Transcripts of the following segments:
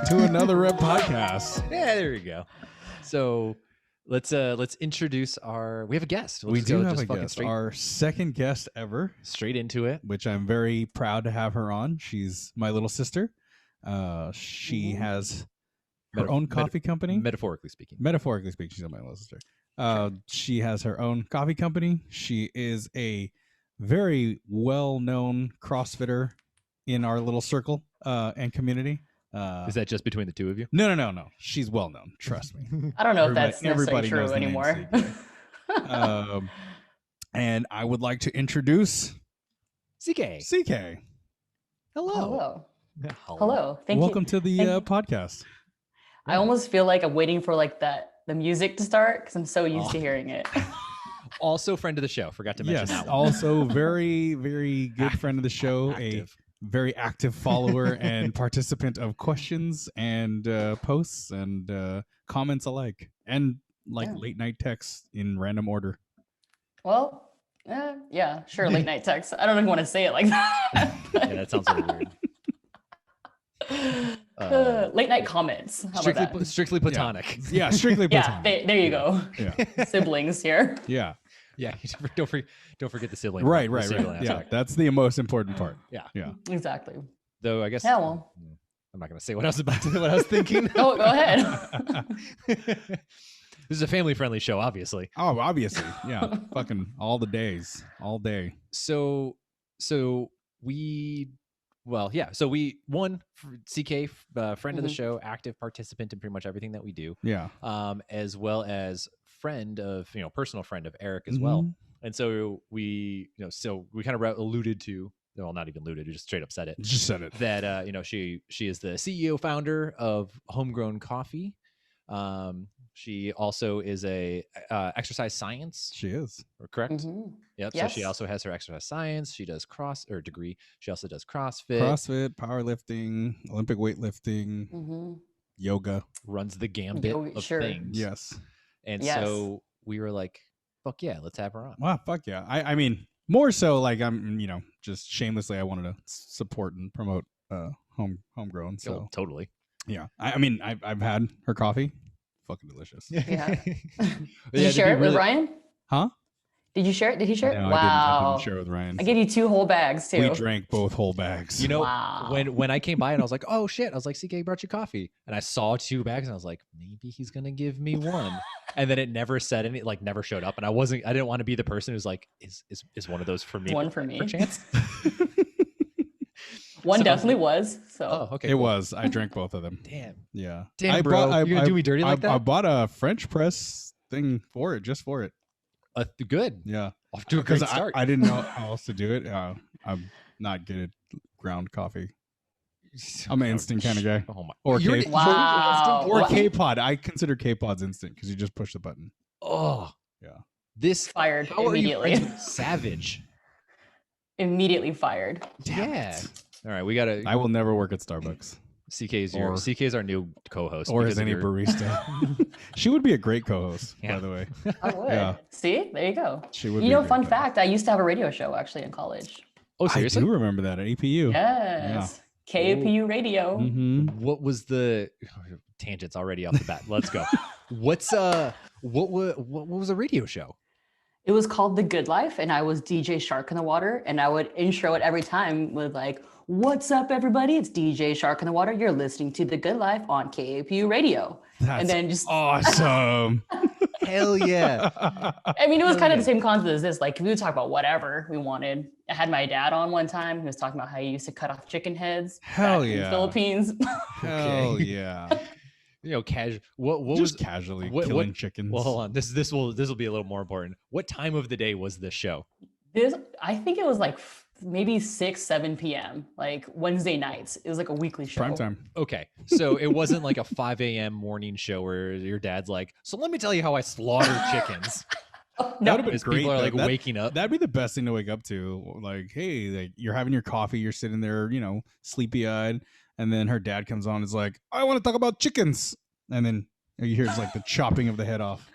back to another Rep podcast. Yeah, there you go. So let's introduce we have a guest. We do have a guest, our second guest ever. Straight into it. Which I'm very proud to have her on. She's my little sister. She has her own coffee company. Metaphorically speaking. She's not my little sister. She has her own coffee company. She is a very well-known CrossFitter in our little circle and community. Is that just between the two of you? No. She's well-known. Trust me. I don't know if that's necessarily true anymore. And I would like to introduce CK. Hello. Thank you. Welcome to the podcast. I almost feel like I'm waiting for like the music to start because I'm so used to hearing it. Also friend of the show. Forgot to mention that one. Also very, very good friend of the show. Active. A very active follower and participant of questions and posts and comments alike. And late night texts in random order. Well, yeah, sure. Late night texts. I don't even want to say it like that. Yeah, that sounds really weird. Late night comments. How about that? Strictly platonic. Yeah, strictly platonic. Yeah, there you go. Yeah. Siblings here. Yeah. Yeah, don't forget the sibling. Right. Yeah, that's the most important part. Yeah. Exactly. Though I guess. Yeah, well. I'm not going to say what I was thinking. Oh, go ahead. This is a family-friendly show, obviously. Oh, obviously. Yeah. Fucking all the days, all day. So we CK, friend of the show, active participant in pretty much everything that we do. Yeah. As well as personal friend of Eric as well. And so we kind of alluded to, well, not even alluded, just straight up said it. Just said it. That, she is the CEO founder of Homegrown Coffee. She also is a exercise science. She is. Correct? Mm-hmm. Yep. Yes. So she also has her exercise science. She does degree. She also does CrossFit. Powerlifting, Olympic weightlifting, yoga. Runs the gambit of things. Yes. And so we were like, fuck yeah, let's have her on. Wow, fuck yeah. I mean, more so like I'm, just shamelessly, I wanted to support and promote Homegrown. So totally. Yeah. I mean, I've had her coffee. Fucking delicious. Yeah. Did you share it with Ryan? Huh? Did you share it? Did he share it? No, wow. I didn't share it with Ryan. I gave you 2 whole bags too. We drank both whole bags. Wow. when I came by and I was like, oh shit, I was like, CK brought you coffee. And I saw 2 bags and I was like, maybe he's going to give me one. And then it never said any, never showed up. And I didn't want to be the person who's like, is one of those for me? One for me. Per chance? One definitely was. So. Oh, okay. It was. I drank both of them. Damn. Yeah. Damn, bro. You're going to do me dirty like that? I bought a French press thing for it, just for it. Good. Yeah. Off to a great start. I didn't know how else to do it. I'm not good at ground coffee. I'm an instant kind of guy. Oh my. Or Wow. K-Pod. I consider K-Pods instant because you just push the button. Oh. Yeah. This fired how immediately. Are you friends with Savage. Immediately fired. Yeah. All right, we gotta. I will never work at Starbucks. CK's our new co-host, or as any barista. She would be a great co-host, by the way. I would. Yeah. See, there you go. She would. Fun fact: I used to have a radio show actually in college. Oh, seriously? I do remember that at APU. Yes. Yeah. KAPU radio. Mm-hmm. What was the tangents already off the bat? Let's go. What was a radio show? It was called The Good Life, and I was DJ Shark in the Water, and I would intro it every time with like, "What's up, everybody? It's DJ Shark in the Water. You're listening to The Good Life on KAPU Radio." That's and then just awesome. Hell yeah. I mean, it was kind of the same concept as this. Like, we would talk about whatever we wanted. I had my dad on one time. He was talking about how he used to cut off chicken heads. Hell yeah. In the Philippines. Hell yeah. Casual. What just was casually killing chickens? Well, hold on. This will be a little more important. What time of the day was this show? I think it was like maybe 6, 7 p.m. like Wednesday nights. It was like a weekly show. Prime time. Okay, so it wasn't like a 5 a.m. morning show where your dad's like, "So let me tell you how I slaughter chickens." No, that would have been great. People are like waking up. That'd be the best thing to wake up to. Like, hey, like you're having your coffee, you're sitting there, sleepy eyed. And then her dad comes on and is like, I want to talk about chickens. And then you hear it's like the chopping of the head off.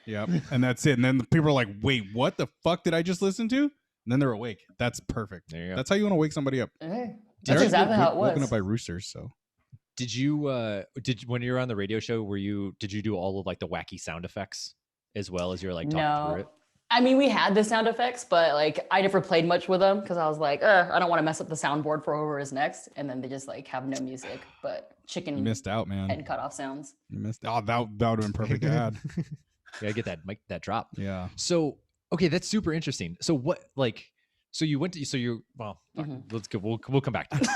Yep. And that's it. And then the people are like, wait, what the fuck did I just listen to? And then they're awake. That's perfect. There you go. That's how you want to wake somebody up. Hey, that's exactly how it was. Woken up by roosters, so. Did you when you were on the radio show, did you do all of like the wacky sound effects as well as you're like talking through No. it? I mean, we had the sound effects, but like I never played much with them because I was like, I don't want to mess up the soundboard for whoever is next. And then they just like have no music, but You chicken missed out, man. head cut off sounds. You missed. Oh, that would have been perfect to add. Yeah, get that mic, that drop. Yeah. So okay, that's super interesting. So what like so you went to so you well let's go we'll come back to this.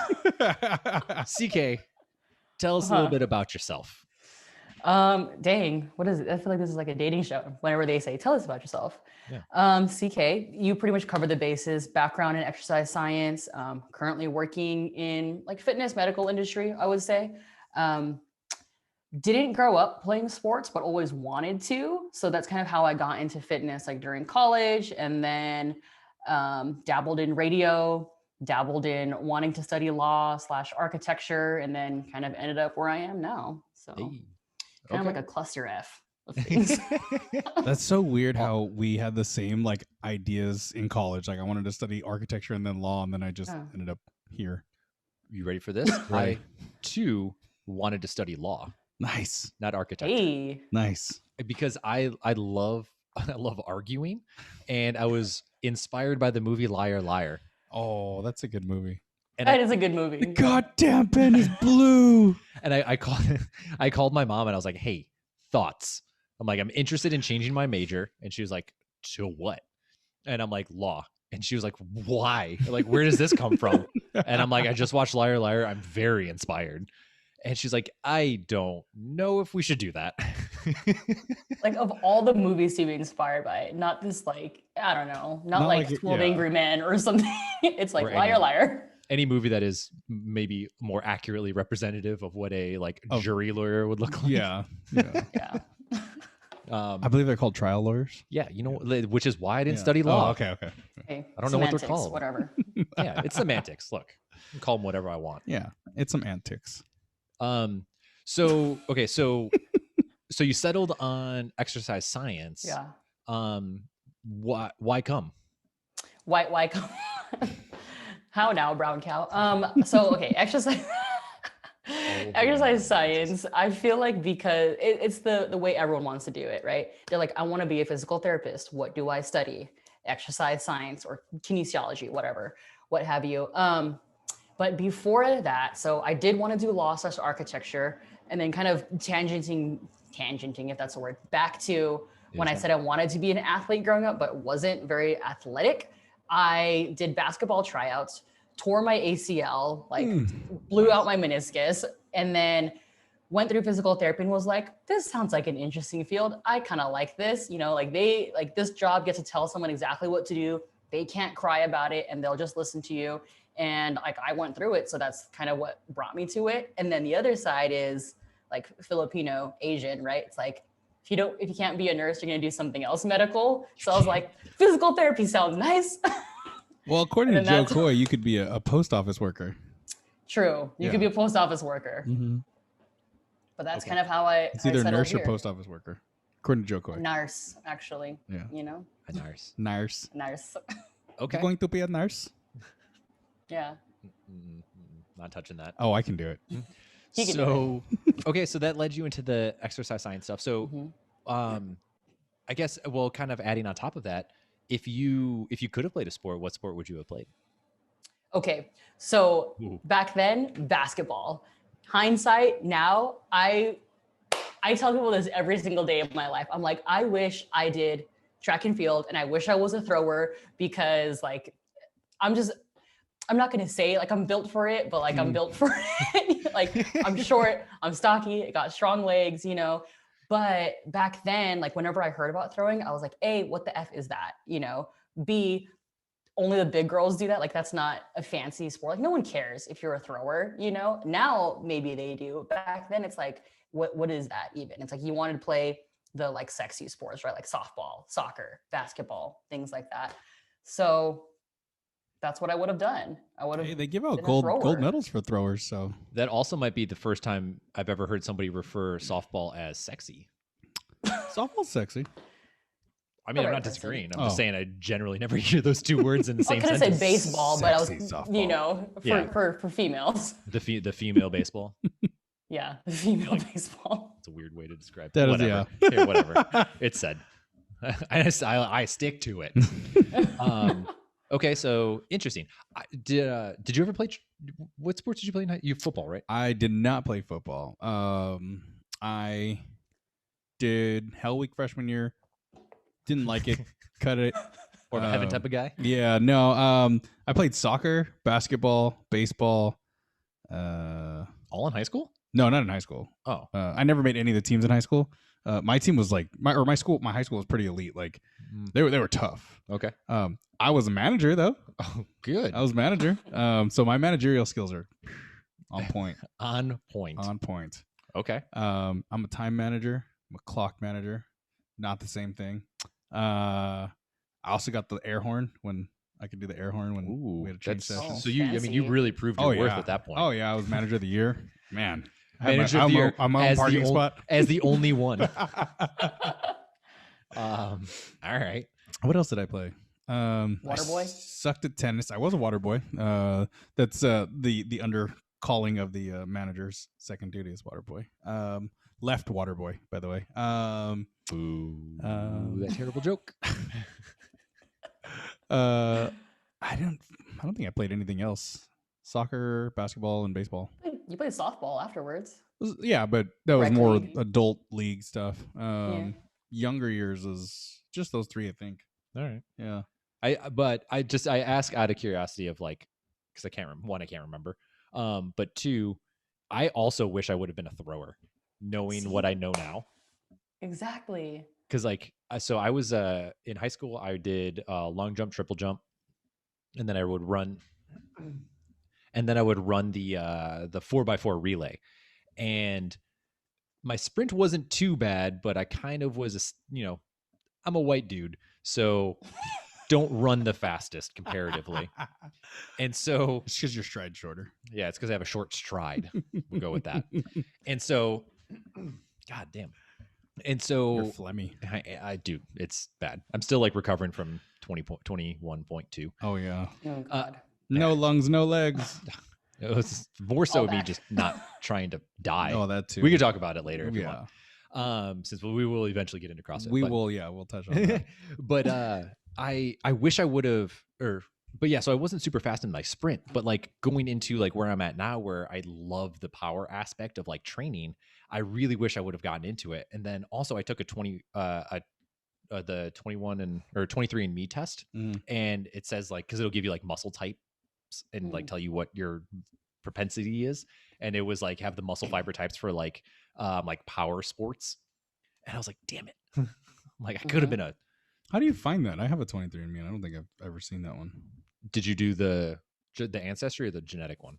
CK, tell us a little bit about yourself. Dang, what is it? I feel like this is like a dating show. Whenever they say, "Tell us about yourself," CK, you pretty much covered the bases. Background in exercise science. Currently working in like fitness medical industry. I would say. Didn't grow up playing sports, but always wanted to. So that's kind of how I got into fitness, like during college, and then dabbled in radio. Dabbled in wanting to study law / architecture, and then kind of ended up where I am now. So. Hey. Kind of like a cluster F of things. That's so weird how we had the same like ideas in college. Like I wanted to study architecture and then law, and then I just ended up here. You ready for this? Right. I too wanted to study law, Nice. not architecture. Hey, Nice. Because I love arguing, and I was inspired by the movie Liar Liar. Oh, that's a good movie. And that is a good movie. The goddamn pen is blue. And I called my mom and I was like, "Hey, thoughts?" I'm like, "I'm interested in changing my major," and she was like, "To what?" And I'm like, "Law." And she was like, "Why? Like, where does this come from?" And I'm like, "I just watched Liar Liar. I'm very inspired." And she's like, "I don't know if we should do that." Like of all the movies to be inspired by, not this like I don't know, not like 12 Angry Men or something. It's like Liar Liar. Any movie that is maybe more accurately representative of what a like jury lawyer would look like. Yeah. Yeah. I believe they're called trial lawyers. Yeah, you know, which is why I didn't study law. Oh, okay. Hey, I don't know what they're called. Whatever. Yeah, it's semantics. Look, I can call them whatever I want. Yeah, it's some antics. So okay, so you settled on exercise science. Yeah. Why come? Why come? How now, brown cow? So okay, exercise exercise science, I feel like because it's the way everyone wants to do it, right? They're like, I want to be a physical therapist. What do I study? Exercise science or kinesiology, whatever, what have you. But before that, so I did want to do law / architecture, and then kind of tangenting, if that's a word, back to when I said I wanted to be an athlete growing up, but wasn't very athletic. I did basketball tryouts, tore my ACL, like blew out my meniscus, and then went through physical therapy and was like, this sounds like an interesting field. I kind of like this, you know, like this job gets to tell someone exactly what to do. They can't cry about it and they'll just listen to you. And like, I went through it. So that's kind of what brought me to it. And then the other side is like Filipino, Asian, right? It's like, if you can't be a nurse, you're going to do something else medical. So I was like, physical therapy sounds nice. Well, according to Joe Coy, you could be a post office worker. True. You could be a post office worker. Mm-hmm. But that's kind of how it's either nurse or post office worker, according to Joe Coy. Nurse, actually. Yeah. You know? A nurse. Nurse. Okay. You're going to be a nurse? Yeah. Not touching that. Oh, I can do it. So, okay, so that led you into the exercise science stuff. So, I guess, well, kind of adding on top of that, if you could have played a sport, what sport would you have played? Okay, so back then, basketball. Hindsight, now I tell people this every single day of my life. I'm like, I wish I did track and field, and I wish I was a thrower because, like, I'm not gonna say like I'm built for it, but like I'm built for it. Like I'm short, I'm stocky, I got strong legs, you know. But back then, like whenever I heard about throwing, I was like, A, what the F is that? You know, B, only the big girls do that. Like that's not a fancy sport. Like no one cares if you're a thrower, you know. Now maybe they do. Back then it's like, what is that even? It's like you wanted to play the like sexy sports, right? Like softball, soccer, basketball, things like that. So that's what I would have done. I would have. Hey, they give out gold medals for throwers, so that also might be the first time I've ever heard somebody refer softball as sexy. Softball's sexy. I mean, I'm not disagreeing. I'm just saying I generally never hear those two words in the same sentence. I could have said baseball, but I was, softball. you know, for females. The female baseball. Yeah, female Like- baseball. It's a weird way to describe it. That is, Whatever. Yeah, whatever. It's said. I stick to it. Okay, so interesting. Did you ever play? What sports did you play? You football, right? I did not play football. I did Hell Week freshman year. Didn't like it. Cut it. Or a heaven type of guy? Yeah, no. I played soccer, basketball, baseball. All in high school? No, not in high school. Oh, I never made any of the teams in high school. My team was like my high school was pretty elite. Like they were tough. okay. I was a manager though. Oh, good. I was manager. So my managerial skills are on point. On point. On point. Okay. I'm a time manager. I'm a clock manager. Not the same thing. I also got the air horn when I could do the air horn when we had to change that's sessions. so you. I mean, you Fancy. really proved your worth yeah. at that point. Oh yeah, I was manager of the year. Man, Manager of the year I'm my own as the parking spot. as the only one. All right. What else did I play? Water boy? Sucked at tennis. I was a water boy. That's the under calling of the manager's second duty is water boy. Left water boy, by the way. Ooh, Um, that terrible joke. I don't think I played anything else. Soccer, basketball, and baseball. You played softball afterwards. Yeah, but that was Rec more league. adult league stuff. Yeah. Younger years is just those three, I think. All right. Yeah. I ask out of curiosity of like, because I can't I can't remember. But two, I also wish I would have been a thrower, knowing what I know now. Exactly. Because like, so I was in high school. I did long jump, triple jump, and then I would run, the 4x4 relay, and my sprint wasn't too bad, but I kind of was I'm a white dude, so don't run the fastest comparatively. And so, It's because your stride's shorter. yeah, it's because I have a short stride. We'll go with that. And so, God damn. And You're so, phlegmy. I do. It's bad. I'm still like recovering from 21.2. Oh yeah. Oh God. No lungs, no legs. It was more so All me back. just not trying to die. Oh, that too. We could talk about it later if you Yeah. want. Since we will eventually get into CrossFit. We but- will. Yeah, we'll touch on that. but I wish I would have but yeah, so I wasn't super fast in my sprint, but like going into like where I'm at now, where I love the power aspect of like training, I really wish I would have gotten into it. And then also I took the 23andMe test, Mm. and it says like, because it'll give you like muscle types and like tell you what your propensity is, and it was like have the muscle fiber types for like power sports, and I was like, damn it, like I could have been a. How do you find that? I have a 23andMe, and I don't think I've ever seen that one. Did you do the ancestry or the genetic one?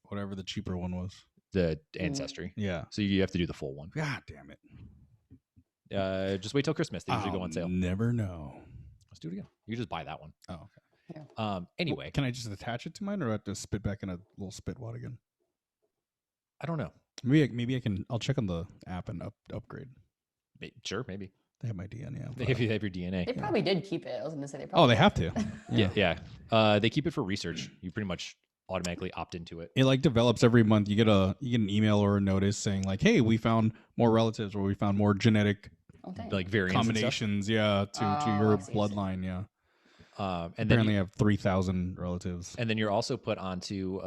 Whatever the cheaper one was. The ancestry. Yeah. So you have to do the full one. God damn it. Just wait till Christmas. They usually go I'll on sale. Never know. Let's do it again. You just buy that one. Oh, okay. Anyway, Can I just attach it to mine, or do I have to spit back in a little spit wad again? I don't know. Maybe I can. I'll check on the app and upgrade. Sure, maybe. They have my DNA. If you have your DNA. They probably did keep it. I was gonna say they probably. Oh, they have to. Yeah. They keep it for research. You pretty much automatically opt into it. It like develops every month. You get an email or a notice saying like, "Hey, we found more relatives, or we found more genetic Oh, dang. Like variants and stuff. combinations." Yeah, to Oh, your I see. bloodline. Yeah. And then Apparently, I have 3,000 relatives and then you're also put onto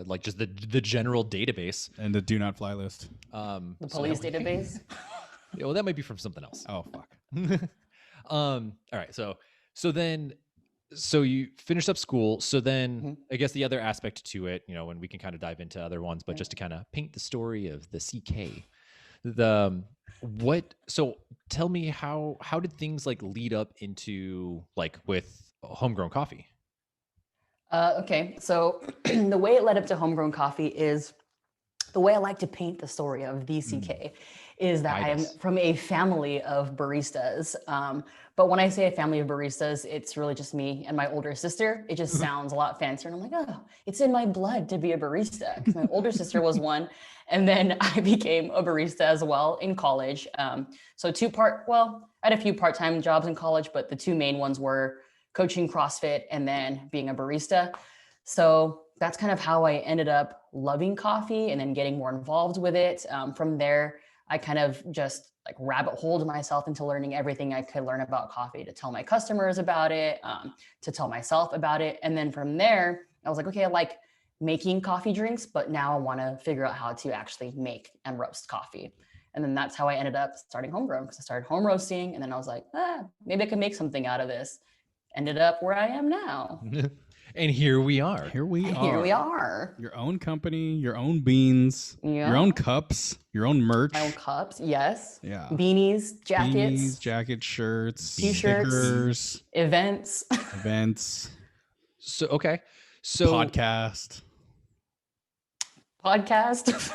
like just the general database. and the do not fly list. The so police that- database. Yeah, well, that might be from something else. Oh fuck. All right. So you finished up school. So then I guess the other aspect to it, and we can kind of dive into other ones, but just to kind of paint the story of the CK, so tell me how did things like lead up into like with Homegrown Coffee? Okay, so the way it led up to Homegrown Coffee is the way I like to paint the story of VCK is that I am Guidance. from a family of baristas. But when I say a family of baristas, it's really just me and my older sister. It just sounds a lot fancier. And I'm like, oh, it's in my blood to be a barista. Because my older sister was one. And then I became a barista as well in college. So I had a few part-time jobs in college, but the two main ones were coaching CrossFit and then being a barista. So that's kind of how I ended up loving coffee and then getting more involved with it. From there, I kind of just like rabbit holed myself into learning everything I could learn about coffee, to tell my customers about it, to tell myself about it. And then from there, I was like, okay, I like making coffee drinks, but now I want to figure out how to actually make and roast coffee. And then that's how I ended up starting Homegrown, because I started home roasting. And then I was like, maybe I can make something out of this. Ended up where I am now. And here we are. Here we And are. here we are. Your own company, your own beans, your own cups, your own merch. My own cups, yes. Yeah. Beanies, jackets. Beanies, jackets, shirts, T-shirts, stickers, events. So okay. So podcast. Podcast.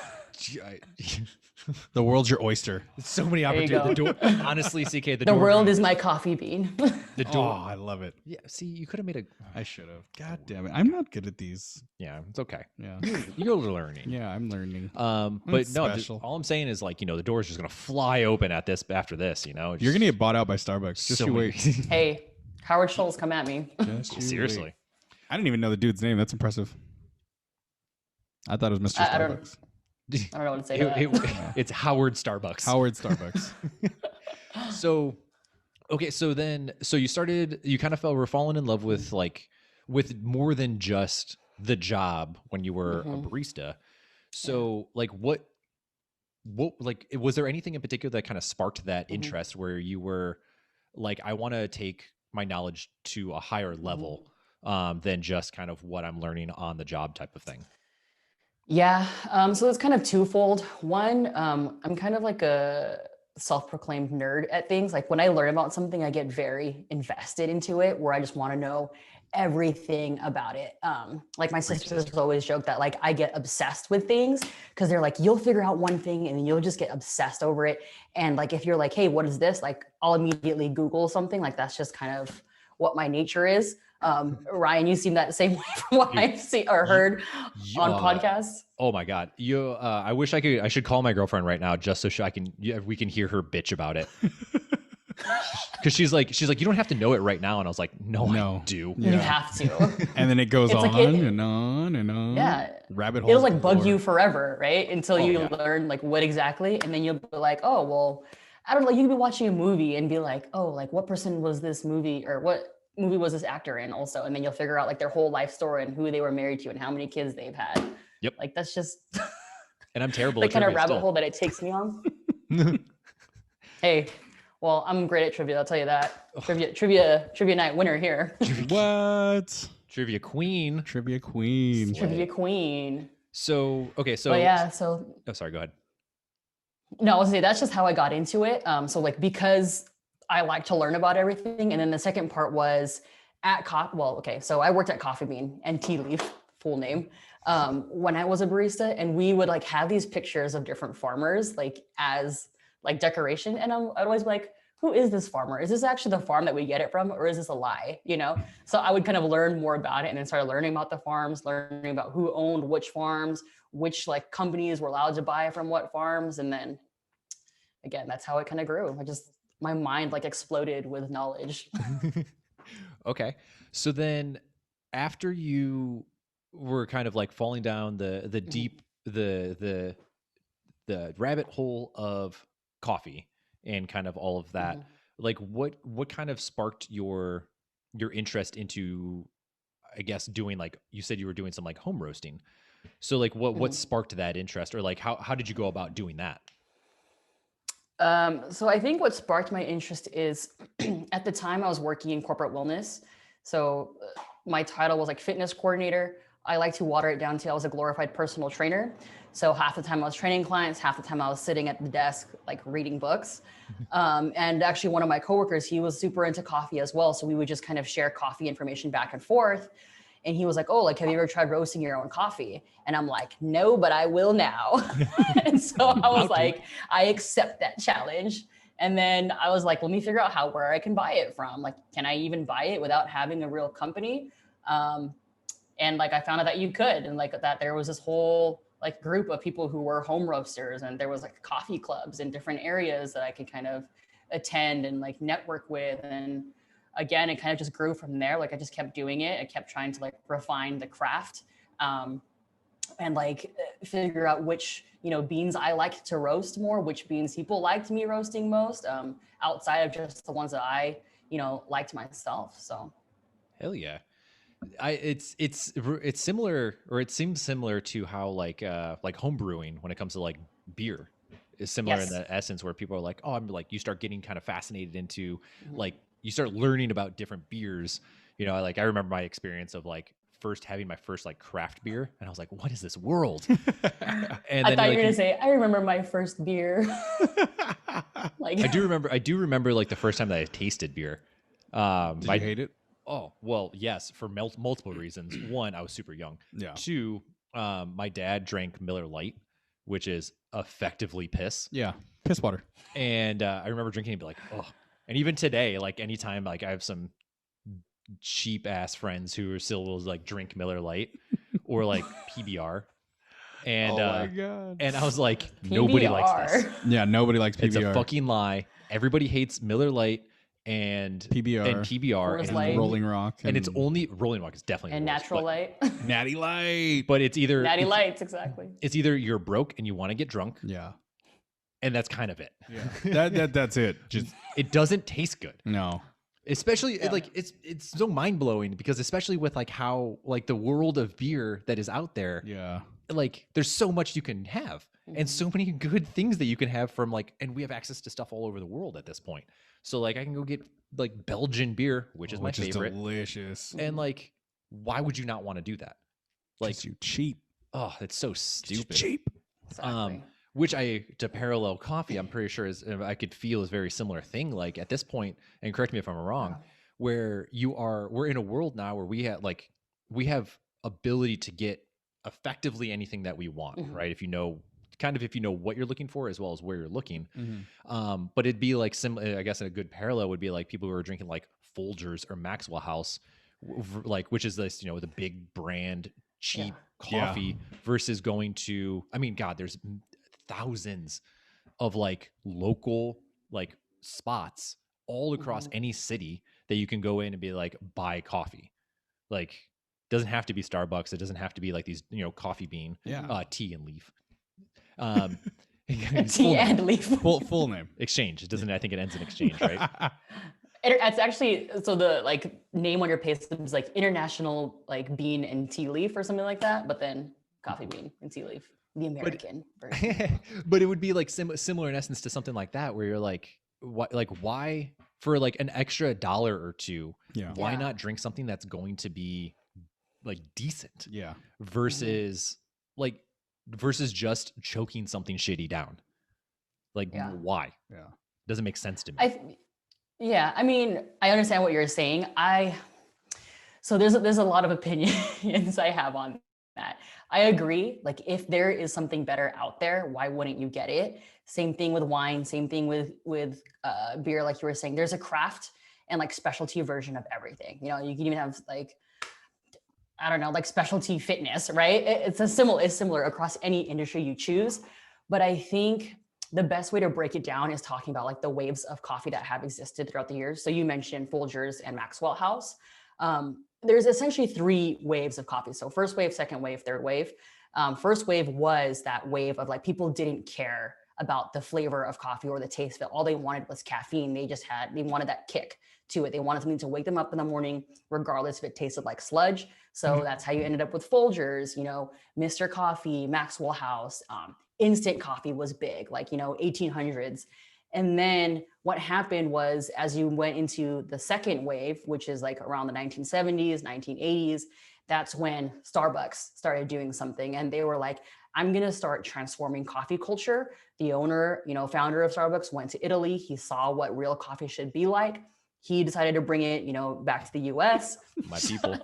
The world's your oyster. So many There you go. opportunities. Honestly, CK, The world is my coffee bean. the door. Oh, I love it. Yeah, see, you could have made a. I should have. God damn it. I'm not good at these. Yeah, it's okay. Yeah. You're learning. Yeah, I'm learning. But no, special. all I'm saying is like, the door's just gonna fly open at this after this. You're gonna get bought out by Starbucks. Just so you many- wait. Hey, Howard Schultz, come at me. Just you Seriously. wait. I didn't even know the dude's name. That's impressive. I thought it was Mr. I don't- Starbucks. I don't know what to say to that. It's Howard Starbucks. Howard Starbucks. So, okay, so you kind of were falling in love with with more than just the job when you were a barista. So like what like was there anything in particular that kind of sparked that interest where you were like, I want to take my knowledge to a higher level than just kind of what I'm learning on the job type of thing? Yeah. So it's kind of twofold. One, I'm kind of like a self-proclaimed nerd at things. Like when I learn about something, I get very invested into it, where I just want to know everything about it. Like my sisters always joke that like I get obsessed with things, because they're like, you'll figure out one thing and then you'll just get obsessed over it. And like if you're like, hey, what is this? Like I'll immediately Google something. Like that's just kind of what my nature is. Ryan, you seem that same way from what I've seen or heard on podcasts. Oh my God. I wish I should call my girlfriend right now just so we can hear her bitch about it. Cause she's like, you don't have to know it right now. And I was like, no. I do. Yeah. You have to. And then it goes It's on like and on and on. Yeah. Rabbit hole. It'll like bug you forever, right? Until you yeah. learn like what exactly. And then you'll be like, oh, well, I don't know. You could be watching a movie and be like, oh, like what person was this movie, or what movie was this actor in also? And then you'll figure out like their whole life story and who they were married to and how many kids they've had. Yep. Like that's just And I'm terrible the at kind of trivia rabbit still. hole that it takes me on. Hey, well, I'm great at trivia. I'll tell you that. Trivia night winner here. What? Trivia queen. Trivia queen. Trivia queen. So, okay. So, But yeah, so oh, sorry, go ahead. no, I was gonna say that's just how I got into it. So like because I like to learn about everything, and then the second part was so I worked at Coffee Bean and Tea Leaf, full name, when I was a barista, and we would like have these pictures of different farmers like as like decoration, and I'd always be like, who is this farmer? Is this actually the farm that we get it from, or is this a lie? So I would kind of learn more about it, and then started learning about the farms, learning about who owned which farms, which like companies were allowed to buy from what farms, and then again, that's how it kind of grew. My mind like exploded with knowledge. Okay. So then after you were kind of like falling down the deep, the rabbit hole of coffee and kind of all of that, like what kind of sparked your interest into, I guess, doing, like you said you were doing some like home roasting. So like what sparked that interest, or like how did you go about doing that? So I think what sparked my interest is at the time I was working in corporate wellness. So my title was like fitness coordinator. I like to water it down to I was a glorified personal trainer. So half the time I was training clients, half the time I was sitting at the desk, like reading books. And actually one of my coworkers, he was super into coffee as well. So we would just kind of share coffee information back and forth. And he was like, oh, like, have you ever tried roasting your own coffee? And I'm like, no, but I will now. And so I was like, I accept that challenge. And then I was like, let me figure out where I can buy it from. Like, can I even buy it without having a real company? And like, I found out that you could, and like that there was this whole like group of people who were home roasters, and there was like coffee clubs in different areas that I could kind of attend and like network with. And again, it kind of just grew from there. Like I just kept doing it. I kept trying to like refine the craft. and like figure out which beans I like to roast more, which beans people liked me roasting most, outside of just the ones that I liked myself. So Hell yeah. It's similar, or it seems similar to how like home brewing when it comes to like beer is similar in yes. the essence, where people are like, oh, I'm like, you start getting kind of fascinated into Mhm. like, you start learning about different beers. Like I remember my experience of like first having my first like craft beer, and I was like, what is this world? And I then thought you like were gonna say, I remember my first beer. Like I do remember like the first time that I tasted beer. Did you hate it? Oh, well, yes, for multiple reasons. One, I was super young. Yeah. Two, my dad drank Miller Lite, which is effectively piss. Yeah. Piss water. And I remember drinking it and be like, oh. And even today, like anytime like I have some cheap ass friends who are still will like drink Miller Lite or like PBR. And Oh my God. and I was like, nobody likes this. PBR. Yeah, nobody likes PBR. It's a fucking lie. Everybody hates Miller Lite and PBR. and PBR Coors and, Light. Rolling Rock. and it's only Rolling Rock is definitely And worse, Natural but, Light. Natty Light. but it's either Natty Lights, exactly. it's either you're broke and you want to get drunk, Yeah. and that's kind of it. Yeah. That's it. Just It doesn't taste good. no. Especially like it's so mind blowing, because especially with like how like the world of beer that is out there, Yeah. like there's so much you can have and so many good things that you can have from like, and we have access to stuff all over the world at this point. So like I can go get like Belgian beer, which is my favorite, delicious. and like why would you not want to do that? Like you cheap. oh, it's so stupid. Cheap. Exactly. Which to parallel coffee, I'm pretty sure is I could feel is very similar thing. Like at this point, and correct me if I'm wrong, where we're in a world now where we have ability to get effectively anything that we want, right? If you know what you're looking for as well as where you're looking. But it'd be like I guess a good parallel would be like people who are drinking like Folgers or Maxwell House, like which is this the big brand cheap coffee versus going to, I mean, God, there's thousands of like local like spots all across any city that you can go in and be like buy coffee. Like doesn't have to be Starbucks, it doesn't have to be like these coffee bean, tea and leaf, Tea and leaf. Full name. Exchange. It doesn't, I think it ends in exchange, right? It's actually, so the like name on your pay slip is like International like Bean and Tea Leaf or something like that, but then Coffee Bean and Tea Leaf, the American version. But it would be like similar in essence to something like that, where you're like why for like an extra $1 or $2, why not drink something that's going to be like decent, versus versus just choking something shitty down, like why? Doesn't make sense to me. I mean, I understand what you're saying. So there's a lot of opinions I have on that. I agree. Like if there is something better out there, why wouldn't you get it? Same thing with wine, same thing with beer. Like you were saying, there's a craft and like specialty version of everything. You can even have like, I don't know, like specialty fitness, right? It's similar across any industry you choose. But I think the best way to break it down is talking about like the waves of coffee that have existed throughout the years. So you mentioned Folgers and Maxwell House. There's essentially 3 waves of coffee. So first wave, second wave, third wave. First wave was that wave of like people didn't care about the flavor of coffee or the taste of it. All they wanted was caffeine. They wanted that kick to it. They wanted something to wake them up in the morning, regardless if it tasted like sludge. So that's how you ended up with Folgers, Mr. Coffee, Maxwell House. Instant coffee was big, like, 1800s. And then what happened was, as you went into the second wave, which is like around the 1970s, 1980s, that's when Starbucks started doing something. And they were like, I'm going to start transforming coffee culture. The owner, founder of Starbucks went to Italy. He saw what real coffee should be like. He decided to bring it, back to the US. My people.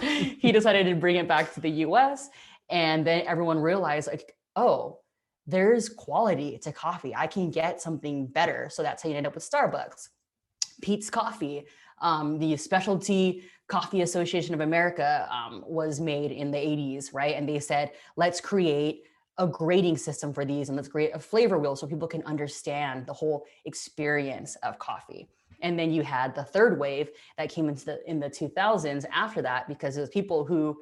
He decided to bring it back to the US. And then everyone realized like, oh, there's quality to coffee. I can get something better. So that's how you end up with Starbucks. Peet's Coffee, the Specialty Coffee Association of America was made in the 80s, right? And they said, let's create a grading system for these and let's create a flavor wheel so people can understand the whole experience of coffee. And then you had the third wave that came in the 2000s after that, because it was people who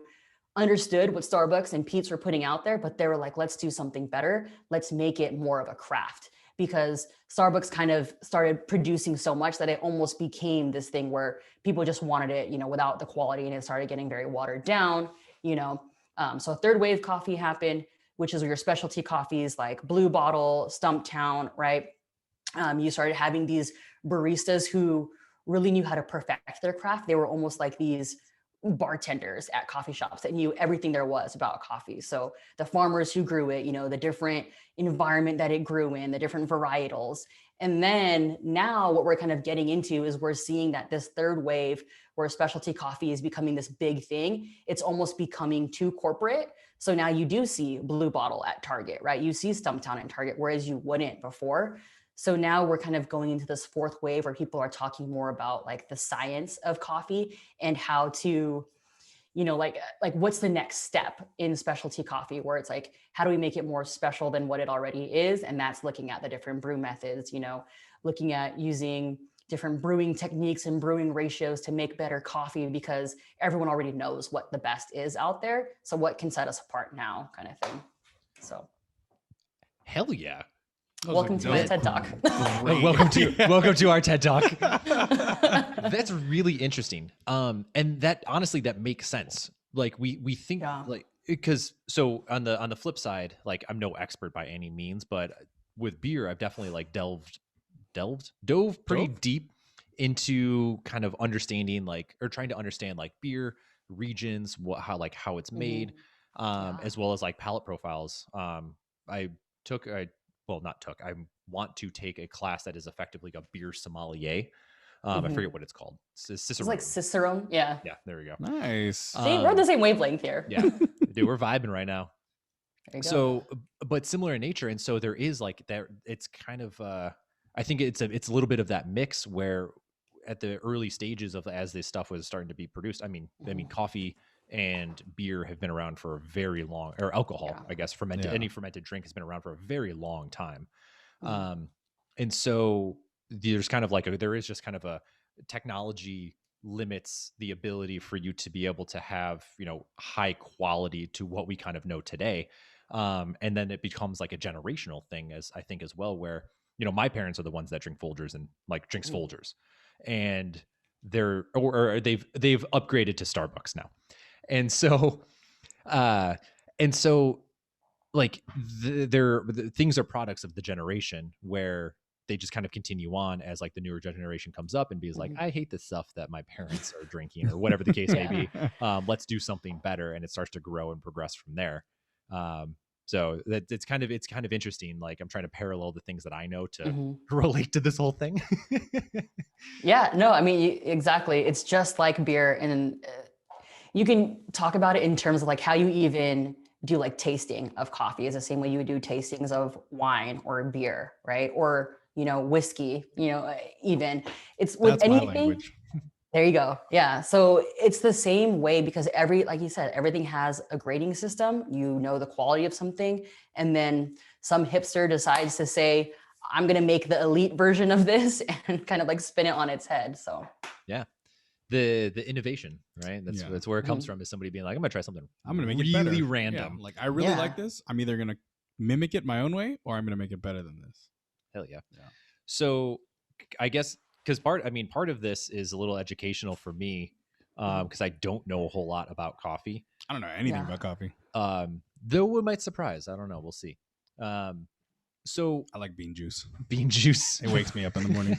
understood what Starbucks and Pete's were putting out there, but they were like, let's do something better. Let's make it more of a craft, because Starbucks kind of started producing so much that it almost became this thing where people just wanted it, you know, without the quality, and it started getting very watered down, you know. So third wave coffee happened, which is your specialty coffees like Blue Bottle, Stumptown, right? You started having these baristas who really knew how to perfect their craft. They were almost like these bartenders at coffee shops that knew everything there was about coffee. So the farmers who grew it, you know, the different environment that it grew in, the different varietals. And then now what we're kind of getting into is we're seeing that this third wave where specialty coffee is becoming this big thing, it's almost becoming too corporate. So now you do see Blue Bottle at Target, right? You see Stumptown at Target, whereas you wouldn't before. So now we're kind of going into this fourth wave where people are talking more about like the science of coffee and how to, you know, like what's the next step in specialty coffee, where it's like, how do we make it more special than what it already is? And that's looking at the different brew methods, you know, looking at using different brewing techniques and brewing ratios to make better coffee, because everyone already knows what the best is out there. So what can set us apart now, kind of thing. So Hell yeah. welcome to my TED Talk. welcome to our TED Talk. That's really interesting. And that honestly, that makes sense. Like we think like, because so on the flip side, like I'm no expert by any means, but with beer, I've definitely like dove pretty deep into kind of understanding like, or trying to understand like beer regions, how it's made, as well as like palate profiles. I want to take a class that is effectively a beer sommelier. I forget what it's called. Cicerone. It's like Cicerone. Yeah. Yeah, there we go. Nice. See, we're the same wavelength here. Yeah, dude, we're vibing right now. There you go. So, but similar in nature, and so there is like there. It's kind of. I think it's a little bit of that mix where, at the early stages of as this stuff was starting to be produced. I mean, coffee and beer have been around for a very long, or alcohol, I guess, any fermented drink has been around for a very long time. And so there's kind of like there is just kind of a technology limits the ability for you to be able to have, you know, high quality to what we kind of know today. And then it becomes like a generational thing, as I think as well, where, you know, my parents are the ones that drink Folgers and like drinks Folgers, and they're, or they've upgraded to Starbucks now. And so like the things are products of the generation where they just kind of continue on as like the newer generation comes up and be like, I hate the stuff that my parents are drinking, or whatever the case may be. Let's do something better. And it starts to grow and progress from there. So that it's kind of interesting. Like I'm trying to parallel the things that I know to relate to this whole thing. Yeah, no, I mean, exactly. It's just like beer, and you can talk about it in terms of like how you even do like tasting of coffee is the same way you would do tastings of wine or beer, right? Or, you know, whiskey, you know, even it's with That's my anything. language. There you go. Yeah. So it's the same way, because like you said, everything has a grading system. You know the quality of something. And then some hipster decides to say, I'm going to make the elite version of this, and kind of like spin it on its head. So yeah. The innovation, right? That's where it comes from, is somebody being like, I'm gonna try something. I'm gonna make really it better. random. Yeah, like I really like this. I'm either gonna mimic it my own way, or I'm gonna make it better than this. Hell yeah. So I guess because part of this is a little educational for me, because I don't know a whole lot about coffee. I don't know anything about coffee. Though it might surprise. I don't know. We'll see. So I like bean juice. Bean juice. It wakes me up in the morning.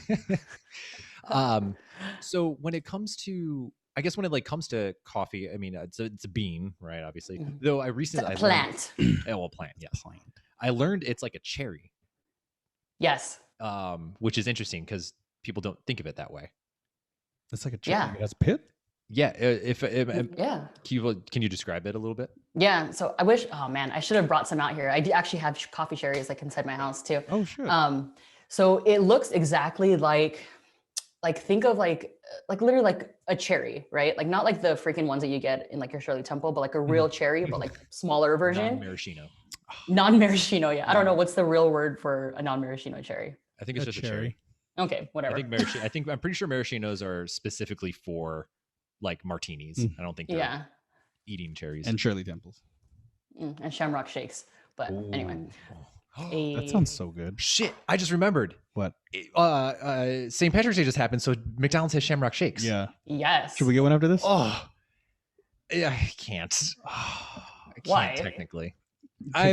So when it comes to, I guess when it comes to coffee, I mean, it's a bean, right? Obviously, though I recently plant. Plant. Yes, plant. I learned it's like a cherry. Yes. Which is interesting because people don't think of it that way. It's like a cherry. It has a pit. Yeah. Yeah. Can you describe it a little bit? Yeah. So I should have brought some out here. I do actually have coffee cherries like inside my house too. Oh, shit. So it looks exactly like think of like literally like a cherry, right? Like not like the freaking ones that you get in like your Shirley Temple, but like a real cherry, but like smaller version. Non-maraschino. Yeah. I don't know what's the real word for a non-maraschino cherry. I think it's just a cherry. Okay, whatever. I'm pretty sure maraschinos are specifically for like martinis. I don't think. Yeah. eating cherries. And Shirley Temples. And Shamrock Shakes. But anyway, That sounds so good. Shit, I just remembered. What? St. Patrick's Day just happened, so McDonald's has Shamrock Shakes. Yeah. yes. Should we get one after this? Oh, yeah, I can't. I can't Why? technically.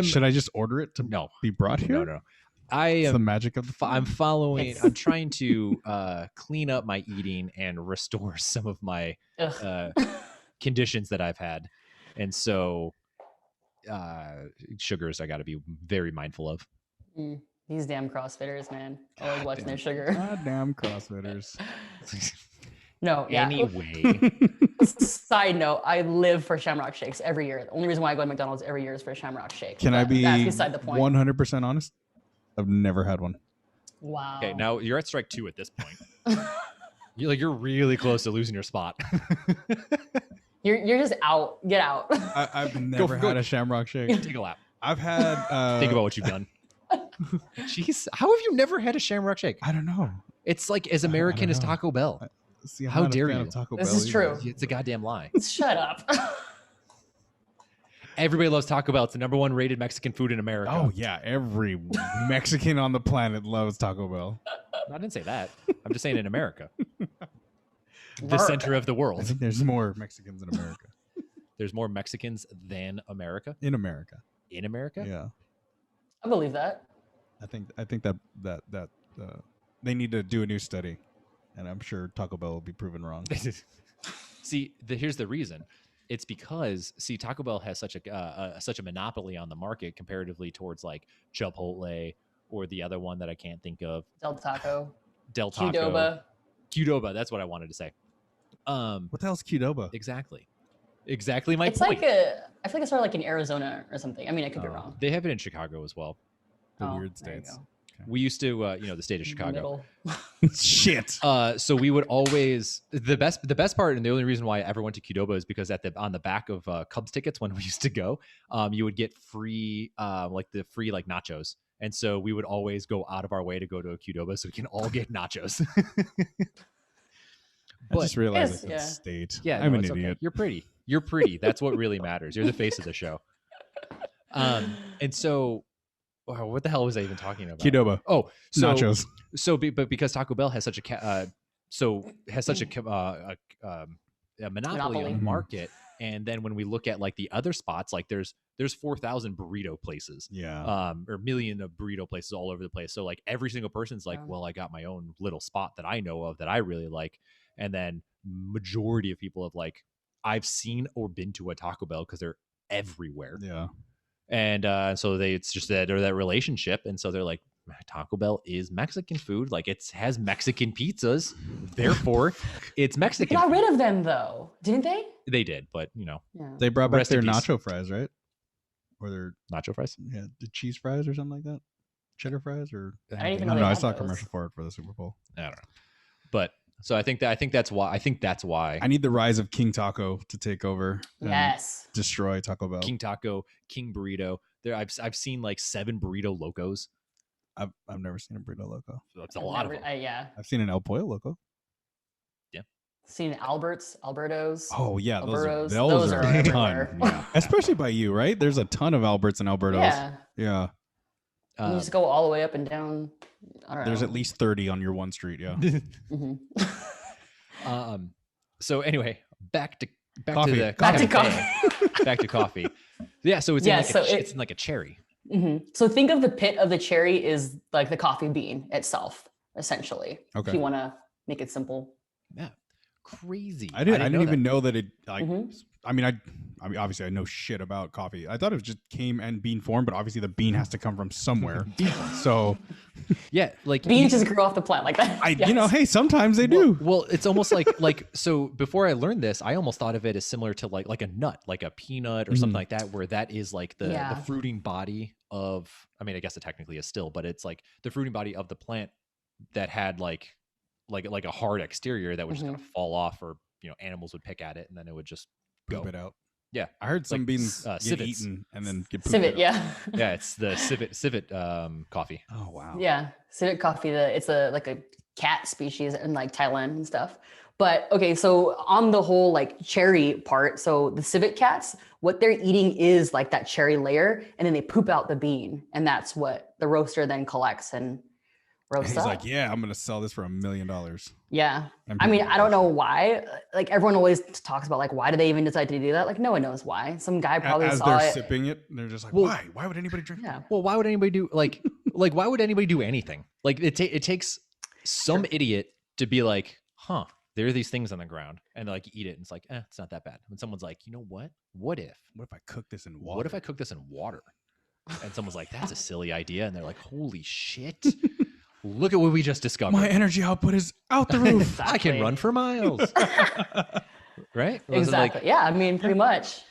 Should I just order it to No. be brought here? No. I It's the am. magic of the I'm following. It's- I'm trying to clean up my eating and restore some of my Ugh. conditions that I've had, and so sugars I got to be very mindful of. These damn CrossFitters, man. Always watching their sugar. goddamn CrossFitters. No, yeah. Anyway, Side note, I live for Shamrock Shakes every year. The only reason why I go to McDonald's every year is for Shamrock Shake. Can I But be that's beside the point. 100% honest? I've never had one. Wow. okay, now you're at strike 2 at this point. You're really close to losing your spot. You're just out. Get out. I've never go. had a Shamrock Shake. Take a lap. I've had. Think about what you've done. Jeez, how have you never had a Shamrock Shake? I don't know. It's like as American as know. Taco Bell. See, I'm How not a dare fan you. of Taco This Bell is true. either. It's a goddamn lie. Shut up. Everybody loves Taco Bell. It's the #1 rated Mexican food in America. Oh yeah, every Mexican on the planet loves Taco Bell. I didn't say that. I'm just saying in America, the America. center of the I world. think there's more Mexicans in America. There's more Mexicans than America. In America, In America? yeah. I believe that. I think that they need to do a new study, and I'm sure Taco Bell will be proven wrong. See, here's the reason. It's because Taco Bell has such a monopoly on the market comparatively towards like Chipotle or the other one that I can't think of, Del Taco. Del Taco. Qdoba. That's what I wanted to say. What the hell's Qdoba? Exactly my It's point. like I feel like it's sort of like in Arizona or something. I mean, I could be wrong. They have it in Chicago as well. The Oh, weird there you states. go. We used to, the state of Chicago. Middle. Shit. So we would always the best part, and the only reason why I ever went to Qdoba is because on the back of Cubs tickets when we used to go, you would get free free nachos, and so we would always go out of our way to go to a Qdoba so we can all get nachos. I just realized Yes, it's yeah. a state. Yeah, I'm no, an it's okay. idiot. You're pretty. You're pretty. That's what really matters. You're the face of the show. And so, wow, what the hell was I even talking about? Qdoba. Oh, so, Nachos. but because Taco Bell has such a monopoly on the Mhm. market, and then when we look at like the other spots, like there's 4,000 burrito places, Yeah. or million of burrito places all over the place. So like every single person's like, Wow. well, I got my own little spot that I know of that I really like, and then majority of people have like, I've seen or been to a Taco Bell because they're everywhere. Yeah. And so it's just that or that relationship, and so they're like, Taco Bell is Mexican food, like it has Mexican pizzas, therefore it's They Mexican. got rid of them though, didn't they? They did, but Yeah. They brought back Rest in their peace. nacho fries, right? Or their nacho fries. the cheese fries or something like that. Cheddar fries or I didn't I even don't know know. they I had saw a those. commercial for it for the Super Bowl. I don't know, but so I think that's why I need the rise of King Taco to take over and Yes. destroy Taco Bell. King Taco, King Burrito. There, I've seen like 7 burrito locos. I've never seen a burrito loco. That's a lot of Never- them. yeah. I've seen an El Pollo loco. Seen Alberto's. Oh yeah, Alberto's. those are a everywhere. ton. Yeah. Especially by you, right? There's a ton of Alberts and Albertos. Yeah. Yeah. You just go all the way up and down. I don't know. There's at least 30 on your one street. Yeah. Mhm. So anyway, back to Coffee. the Back to coffee. Back to coffee. Yeah, so it's Yeah, in like so it's in like a cherry. Mhm. So think of the pit of the cherry is like the coffee bean itself, essentially. Okay. If you want to make it simple. Yeah, crazy. I didn't even know that it like. Mhm. I mean, obviously I know shit about coffee. I thought it just came in bean form, but obviously the bean has to come from somewhere. So Yeah, like Beans just grew off the plant like that. Yes. hey, sometimes they do. Well, it's almost like so. Before I learned this, I almost thought of it as similar to like a nut, like a peanut or something like that, where that is like the Yeah. fruiting body of. I mean, I guess it technically is still, but it's like the fruiting body of the plant that had like a hard exterior that would just kind of fall off, or animals would pick at it and then it would just Poop go. it out. Yeah, I heard some Like, beans get civets. eaten and then get pooped Civet, out. yeah. Yeah, it's the civet coffee. Oh wow. Yeah. Civet coffee, it's like a cat species in like Thailand and stuff. But okay, so on the whole like cherry part, so the civet cats, what they're eating is like that cherry layer, and then they poop out the bean, and that's what the roaster then collects and And roasts he's up. like, yeah, I'm gonna sell this for $1 million. Yeah. And I mean, people I don't buy know shit. why. Like everyone always talks about like why do they even decide to do that? Like no one knows why. Some guy probably As saw they're it. sipping it, they're just like, Well- why? Why would anybody drink Yeah. that? Well, why would anybody do like why would anybody do anything? Like it takes some idiot to be like, huh, there are these things on the ground, and like eat it, and it's like, it's not that bad. When someone's like, you know what? What if I cook this in water? What if I cook this in water? And someone's like, that's a silly idea, and they're like, holy shit! Look at what we just discovered. My energy output is out the roof. I can Exactly. run for miles. Right? Wasn't Exactly. Yeah, I mean, pretty much.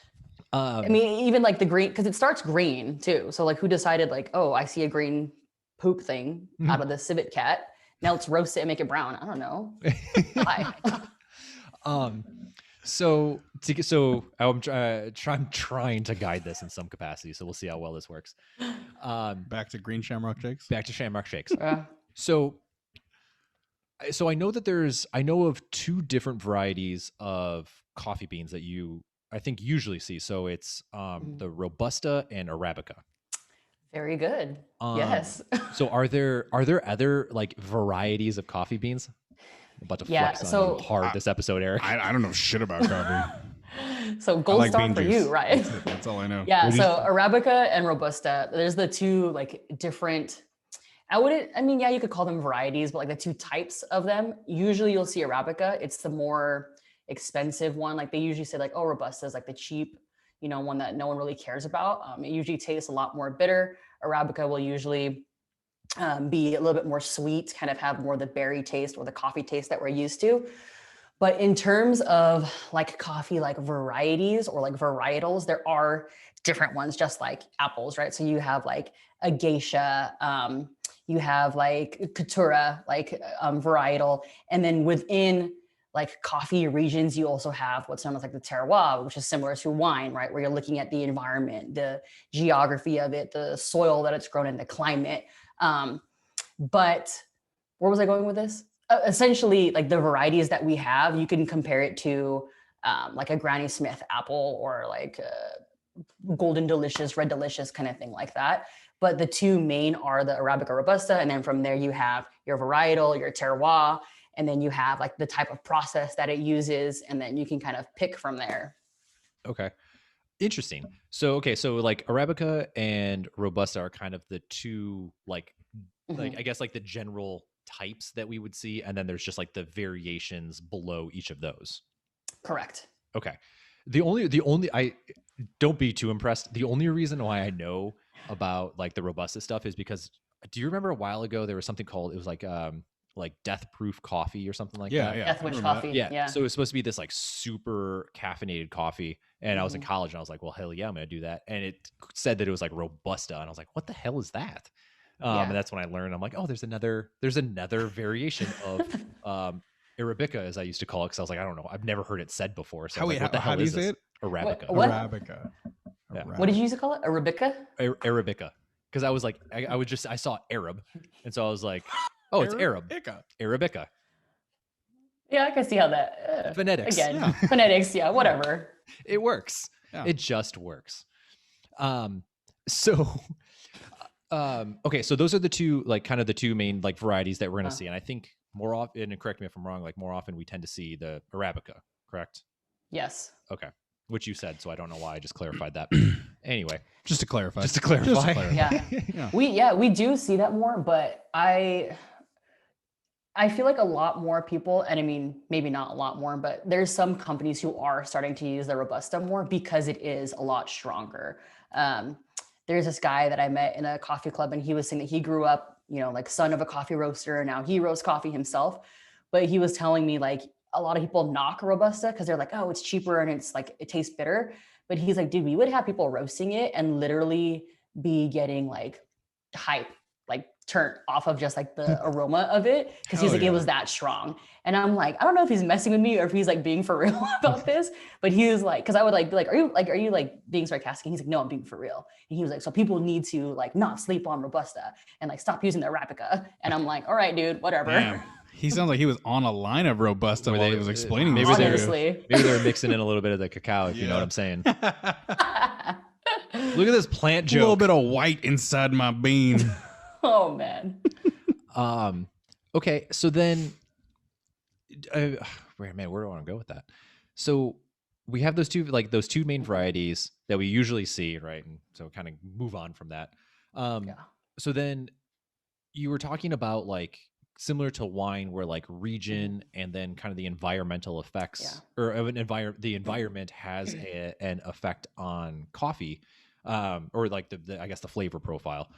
Like, I mean, even like the green, because it starts green too. So like, who decided like, oh, I see a green poop thing out of the civet cat. Now let's roast it and make it brown. I don't know. Why? So I'm trying to guide this in some capacity. So we'll see how well this works. Back to green shamrock shakes. Back to Shamrock Shakes. Yeah. So I know that I know of two different varieties of coffee beans that I think usually see. So it's the Robusta and Arabica. Very good. Yes. So are there other like varieties of coffee beans? I'm about to Yeah, flex on so- you hard this episode, Eric. I don't know shit about coffee. So I gold like star bean for juice. you, right? That's it. That's all I know. Yeah. So Arabica and Robusta, there's the two like different. I mean, yeah, you could call them varieties, but like the two types of them. Usually you'll see Arabica. It's the more expensive one. Like they usually say like, oh, Robusta is like the cheap, one that no one really cares about. It usually tastes a lot more bitter. Arabica will usually be a little bit more sweet, kind of have more the berry taste or the coffee taste that we're used to. But in terms of like coffee, like varieties or like varietals, there are different ones, just like apples, right? So you have like a geisha, you have like Katura, like varietal. And then within like coffee regions, you also have what's known as like the terroir, which is similar to wine, right? Where you're looking at the environment, the geography of it, the soil that it's grown in, the climate. But where was I going with this? Essentially, like the varieties that we have, you can compare it to like a Granny Smith apple or like a Golden Delicious, Red Delicious kind of thing like that. But the two main are the Arabica Robusta, and then from there you have your varietal, your terroir, and then you have like the type of process that it uses, and then you can kind of pick from there. Okay. Interesting. So like Arabica and Robusta are kind of the two like I guess like the general types that we would see, and then there's just like the variations below each of those. Correct. Okay. The only I don't be too impressed. The only reason why I know about like the Robusta stuff is because do you remember a while ago there was something called, it was like death proof coffee or something like that? Yeah. Death I Wish remember that. coffee. Yeah. Yeah. So it was supposed to be this like super caffeinated coffee. And I was in college and I was like, well, hell yeah, I'm going to do that. And it said that it was like Robusta. And I was like, what the hell is that? And that's when I learned, I'm like, oh, there's another variation of Arabica, as I used to call it. Cause I was like, I don't know. I've never heard it said before. So I was like, what the hell do you is say this? it? Arabica. What? Arabica. Yeah. What did you used to call it? Arabica? Arabica. Cause I was like, I saw Arab. And so I was like, oh, it's Arab. Arabica. Yeah, I can see how that. Phonetics. Again, Yeah. phonetics. Yeah, whatever. It works. Yeah. It just works. So okay, so those are the two like kind of the two main like varieties that we're gonna see. And I think more often, and correct me if I'm wrong, like more often we tend to see the Arabica, correct? Yes. Okay. Which you said, so I don't know why I just clarified that. Anyway. Just to clarify. Yeah. We do see that more, but I feel like a lot more people, and I mean, maybe not a lot more, but there's some companies who are starting to use the Robusta more because it is a lot stronger. There's this guy that I met in a coffee club, and he was saying that he grew up, like son of a coffee roaster. Now he roasts coffee himself, but he was telling me like a lot of people knock Robusta because they're like, oh, it's cheaper and it's like, it tastes bitter. But he's like, dude, we would have people roasting it and literally be getting like hype, like turned off of just like the aroma of it. Cause he's like, it was that strong. And I'm like, I don't know if he's messing with me or if he's like being for real about this, but he was like, cause I would like, be like, are you like being sarcastic? And he's like, no, I'm being for real. And he was like, so people need to like not sleep on Robusta and like stop using the Arabica. And I'm like, all right, dude, whatever. Damn. He sounds like he was on a line of Robusta while he was explaining this. Honestly. Maybe they're mixing in a little bit of the cacao, if you know what I'm saying. Look at this plant joke. A little bit of white inside my bean. Oh man. Okay, so then, man, where do I want to go with that? So we have those two main varieties that we usually see, right? And so kind of move on from that. So then you were talking about like similar to wine, where like region and then kind of the environmental effects or the environment has an effect on coffee, or like the I guess the flavor profile.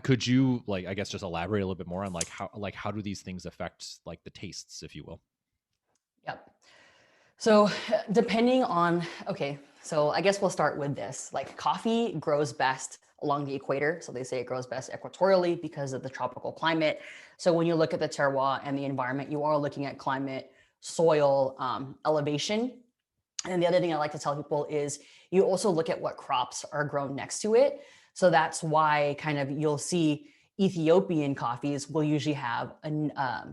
Could you like, I guess, just elaborate a little bit more on like how do these things affect like the tastes, if you will? Yep. So depending on, so I guess we'll start with this. Like coffee grows best along the equator. So they say it grows best equatorially because of the tropical climate. So when you look at the terroir and the environment, you are looking at climate, soil, elevation. And the other thing I like to tell people is you also look at what crops are grown next to it. So that's why kind of you'll see Ethiopian coffees will usually have a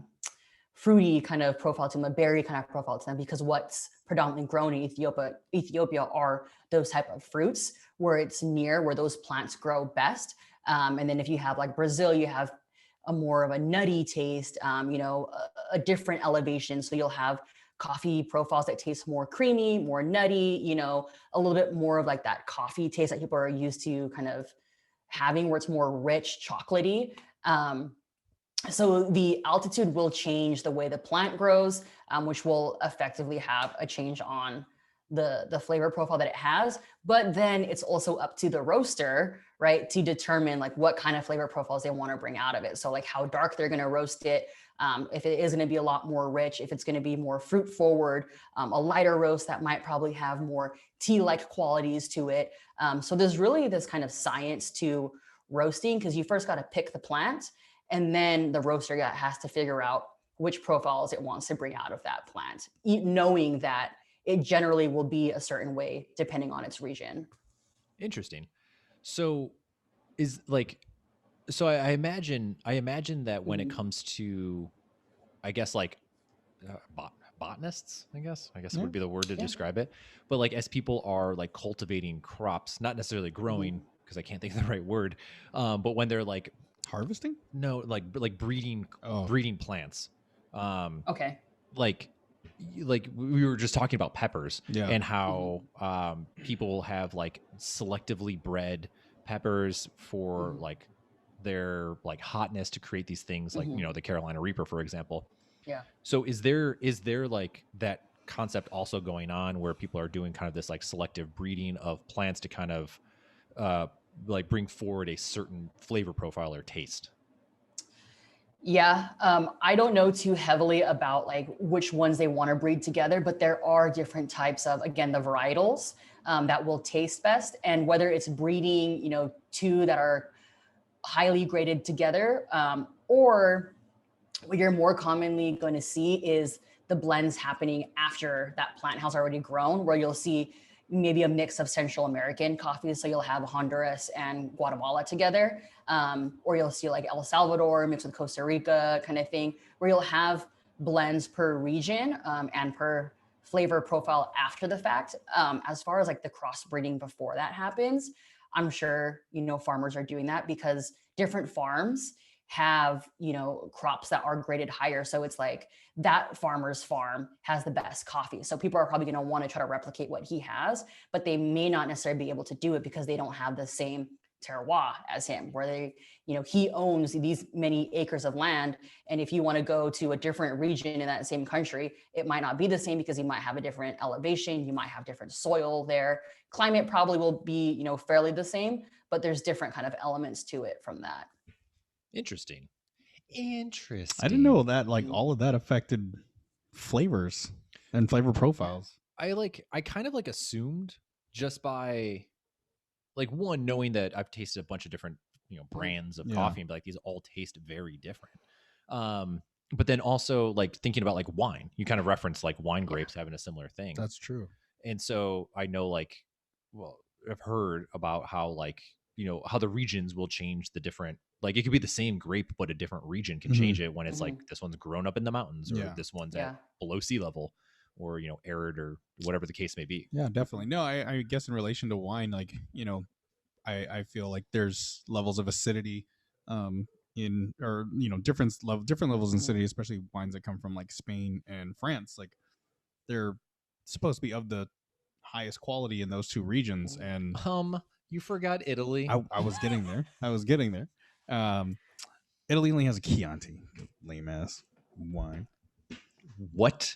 fruity kind of profile to them, a berry kind of profile to them, because what's predominantly grown in Ethiopia are those type of fruits where it's near where those plants grow best. And then if you have like Brazil, you have a more of a nutty taste, a different elevation. So you'll have coffee profiles that taste more creamy, more nutty, a little bit more of like that coffee taste that people are used to kind of having, where it's more rich, chocolatey. So the altitude will change the way the plant grows, which will effectively have a change on the flavor profile that it has. But then it's also up to the roaster, right, to determine like what kind of flavor profiles they want to bring out of it. So like how dark they're going to roast it, if it is going to be a lot more rich, if it's going to be more fruit forward, a lighter roast that might probably have more tea-like qualities to it. So there's really this kind of science to roasting, because you first got to pick the plant, and then the roaster has to figure out which profiles it wants to bring out of that plant, knowing that it generally will be a certain way depending on its region. Interesting. So I imagine that when it comes to, I guess, like botanists, I guess would be the word to describe it. But like as people are like cultivating crops, not necessarily growing, because I can't think of the right word, but when they're like harvesting, like breeding plants. Like we were just talking about peppers and how people have like selectively bred peppers for like their like hotness to create these things like the Carolina Reaper, for example. So is there like that concept also going on where people are doing kind of this like selective breeding of plants to kind of like bring forward a certain flavor profile or taste? I don't know too heavily about like which ones they want to breed together, but there are different types of, again, the varietals that will taste best. And whether it's breeding, two that are highly graded together, or what you're more commonly going to see is the blends happening after that plant has already grown, where you'll see maybe a mix of Central American coffees. So you'll have Honduras and Guatemala together, or you'll see like El Salvador mixed with Costa Rica kind of thing, where you'll have blends per region and per flavor profile after the fact. As far as like the crossbreeding before that happens, I'm sure, farmers are doing that because different farms have, crops that are graded higher. So it's like that farmer's farm has the best coffee. So people are probably going to want to try to replicate what he has, but they may not necessarily be able to do it because they don't have the same terroir as him, where they, he owns these many acres of land. And if you want to go to a different region in that same country, it might not be the same because you might have a different elevation. You might have different soil there. Climate probably will be, fairly the same, but there's different kind of elements to it from that. Interesting. I didn't know that like all of that affected flavors and flavor profiles. I kind of like assumed just by like one, knowing that I've tasted a bunch of different, brands of coffee and be like, these all taste very different. But then also like thinking about like wine, you kind of referenced like wine grapes having a similar thing. That's true. And so I know I've heard about how like how the regions will change the different, like it could be the same grape, but a different region can change it when it's like this one's grown up in the mountains, or this one's at below sea level, or arid, or whatever the case may be. Yeah, definitely. No, I guess in relation to wine, like I feel like there's levels of acidity in, or different levels in acidity, especially wines that come from like Spain and France. Like they're supposed to be of the highest quality in those two regions, and you forgot Italy. I was getting there. Italy only has a Chianti, lame ass wine. What?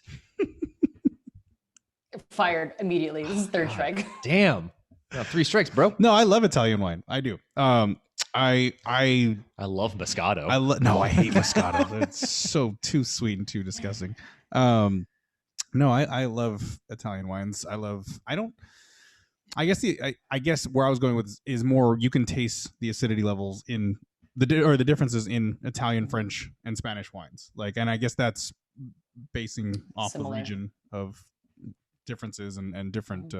Fired immediately. This is third strike. Damn. 3 strikes, bro. No, I love Italian wine. I do. I love Moscato. I hate Moscato. It's so too sweet and too disgusting. No, I love Italian wines. I guess where I was going with is more, you can taste the acidity levels in the differences in Italian, French, and Spanish wines. Like, and I guess that's basing off the region of differences and different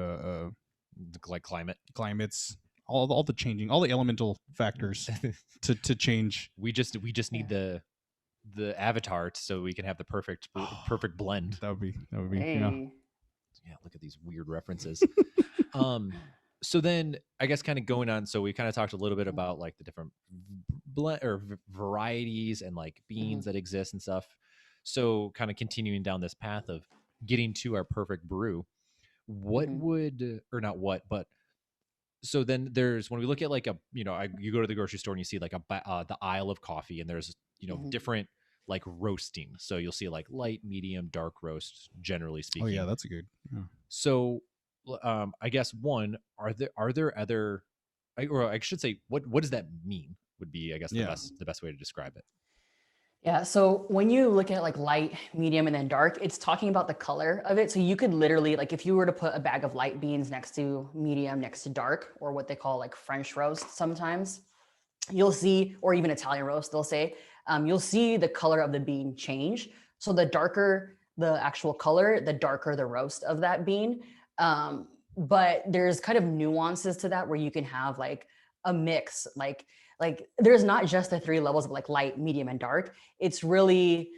like climates, all the changing, all the elemental factors to change. We just need the avatar so we can have the perfect blend. That would be Hey. Yeah, look at these weird references. So then I guess kind of going on, so we kind of talked a little bit about like the different varieties and like beans that exist and stuff. So kind of continuing down this path of getting to our perfect brew, what would, or not what, but so then there's, when we look at like you go to the grocery store and you see like the aisle of coffee, and there's different like roasting. So you'll see like light, medium, dark roast, generally speaking. Oh yeah, that's a good. Yeah. So I guess one, are there other, or I should say, what does that mean? Would be, I guess, the best way to describe it. Yeah. So when you look at like light, medium, and then dark, it's talking about the color of it. So you could literally, like, if you were to put a bag of light beans next to medium, next to dark, or what they call like French roast, sometimes you'll see, or even Italian roast, they'll say, you'll see the color of the bean change. So the darker the actual color, the darker the roast of that bean. But there's kind of nuances to that where you can have like a mix, like there's not just the 3 levels of like light, medium, and dark. It's really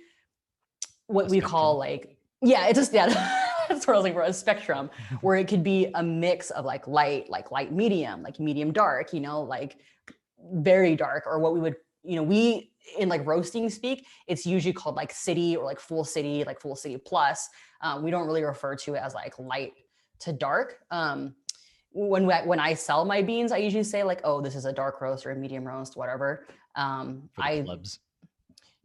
what we call like, it's just, that's what I was like, for a spectrum, where it could be a mix of like light, medium, like medium dark, like very dark, or what we would, we in like roasting speak, it's usually called like city, or like full city plus. We don't really refer to it as like light to dark. When I sell my beans, I usually say like, oh, this is a dark roast or a medium roast, whatever. For the clubs.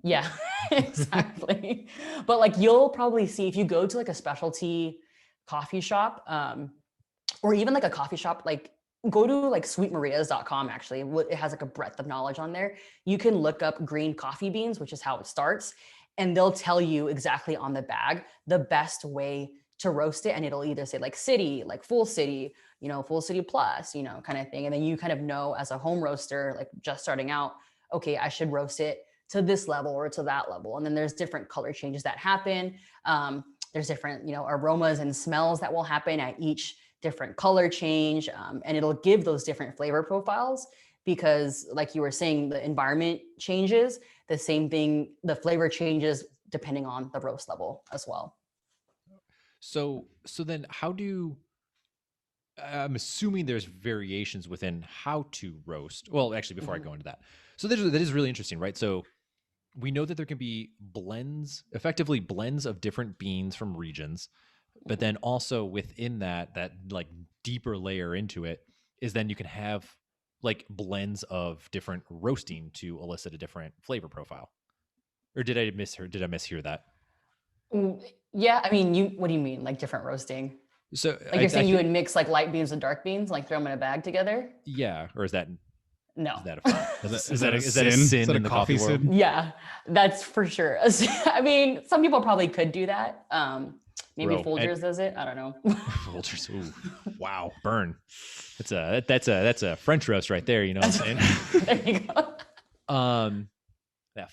Yeah, exactly. But like, you'll probably see if you go to like a specialty coffee shop, or even like a coffee shop, like go to like sweetmarias.com. Actually, it has like a breadth of knowledge on there. You can look up green coffee beans, which is how it starts, and they'll tell you exactly on the bag the best way to roast it. And it'll either say like city, like full city, full city plus, kind of thing. And then you kind of know as a home roaster, like just starting out, okay, I should roast it to this level or to that level. And then there's different color changes that happen. There's different, aromas and smells that will happen at each different color change. And it'll give those different flavor profiles because, like you were saying, the environment changes. The same thing, the flavor changes depending on the roast level as well. So then I'm assuming there's variations within how to roast. Well, actually, before I go into that. So that is really interesting, right? So we know that there can be effectively blends of different beans from regions, but then also within that like deeper layer into it is then you can have like blends of different roasting to elicit a different flavor profile. Or did I mishear that? Yeah, I mean, what do you mean, like different roasting? So like you're saying you would mix like light beans and dark beans, like throw them in a bag together? Yeah, or is that no? Is that a sin in the coffee world? Yeah, that's for sure. I mean, some people probably could do that. Maybe Folgers does it. I don't know. Folgers, ooh, wow, burn. That's a French roast right there. You know what I'm saying? There you go. Yeah.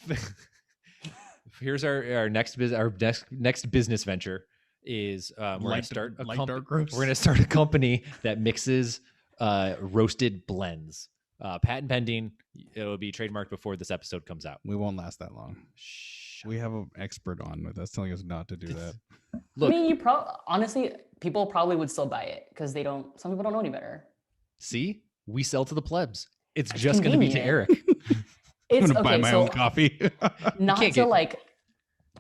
Here's our next business venture is we're going to start a company that mixes roasted blends. Patent pending. It will be trademarked before this episode comes out. We won't last that long. Shh. We have an expert on with us telling us not to do that. Look, I mean, honestly, people probably would still buy it because some people don't know any better. see, we sell to the plebs. It's It's just going to be to convenient. Eric. I'm It's gonna buy my own coffee. not can't to get- like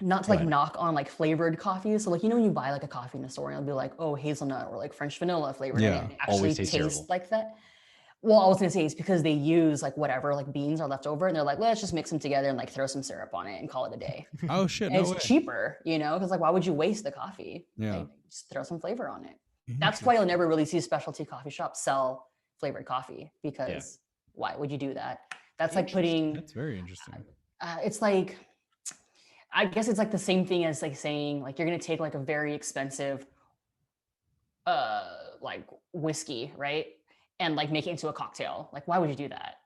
not to Go like ahead. knock on like flavored coffee. So like when you buy like a coffee in a store and it'll be like, oh, hazelnut or like French vanilla flavored, Yeah, and it actually always tastes tastes terrible. like that. Well, I was gonna say it's because they use like whatever like beans are left over, and they're like, let's just mix them together and like throw some syrup on it and call it a day. Oh shit! And No it's way. cheaper, because like why would you waste the coffee? Yeah. Like, just throw some flavor on it. That's why you'll never really see specialty coffee shops sell flavored coffee because why would you do that? That's like putting. That's very interesting. It's like, I guess it's like the same thing as like saying like you're gonna take like a very expensive, like whiskey, right, and like make it into a cocktail. Like, why would you do that?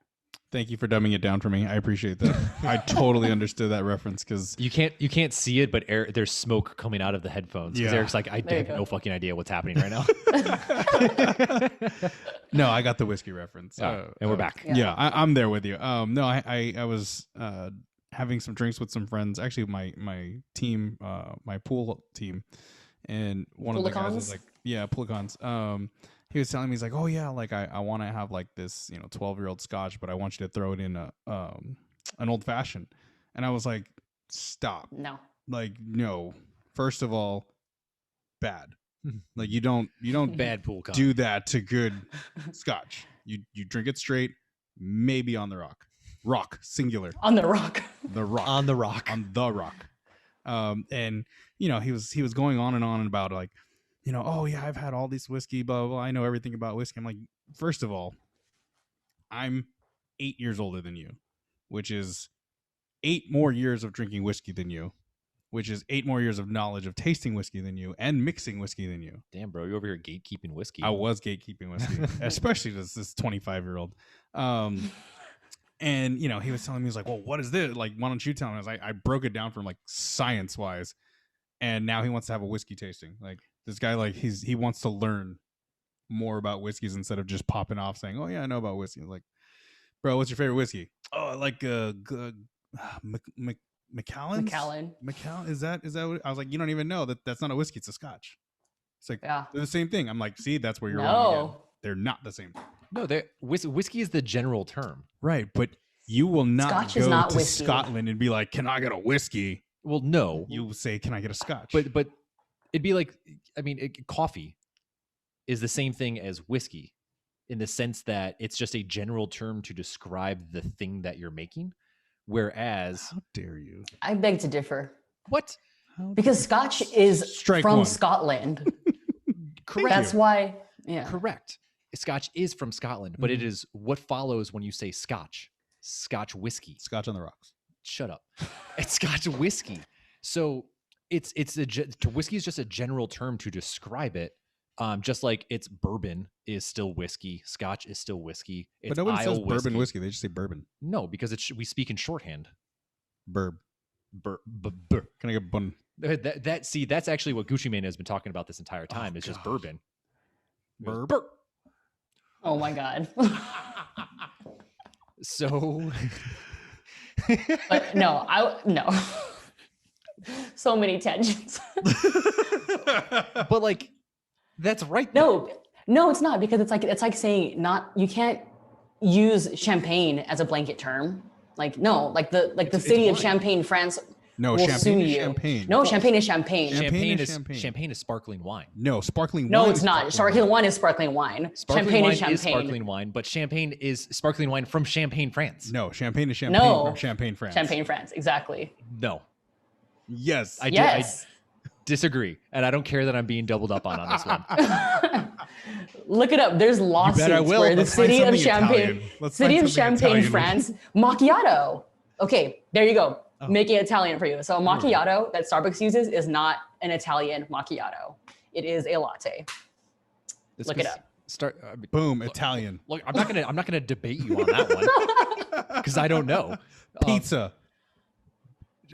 Thank you for dumbing it down for me. I appreciate that. I totally understood that reference because You can't see it, but there's smoke coming out of the headphones. Because Yeah. Eric's like, I There you have go. no fucking idea what's happening right now. no, I got the whiskey reference. And we're back. Yeah, I'm there with you. No, I was having some drinks with some friends. Actually, my team, my pool team, and one of the guys was Poolicons? like, yeah, Poolicons. He was telling me, he's like, oh yeah, like I want to have like this 12-year-old Scotch, but I want you to throw it in an old fashioned. And I was like, stop. No. Like, no. First of all, bad. Like you don't Bad pool con. do that to good Scotch. You drink it straight, maybe on the rock, singular, On the rock. the rock, On the rock. on the rock. And he was going on and about like, oh yeah, I've had all this whiskey, blah, blah, blah. I know everything about whiskey. I'm like, first of all, I'm 8 years older than you, which is 8 more years of drinking whiskey than you, which is 8 more years of knowledge of tasting whiskey than you and mixing whiskey than you. Damn, bro, you're over here gatekeeping whiskey. I was gatekeeping whiskey, especially this 25-year-old. And he was telling me, he's like, well, what is this? Like, why don't you tell me? I was like, I broke it down from like science wise, and now he wants to have a whiskey tasting. Like this guy, like he wants to learn more about whiskeys instead of just popping off saying, oh yeah, I know about whiskey. I was like, bro, what's your favorite whiskey? Oh, I like Macallan's. Macallan, is that what I was like, you don't even know that's not a whiskey, it's a Scotch. It's like Yeah. they're the same thing. I'm like, see, that's where you're wrong again. No. They're not the same. No, whiskey is the general term. Right, but you will not Scotch go is not to whiskey. Scotland and be like, can I get a whiskey? Well, no, You will say, can I get a Scotch? but it'd be like, I mean, coffee is the same thing as whiskey in the sense that it's just a general term to describe the thing that you're making. Whereas, how dare you? I beg to differ what? because Scotch is Strike from one. Scotland. Correct. That's why. Yeah. Correct. Scotch is from Scotland, but it is what follows when you say Scotch. Scotch whiskey. Scotch on the rocks. Shut up. It's Scotch whiskey. So whiskey is just a general term to describe it. Just like it's bourbon is still whiskey, Scotch is still whiskey. It's But nobody says Isle bourbon whiskey. They just say bourbon. No, because we speak in shorthand. Burb. Bur. Can I get bun? That's actually what Gucci Mane has been talking about this entire time. Oh, It's just God. bourbon. Burb? Bur- Oh my God. So But no. So many tangents. but like that's right. though. No, it's not because it's like saying you can't use champagne as a blanket term. Like no, like the city of wine. Champagne, France No, will champagne sue is you. champagne. No, champagne is champagne. Champagne is champagne. Champagne is sparkling wine. No, sparkling No, wine. it's is not. Sparkling wine is sparkling wine. Sparkling Champagne wine is champagne. sparkling wine, but champagne is sparkling wine from Champagne, France. No, champagne is champagne No. from Champagne, France. Champagne, France. Exactly. No, Yes. I Yes. disagree, and I don't care that I'm being doubled up on this one. Look it up. There's lawsuits I will. where the Let's find city of something Champagne, Italian. Let's find city of something Champagne, Italian. France, macchiato. Okay, there you go. Oh. Making it Italian for you. So a macchiato that Starbucks uses is not an Italian macchiato. It is a latte. It's Look it 'cause up. Boom, Italian. Look, I'm not gonna debate you on that one because I don't know. Pizza.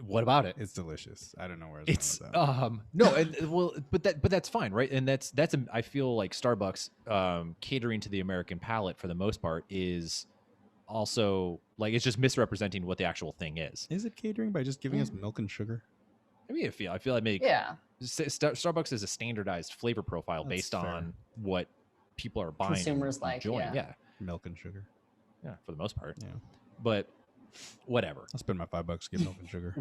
What about it? It's delicious. I don't know where It's going with that. no, and well, but that's fine, right? And I feel like Starbucks catering to the American palate for the most part is also like it's just misrepresenting what the actual thing is. Is it catering by just giving us milk and sugar? I mean, I feel like Starbucks is a standardized flavor profile That's based fair. on what people are buying, Consumers and like, enjoying. yeah. Milk and sugar. Yeah, for the most part. Yeah. But whatever. I'll spend my $5 to get milk and sugar.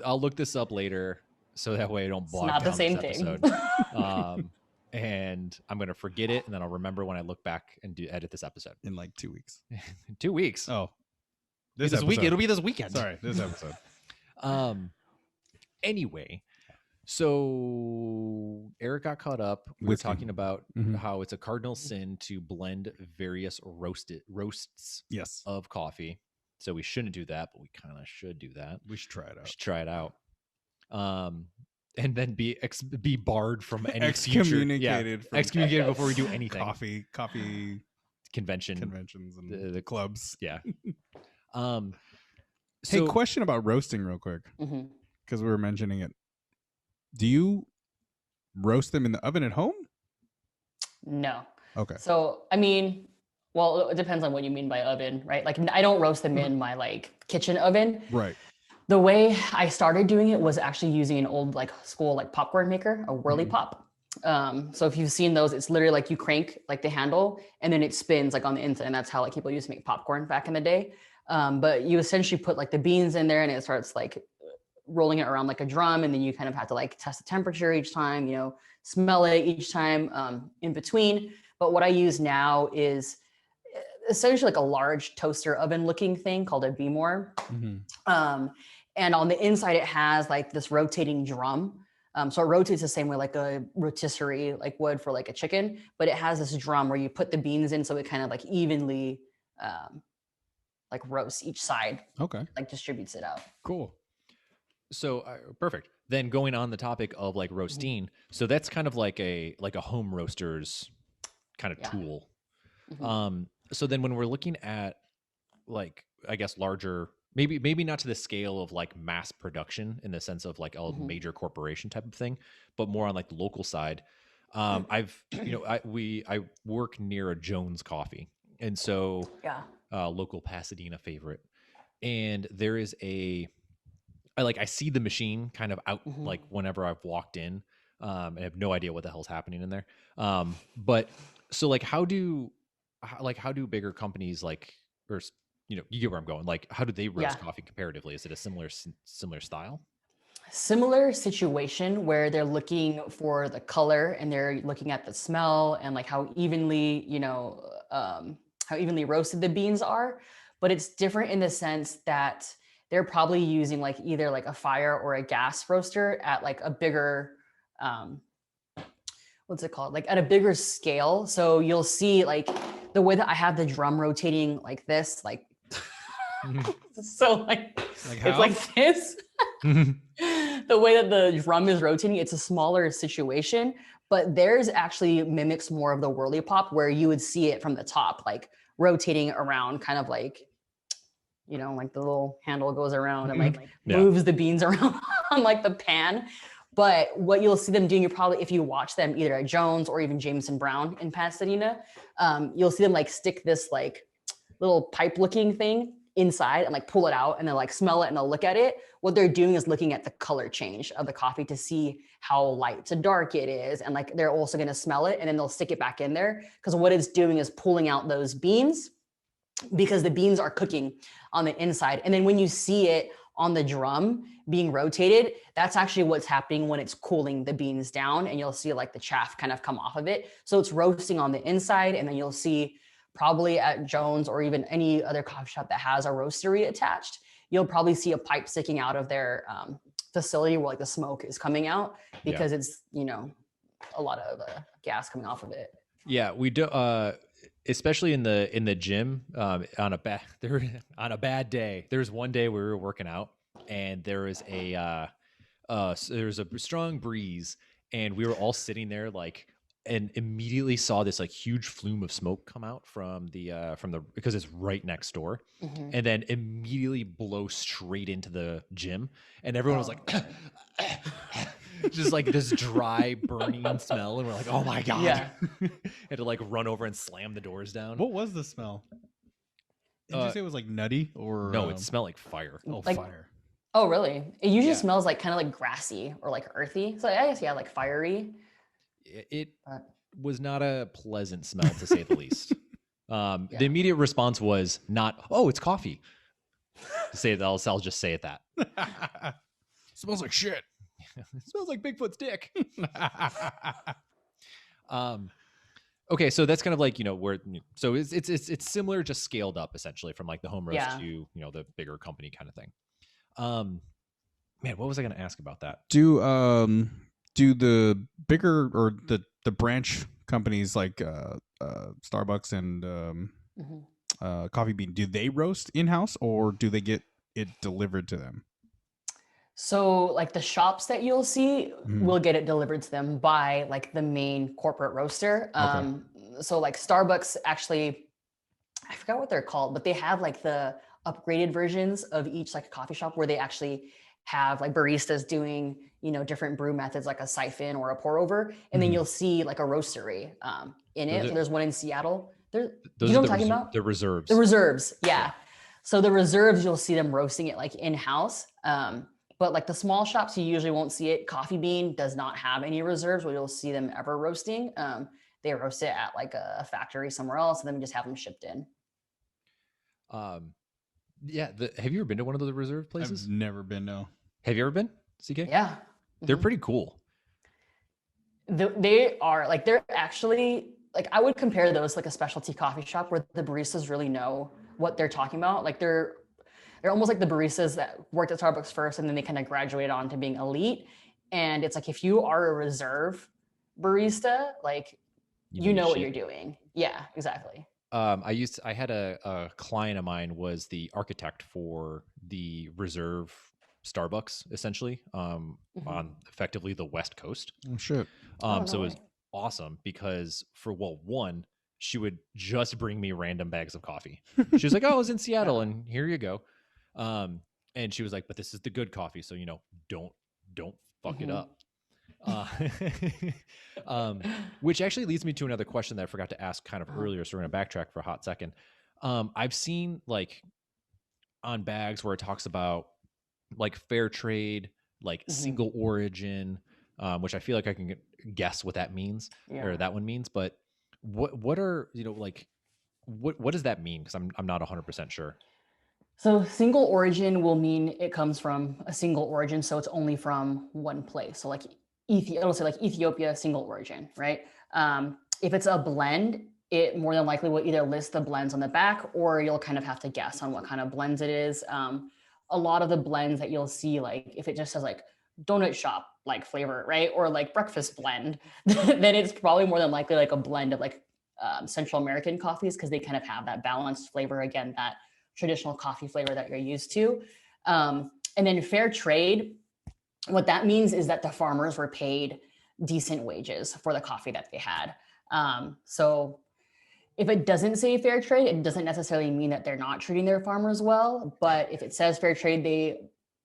I'll look this up later, so that way I don't bog not the down same this thing. episode. And I'm gonna forget it, and then I'll remember when I look back and edit this episode In like 2 weeks. in 2 weeks. Oh, This week episode. it'll be this weekend. Sorry, this episode. Anyway, so Eric got caught up. We were Whiskey. talking about Mhm. how it's a cardinal sin to blend various roasts Yes, of coffee. So we shouldn't do that, but we kind of should do that. we should try it We out. should try it out. And then be barred from any Excommunicated from excommunicated before we do anything. coffee Convention. conventions and The clubs. Yeah. Hey, So question about roasting real quick, Mhm. because we were mentioning it. Do you roast them in the oven at home? No. Okay. So, I mean, well, it depends on what you mean by oven, right? Like, I don't roast them in my like kitchen oven. Right. The way I started doing it was actually using an old like school like popcorn maker, a whirly pop. So if you've seen those, it's literally like you crank like the handle and then it spins like on the inside, and that's how like people used to make popcorn back in the day. But you essentially put like the beans in there and it starts like rolling it around like a drum, and then you kind of have to like test the temperature each time, you know, smell it each time in between. But what I use now is essentially like a large toaster oven looking thing called a Beemore. And on the inside, it has like this rotating drum. So it rotates the same way like a rotisserie like would for like a chicken, but it has this drum where you put the beans in so it kind of like evenly like roasts each side, Okay. like distributes it out. Cool. So perfect. Then going on the topic of like roasting, so that's kind of like a home roaster's kind of Yeah. tool. Mhm. So then when we're looking at like I guess larger, maybe not to the scale of like mass production in the sense of like a Mhm. major corporation type of thing, but more on like the local side. I've I work near a Jones Coffee, and so Yeah. local Pasadena favorite, and there is I see the machine kind of out Mhm. like whenever I've walked in, and I have no idea what the hell's happening in there. But so like how do bigger companies like, or you get where I'm going, like how do they roast Yeah. coffee comparatively? Is it a similar style? Similar situation where they're looking for the color and they're looking at the smell and like how evenly, how evenly roasted the beans are. But it's different in the sense that they're probably using like either like a fire or a gas roaster at like a bigger, what's it called? Like at a bigger scale. So you'll see like the way that I have the drum rotating like this, like, so like how? it's like this. The way that the drum is rotating, it's a smaller situation, but theirs actually mimics more of the whirly pop where you would see it from the top, like rotating around, kind of like, like the little handle goes around and like Yeah. moves the beans around on like the pan. But what you'll see them doing, if you watch them either at Jones or even Jameson Brown in Pasadena, you'll see them like stick this like little pipe looking thing inside and like pull it out and then like smell it and they'll look at it. What they're doing is looking at the color change of the coffee to see how light to dark it is. And like they're also going to smell it and then they'll stick it back in there, because what it's doing is pulling out those beans, because the beans are cooking on the inside. And then when you see it on the drum being rotated, that's actually what's happening when it's cooling the beans down, and you'll see like the chaff kind of come off of it. So it's roasting on the inside, and then you'll see probably at Jones or even any other coffee shop that has a roastery attached, you'll probably see a pipe sticking out of their facility where like the smoke is coming out, because it's, a lot of gas coming off of it. Yeah, we do. Especially in the gym, on a bad day. There's one day we were working out, and there was there's a strong breeze, and we were all sitting there like, and immediately saw this like huge flume of smoke come out from the because it's right next door, and then immediately blow straight into the gym, and everyone was like. Just like this dry burning smell, and we're like, oh my god. Yeah. Had to like run over and slam the doors down. What was the smell? Did you say it was like nutty or No, it smelled like fire. oh, Like- fire. Oh, really? It usually Yeah. smells like kind of like grassy or like earthy. So I guess, yeah, like fiery. It But was not a pleasant smell to say the least. The Yeah. immediate response was not, "Oh, it's coffee." To say that, I'll just say it that. Smells like shit. It smells like Bigfoot's dick. Okay, so that's kind of like, where, so it's similar, just scaled up essentially from like the home roast Yeah. to, the bigger company kind of thing. Man, what was I going to ask about that? do the bigger or the branch companies like Starbucks and Mhm. Coffee Bean, do they roast in-house or do they get it delivered to them? So like the shops that you'll see Mhm. will get it delivered to them by like the main corporate roaster. So like Starbucks actually, I forgot what they're called, but they have like the upgraded versions of each like coffee shop where they actually have like baristas doing, different brew methods like a siphon or a pour over. And then Mhm. you'll see like a roastery in Those it. are- So there's one in Seattle. Do Those you know are what I'm talking about? the reserves. The reserves, yeah. Yeah. So the reserves, you'll see them roasting it like in-house. But like the small shops, you usually won't see it. Coffee Bean does not have any reserves where you'll see them ever roasting. They roast it at like a factory somewhere else, and then we just have them shipped in. Yeah. Have you ever been to one of those reserve places? I've never been, no. Have you ever been, CK? Yeah. They're Mhm. pretty cool. They are like, they're actually like, I would compare those to like a specialty coffee shop where the baristas really know what they're talking about. Like they're almost like the baristas that worked at Starbucks first and then they kind of graduate on to being elite. And it's like, if you are a reserve barista, like you know your what shit. you're doing. Yeah, exactly. I had a client of mine was the architect for the reserve Starbucks, essentially, on effectively the West Coast. Oh, shit. Oh, So no it was way. awesome because one, she would just bring me random bags of coffee. She was like, "Oh, I was in Seattle, and here you go." And she was like, "But this is the good coffee, so don't fuck it up." Which actually leads me to another question that I forgot to ask kind of earlier, so we're gonna backtrack for a hot second. I've seen like on bags where it talks about like fair trade, like single origin, which I feel like I can guess what that means or that one means. But what are like what does that mean? Because I'm not 100% sure. So single origin will mean it comes from a single origin, so it's only from one place. So like it'll say like Ethiopia, single origin, right? If it's a blend, it more than likely will either list the blends on the back, or you'll kind of have to guess on what kind of blends it is. A lot of the blends that you'll see, like if it just says like donut shop like flavor, right, or like breakfast blend, then it's probably more than likely like a blend of like Central American coffees because they kind of have that balanced flavor, again, that traditional coffee flavor that you're used to. And then fair trade, what that means is that the farmers were paid decent wages for the coffee that they had. So if it doesn't say fair trade, it doesn't necessarily mean that they're not treating their farmers well. But if it says fair trade, they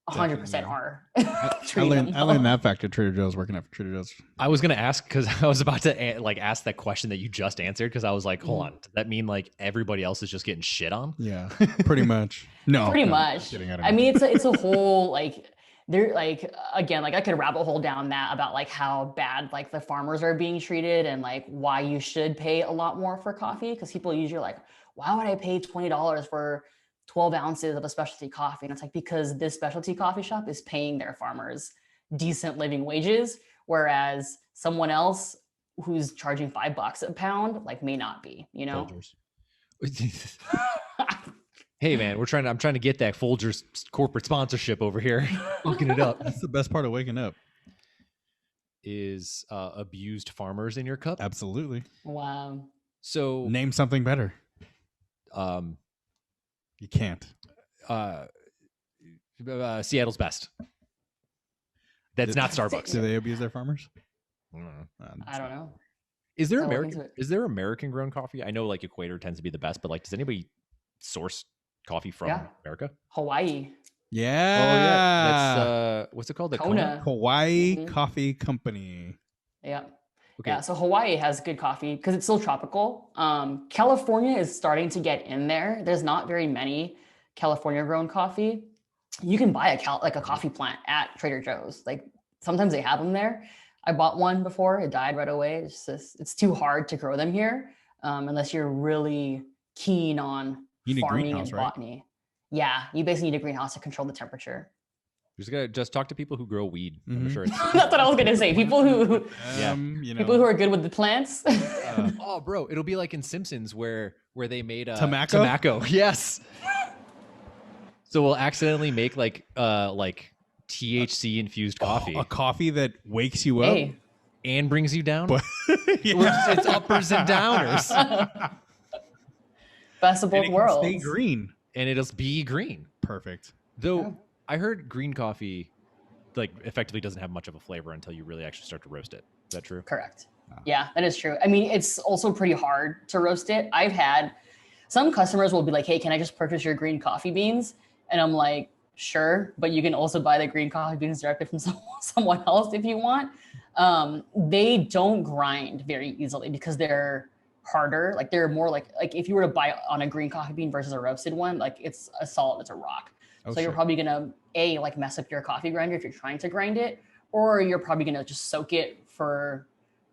100% Definitely. are I treating them well. learned that fact at Trader Joe's, working at Trader Joe's. I was gonna ask because I was about to like ask that question that you just answered because I was like, hold on, does that mean like everybody else is just getting shit on? Yeah, pretty much. No, Pretty no, much. kidding, don't I know. mean, it's a whole like there like again like I could rabbit hole down that about like how bad like the farmers are being treated and like why you should pay a lot more for coffee because people usually are like, why would I pay $20 for 12 ounces of a specialty coffee? And it's like because this specialty coffee shop is paying their farmers decent living wages, whereas someone else who's charging $5 a pound like may not be, you know. Hey man, I'm trying to get that Folgers corporate sponsorship over here. Fucking it up. That's the best part of waking up. Is abused farmers in your cup? Absolutely. Wow. So Name something better. You can't. Seattle's best. That's not Starbucks. Do they abuse their farmers? I don't know. Is there I'll look into American? it. Is there American grown coffee? I know like Equator tends to be the best, but like, does anybody source coffee from Yeah. America? Hawaii. Yeah. Oh yeah, that's what's it called? The Kona. Hawaii Mhm. Coffee Company. Yeah. Okay. Yeah, so Hawaii has good coffee because it's still tropical. California is starting to get in there. There's not very many California grown coffee. You can buy a coffee plant at Trader Joe's. Like sometimes they have them there. I bought one before. It died right away. It's too hard to grow them here unless you're really keen on You need a farming greenhouse, and right? botany. Yeah, you basically need a greenhouse to control the temperature. Just talk to people who grow weed. I'm Mhm. sure it's That's what I was gonna say. People who people who are good with the plants. oh, bro, it'll be like in Simpsons where they made Tobacco? tobacco. Yes. So we'll accidentally make like THC infused coffee a coffee that wakes you up. Hey, and brings you down. But It's uppers and downers, best of both worlds. Stay green. and it'll be green. Perfect. Though Yeah. I heard green coffee like effectively doesn't have much of a flavor until you really actually start to roast it. Is that true? Correct. Yeah, that is true. I mean, it's also pretty hard to roast it. I've had some customers will be like, "Hey, can I just purchase your green coffee beans?" And I'm like, "Sure, but you can also buy the green coffee beans directly from someone else if you want." They don't grind very easily because they're harder. Like they're more like if you were to buy on a green coffee bean versus a roasted one, like it's a solid, it's a rock. Oh, So you're probably gonna like mess up your coffee grinder if you're trying to grind it, or you're probably gonna just soak it for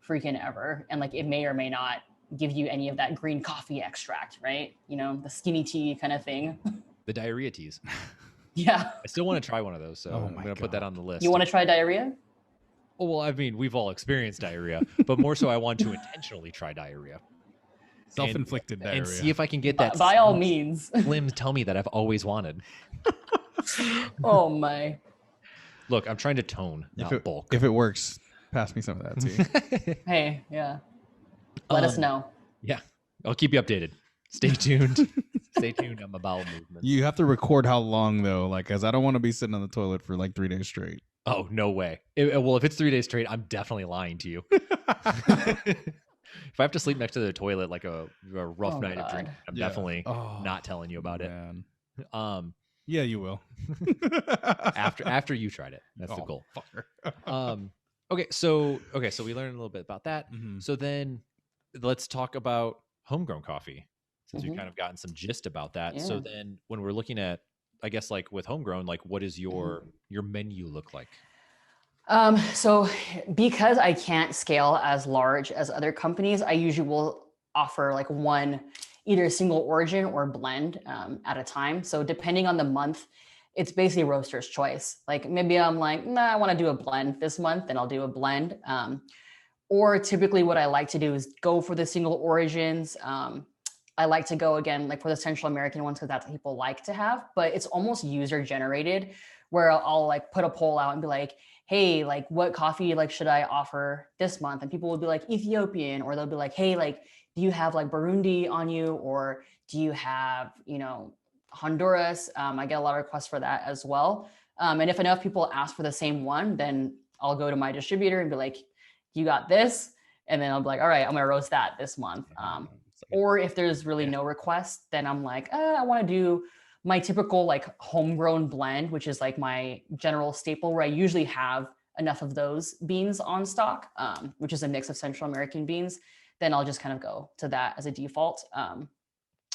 freaking ever, and like it may or may not give you any of that green coffee extract, right? You know, the skinny tea kind of thing. The diarrhea teas. Yeah. I still want to try one of those, so Oh I'm my going to put that God. on the list. You want to try diarrhea? Oh, well, I mean, we've all experienced diarrhea, but more so I want to intentionally try diarrhea. Self-inflicted diarrhea. And see if I can get that By all means. slim tummy that I've always wanted. Oh my. Look, I'm trying to tone, not bulk. If it works, pass me some of that tea. Hey, yeah. Let us know. Yeah, I'll keep you updated. Stay tuned. Stay tuned on my bowel movements. You have to record how long though, like, cause I don't want to be sitting on the toilet for like 3 days straight. Oh, no way. Well, if it's 3 days straight, I'm definitely lying to you. If I have to sleep next to the toilet like a rough Oh, night of drinking, I'm Yeah. definitely Oh, not telling you about man. it. Yeah, you will. After you tried it. That's the Oh, goal. fucker. Okay, so we learned a little bit about that. Mhm. So then let's talk about homegrown coffee, since we've Mhm. kind of gotten some gist about that. So Yeah. then when we're looking at, I guess, like with homegrown, like what does your menu look like? So because I can't scale as large as other companies, I usually will offer like one either single origin or blend at a time. So depending on the month, it's basically roaster's choice. Like maybe I'm like, nah, I want to do a blend this month, then I'll do a blend. Or typically what I like to do is go for the single origins. I like to go again, like for the Central American ones, because that's what people like to have, but it's almost user generated where I'll like put a poll out and be like, hey, like what coffee like should I offer this month? And people will be like Ethiopian, or they'll be like, hey, like, do you have like Burundi on you? Or do you have, Honduras? I get a lot of requests for that as well. And if enough people ask for the same one, then I'll go to my distributor and be like, you got this. And then I'll be like, all right, I'm gonna roast that this month. Or if there's really no request, then I'm like, I want to do my typical like homegrown blend, which is like my general staple where I usually have enough of those beans on stock, which is a mix of Central American beans. Then I'll just kind of go to that as a default.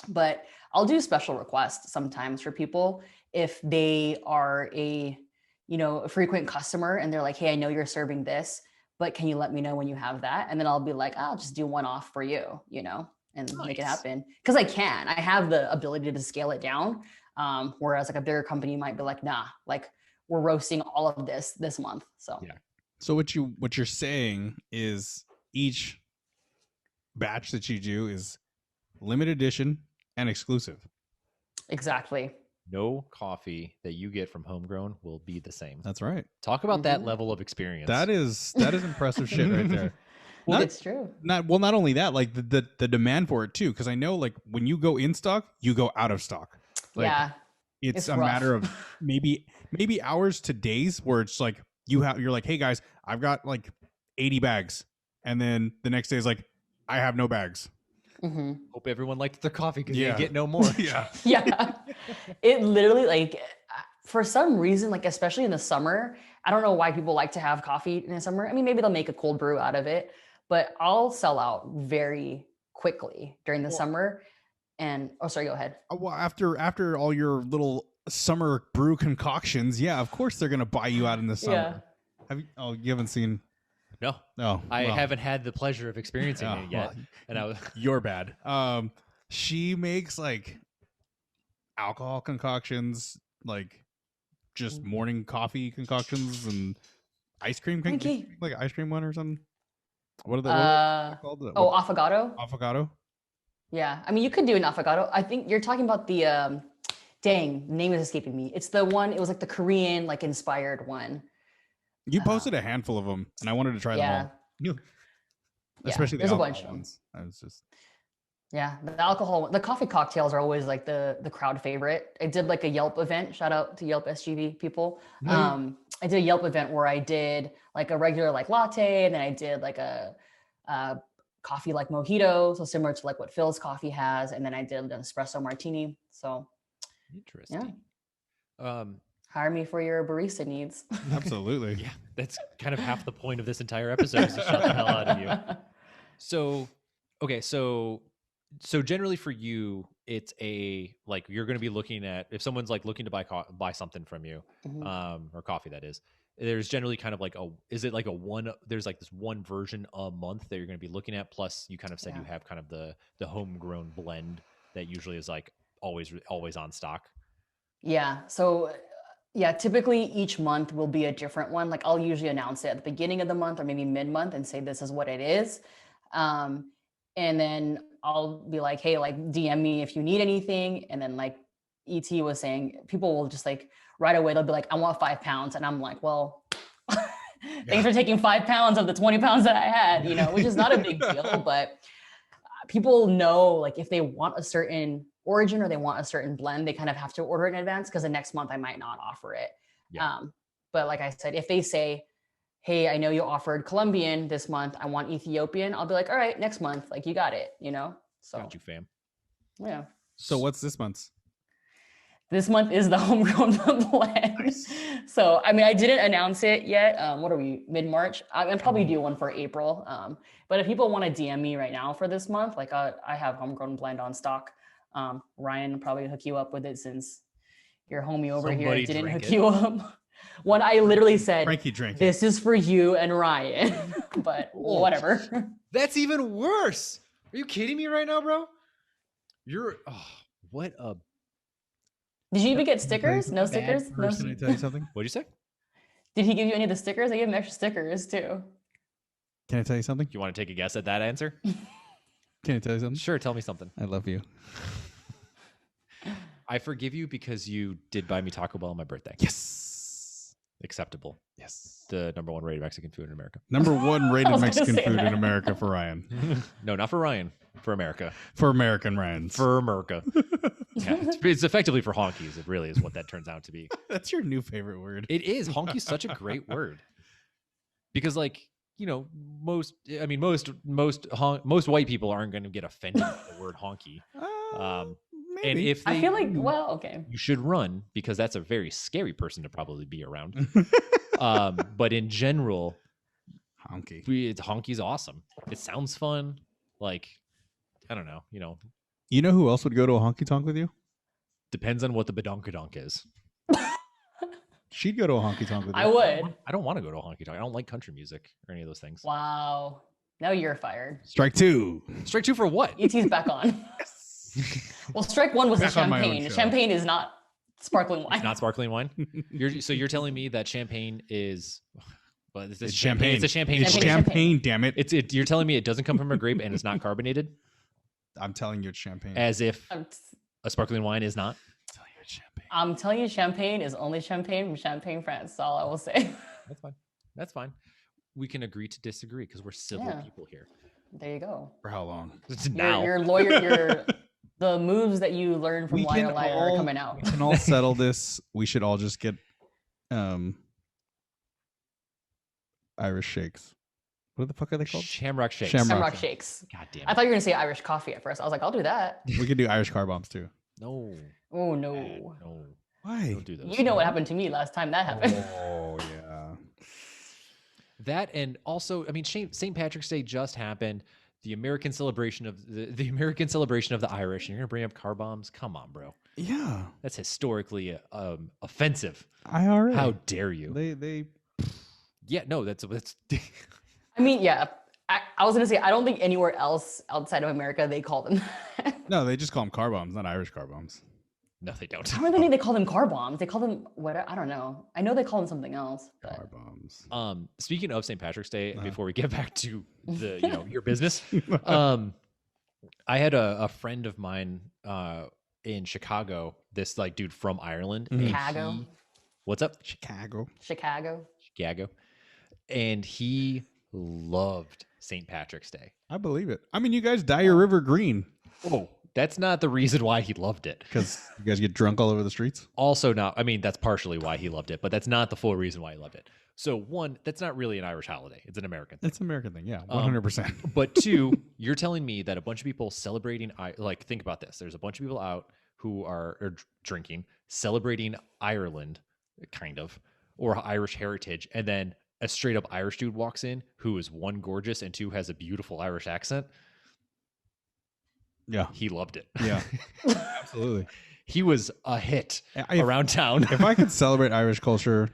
But I'll do special requests sometimes for people if they are a frequent customer and they're like, hey, I know you're serving this, but can you let me know when you have that? And then I'll be like, I'll just do one off for you, and make it happen. Because I have the ability to scale it down. Whereas like a bigger company might be like, nah, like we're roasting all of this month. So Yeah. So what you're saying is each batch that you do is limited edition and exclusive. exactly. No coffee that you get from homegrown will be the same. That's right. Talk about that Mhm. level of experience. That is impressive shit right there. Well, Not- it's true. Not only that, like the demand for it too, because I know like when you go in stock, you go out of stock. Like, Yeah. it's It's a rough. matter of maybe hours to days where it's like you're like, hey guys, I've got like 80 bags, and then the next day is like, I have no bags. hmm Hope everyone liked their coffee because Yeah. they get no more. Yeah. Yeah. It literally like for some reason, like especially in the summer, I don't know why people like to have coffee in the summer. I mean, maybe they'll make a cold brew out of it, but I'll sell out very quickly during the Well- summer. And sorry, go ahead. Well, after all your little summer brew concoctions, yeah, of course they're gonna buy you out in the summer. Have you? Oh, you haven't seen? No, Oh, I well, haven't had the pleasure of experiencing oh, it yet. well, And I was you're bad. She makes like alcohol concoctions, like just morning coffee concoctions and ice cream. Okay. Like ice cream one or something. What are they called? Oh, affogato. Affogato. Yeah, I mean, you could do an affogato. I think you're talking about the dang, name is escaping me. It's the one. It was like the Korean like inspired one. You posted a handful of them, and I wanted to try them all. Yeah, Especially the there's a alcohol bunch of them. ones. I was just Yeah, the alcohol, the coffee cocktails are always like the crowd favorite. I did like a Yelp event. Shout out to Yelp SGV people. I did a Yelp event where I did like a regular like latte, and then I did like a coffee like mojito, so similar to like what Phil's Coffee has, and then I did an espresso martini. So interesting. hire me for your barista needs. absolutely. Yeah, that's kind of half the point of this entire episode is to shut the hell out of you. So, okay, so generally for you, it's a like you're going to be looking at if someone's like looking to buy something from you, or coffee that is. There's generally kind of like is it like there's like this one version a month that you're going to be looking at. Plus, you kind of said you have kind of the homegrown blend that usually is like always on stock. Yeah. So yeah, typically each month will be a different one. Like I'll usually announce it at the beginning of the month or maybe mid-month and say this is what it is. And then I'll be like, hey, like DM me if you need anything. And then like ET was saying, people will just like right away, they'll be like, I want 5 pounds. And I'm like, well, thanks for taking 5 pounds of the 20 pounds that I had, which is not a big deal, but people know like if they want a certain origin or they want a certain blend, they kind of have to order it in advance because the next month I might not offer it. Yeah. But like I said, if they say, hey, I know you offered Colombian this month, I want Ethiopian, I'll be like, all right, next month, like you got it, So Got you, fam. Yeah. So what's this month's? This month is the homegrown blend. Nice. So, I mean, I didn't announce it yet. What are we, mid-March? I'll probably do one for April. But if people want to DM me right now for this month, like I have homegrown blend on stock. Ryan will probably hook you up with it since your homie over Somebody here didn't drink hook it. you up. When I literally said, Frankie drank this is for you and Ryan, but whatever. That's even worse. Are you kidding me right now, bro? What a Did you even get stickers? No stickers? No. Can I tell you something? What'd you say? Did he give you any of the stickers? I gave him extra stickers too. Can I tell you something? Do you want to take a guess at that answer? Can I tell you something? Sure, tell me something. I love you. I forgive you because you did buy me Taco Bell on my birthday. Yes. Acceptable. Yes. The number 1 rated Mexican food in America. Number 1 I rated was gonna Mexican say food in that. America for Ryan. No, not for Ryan. For America. For American Ryans. For America. Yeah, it's effectively for honkies. It really is what that turns out to be. That's your new favorite word. It is. Honky's such a great word. Because like, most white people aren't going to get offended by the word honky. Maybe. And if I they feel like, do, well, okay. you should run because that's a very scary person to probably be around. But in general, honky. honky's awesome. It sounds fun. Like, I don't know, You know who else would go to a honky tonk with you? depends on what the badonkadonk is. She'd go to a honky tonk with you. I would. I don't want to go to a honky tonk. I don't like country music or any of those things. Wow. Now you're fired. Strike 2. Strike 2 for what? ET's back on. Well, strike 1 was the Back on my own champagne. show. Champagne is not sparkling wine. It's not sparkling wine. So you're telling me that champagne is? Well, It's champagne. It's a champagne. It's wine. champagne, damn it. You're telling me it doesn't come from a grape and it's not carbonated, I'm telling you it's champagne. as if I'm a sparkling wine is not. I'm telling you it's champagne. I'm telling you, champagne is only champagne from Champagne, France. That's all I will say. That's fine. That's fine. We can agree to disagree because we're civil Yeah. people here. There you go. For how long? Now. Your lawyer, the moves that you learned from We Liar can Liar all- are coming out. We can all settle this. We should all just get Irish shakes. What the fuck are they called? Shamrock shakes. Shamrock shakes. God damn it. I thought you were gonna say Irish coffee at first. I was like, I'll do that. We could do Irish car bombs too. No. Oh Bad. no. No. Why? Don't do those. You know what happened to me last time that happened. Oh yeah. That, and also, I mean, St. Patrick's Day just happened. The American celebration of the American celebration of the Irish, and you're gonna bring up car bombs? Come on, bro. Yeah. That's historically offensive. IRA. How dare you? They Yeah, no, that's I mean, yeah. I was gonna say I don't think anywhere else outside of America they call them that. no, they just call them car bombs, not Irish car bombs. no, they don't. I don't even think they call them car bombs. They call them what? I don't know. I know they call them something else. But. Car bombs. Speaking of St. Patrick's Day, Uh-huh. before we get back to the your business, I had a friend of mine in Chicago. This like dude from Ireland. and Chicago. What's up? Chicago. Chicago. Chicago. And he loved St. Patrick's Day. I believe it. I mean, you guys dye your river green Oh, that's not the reason why he loved it. because you guys get drunk all over the streets. Also, not, I mean, that's partially why he loved it, but that's not the full reason why he loved it. So, one, that's not really an Irish holiday. It's an American thing. It's an American thing. Yeah, 100%. But two, you're telling me that a bunch of people celebrating, like, think about this. There's a bunch of people out who are drinking, celebrating Ireland, kind of, or Irish heritage, and then a straight up Irish dude walks in who is one, gorgeous, and two, has a beautiful Irish accent. Yeah. He loved it. Yeah. Absolutely. He was a hit If- around town. If I could celebrate Irish culture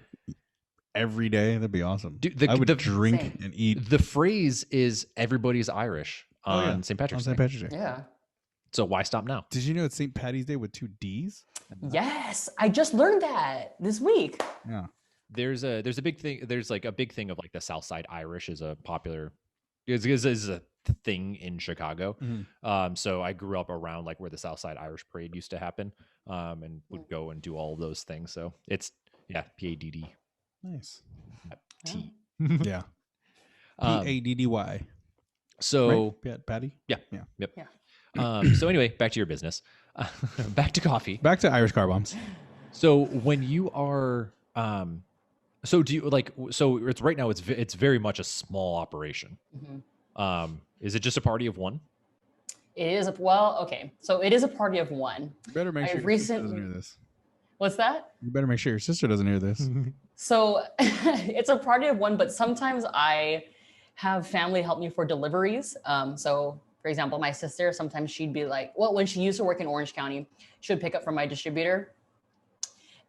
every day, that'd be awesome. Dude, I would drink Same. and eat The phrase is everybody's Irish on St. on Patrick's St. Day. Patrick's Day. Yeah. So why stop now? Did you know it's St. Patty's Day with 2 D's? Yes, I just learned that this week. Yeah. There's a big thing. There's like a big thing of like the South Side Irish is a popular is a thing in Chicago. Mhm. So I grew up around like where the South Side Irish Parade used to happen, and would go and do all of those things. So it's PADD Nice. T. Yeah. PADDY. So Right? Patty? yeah, Yeah. yep. Yeah. So anyway, back to your business. Back to coffee. Back to Irish car bombs. So when you are, so do you like? So it's right now. It's very much a small operation. Mhm. Is it just a party of one? It is well, okay. So it is a party of one. You better make I sure your sister recently- doesn't hear this. What's that? You better make sure your sister doesn't hear this. So it's a party of one, but sometimes I have family help me for deliveries. So for example, my sister, sometimes she'd be like, well, when she used to work in Orange County, she would pick up from my distributor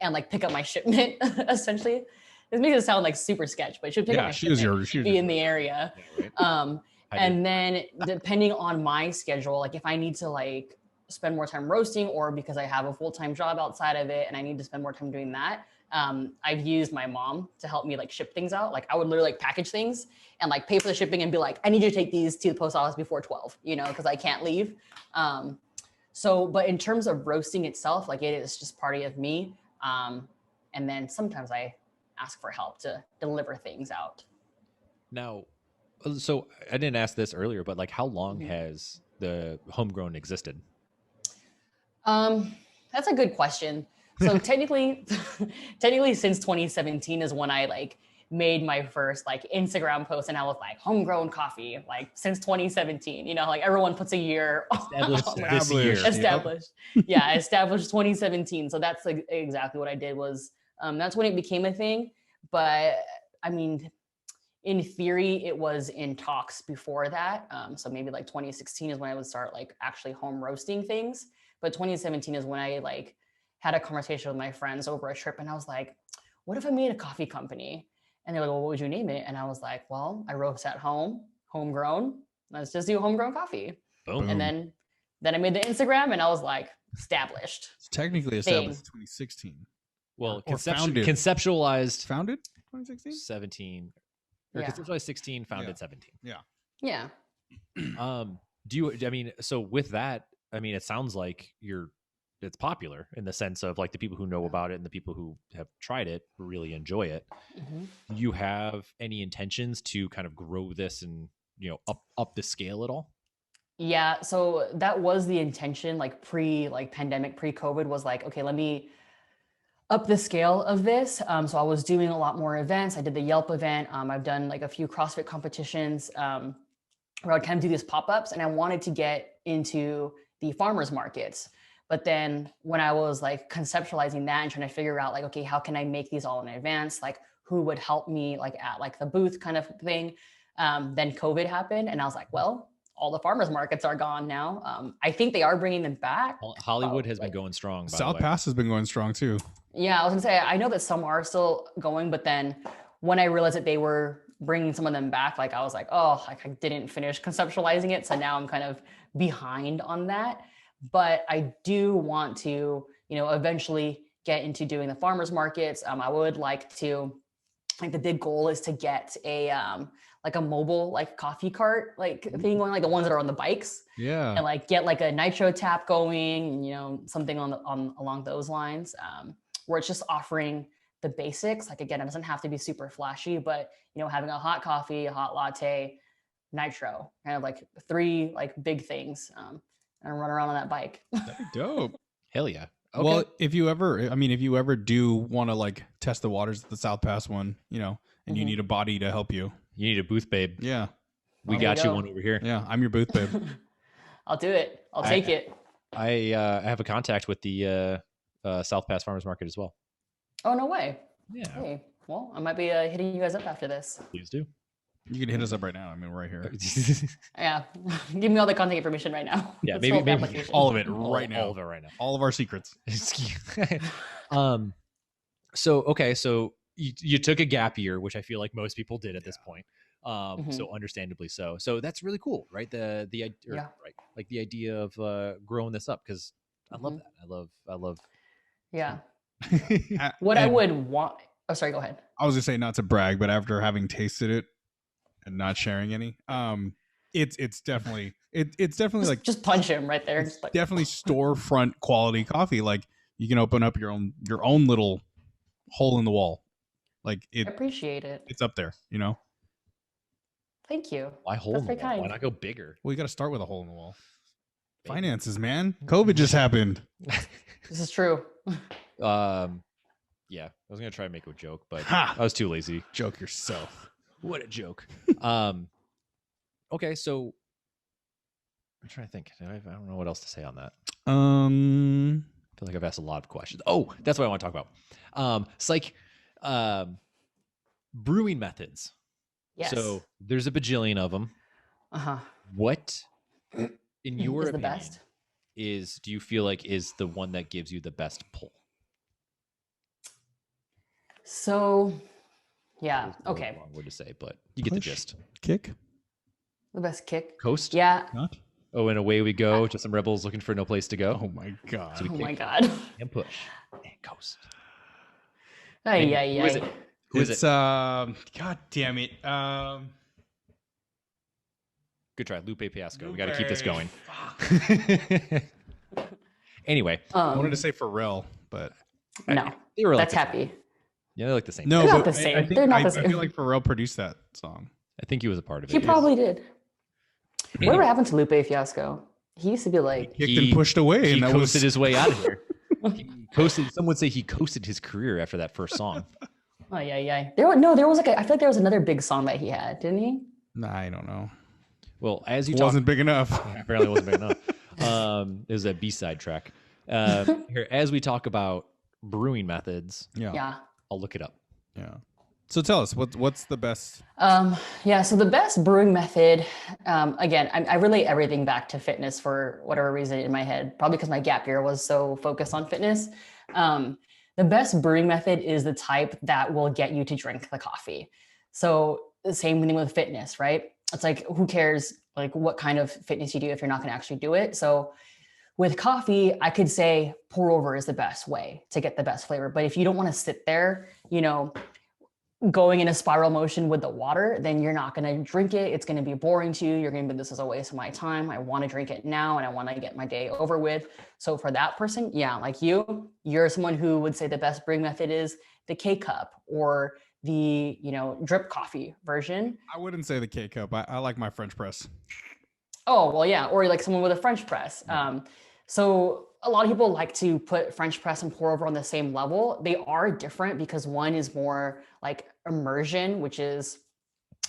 and like pick up my shipment, essentially. This makes it sound like super sketch, but she would pick up Yeah, my she was shipment, your. be in the area. Yeah, right. And then depending on my schedule, like if I need to like spend more time roasting or because I have a full-time job outside of it and I need to spend more time doing that, I've used my mom to help me like ship things out. Like I would literally like package things and like pay for the shipping and be like, I need you to take these to the post office before 12, because I can't leave. But in terms of roasting itself, like it is just party of me. And then sometimes I ask for help to deliver things out. Now, so I didn't ask this earlier, but like, how long has the Homegrown existed? That's a good question. So technically since 2017 is when I like made my first like Instagram post and I was like homegrown coffee, like since 2017, like everyone puts a year Established this year. established. Established 2017. So that's like exactly what I did was, that's when it became a thing. But I mean, in theory, it was in talks before that. So maybe like 2016 is when I would start like actually home roasting things. But 2017 is when I like had a conversation with my friends over a trip and I was like, what if I made a coffee company? And they're like, well, what would you name it? And I was like, well, I roast at home, homegrown. Let's just do homegrown coffee. Boom. And then I made the Instagram and I was like, established. It's technically established in 2016. Well, Or founded. conceptualized Founded 2016? 17, or Yeah. conceptualized 16, founded Yeah. 17. Yeah. I mean, so with that, I mean, it sounds like it's popular in the sense of like the people who know about it and the people who have tried it really enjoy it. Mhm. Do you have any intentions to kind of grow this and, up the scale at all? Yeah, so that was the intention, like pandemic, pre-COVID was like, okay, let me up the scale of this. So I was doing a lot more events. I did the Yelp event. I've done like a few CrossFit competitions where I'd kind of do these pop-ups and I wanted to get into the farmers markets. But then when I was like conceptualizing that and trying to figure out like, okay, how can I make these all in advance? Like who would help me like at like the booth kind of thing? Then COVID happened and I was like, well, all the farmers markets are gone now. I think they are bringing them back. Hollywood has been going strong. By the South way. Pass has been going strong too. Yeah, I was gonna say, I know that some are still going, but then when I realized that they were bringing some of them back, like I was like, oh, like I didn't finish conceptualizing it. So now I'm kind of behind on that. But I do want to, eventually get into doing the farmers markets. I would like to, like the big goal is to get a like a mobile like coffee cart like thing going, like the ones that are on the bikes. Yeah. And like get like a nitro tap going, something along those lines, where it's just offering the basics. Like again, it doesn't have to be super flashy, but having a hot coffee, a hot latte, nitro, kind of like 3 like big things, and run around on that bike. That'd be dope. Hell yeah. Okay. Well, if you ever do want to like test the waters at the South Pass one, and you need a body to help you. You need a booth babe. Yeah. We got you one over here. Yeah, I'm your booth babe. I'll do it. I'll take it. I have a contact with the South Pass Farmers Market as well. Oh, no way. Yeah. Hey, well, I might be hitting you guys up after this. Please do. You can hit us up right now. I mean, we're right here. Yeah. Give me all the contact information right now. Yeah, Let's maybe fill out the application. All of it right now. All of it right now. All of our secrets. So you took a gap year, which I feel like most people did at this point. Mhm. So understandably so. So that's really cool, right? Right, like the idea of growing this up, because I love that. I love. Yeah. What I would want. Oh, sorry. Go ahead. I was gonna say, not to brag, but after having tasted it and not sharing any, it's definitely like Just punch him right there. it's definitely storefront quality coffee. Like you can open up your own little hole in the wall. Like I appreciate it. it's up there, Thank you. Why hole in the That's very wall? Why kind. not go bigger? Well, you got to start with a hole in the wall. Baby. Finances, man. COVID just happened. This is true. Yeah, I was gonna try and make a joke, but Ha! I was too lazy. Joke yourself. What a joke. Okay, so I'm trying to think. I don't know what else to say on that. I feel like I've asked a lot of questions. Oh, that's what I want to talk about. It's like brewing methods. Yes. So there's a bajillion of them. Uh-huh. What, in your Is the opinion, best? do you feel like is the one that gives you the best pull? So, yeah. There's no Okay. wrong word to say, but you get the Push. gist. Kick. The best kick. Coast. Yeah. Not. Oh, and away we go to some rebels looking for no place to go. Oh my god. So we Oh my kick God. and push and coast. Ay, Who ay, is ay. it? Who is It's it? God damn it. Good try, Lupe Fiasco. We got to keep this Lupe. going. Anyway, I wanted to say Pharrell, but No, they were like that's the same. happy. Yeah, they're like the same. no, They're not but the same. I think They're not the I same. feel like Pharrell produced that song. I think he was a part of it. He yes. probably did. Whatever happened to Lupe Fiasco? He used to be like, Kicked and pushed away, He and that coasted was his way out of here. He coasted. Some would say he coasted his career after that first song. oh yeah, yeah. There was like I feel like there was another big song that he had, didn't he? Nah, I don't know. Well, as you It talk, wasn't big enough. apparently it wasn't big enough. It was a B-side track. Here, as we talk about brewing methods, Yeah. I'll look it up. Yeah. So tell us, what's the best? Yeah, so the best brewing method, again, I relate everything back to fitness for whatever reason in my head, probably because my gap year was so focused on fitness. The best brewing method is the type that will get you to drink the coffee. So the same thing with fitness, right? It's like, who cares like what kind of fitness you do if you're not going to actually do it? So with coffee, I could say pour over is the best way to get the best flavor. But if you don't want to sit there, going in a spiral motion with the water, then you're not going to drink it. It's going to be boring to you. You're going to be, this is a waste of my time. I want to drink it now and I want to get my day over with. So for that person, yeah, like you're someone who would say the best brewing method is the K-cup or the, drip coffee version. I wouldn't say the K-cup. I like my French press. Oh, well, yeah. Or like someone with a French press. So a lot of people like to put French press and pour over on the same level. They are different because one is more like immersion, which is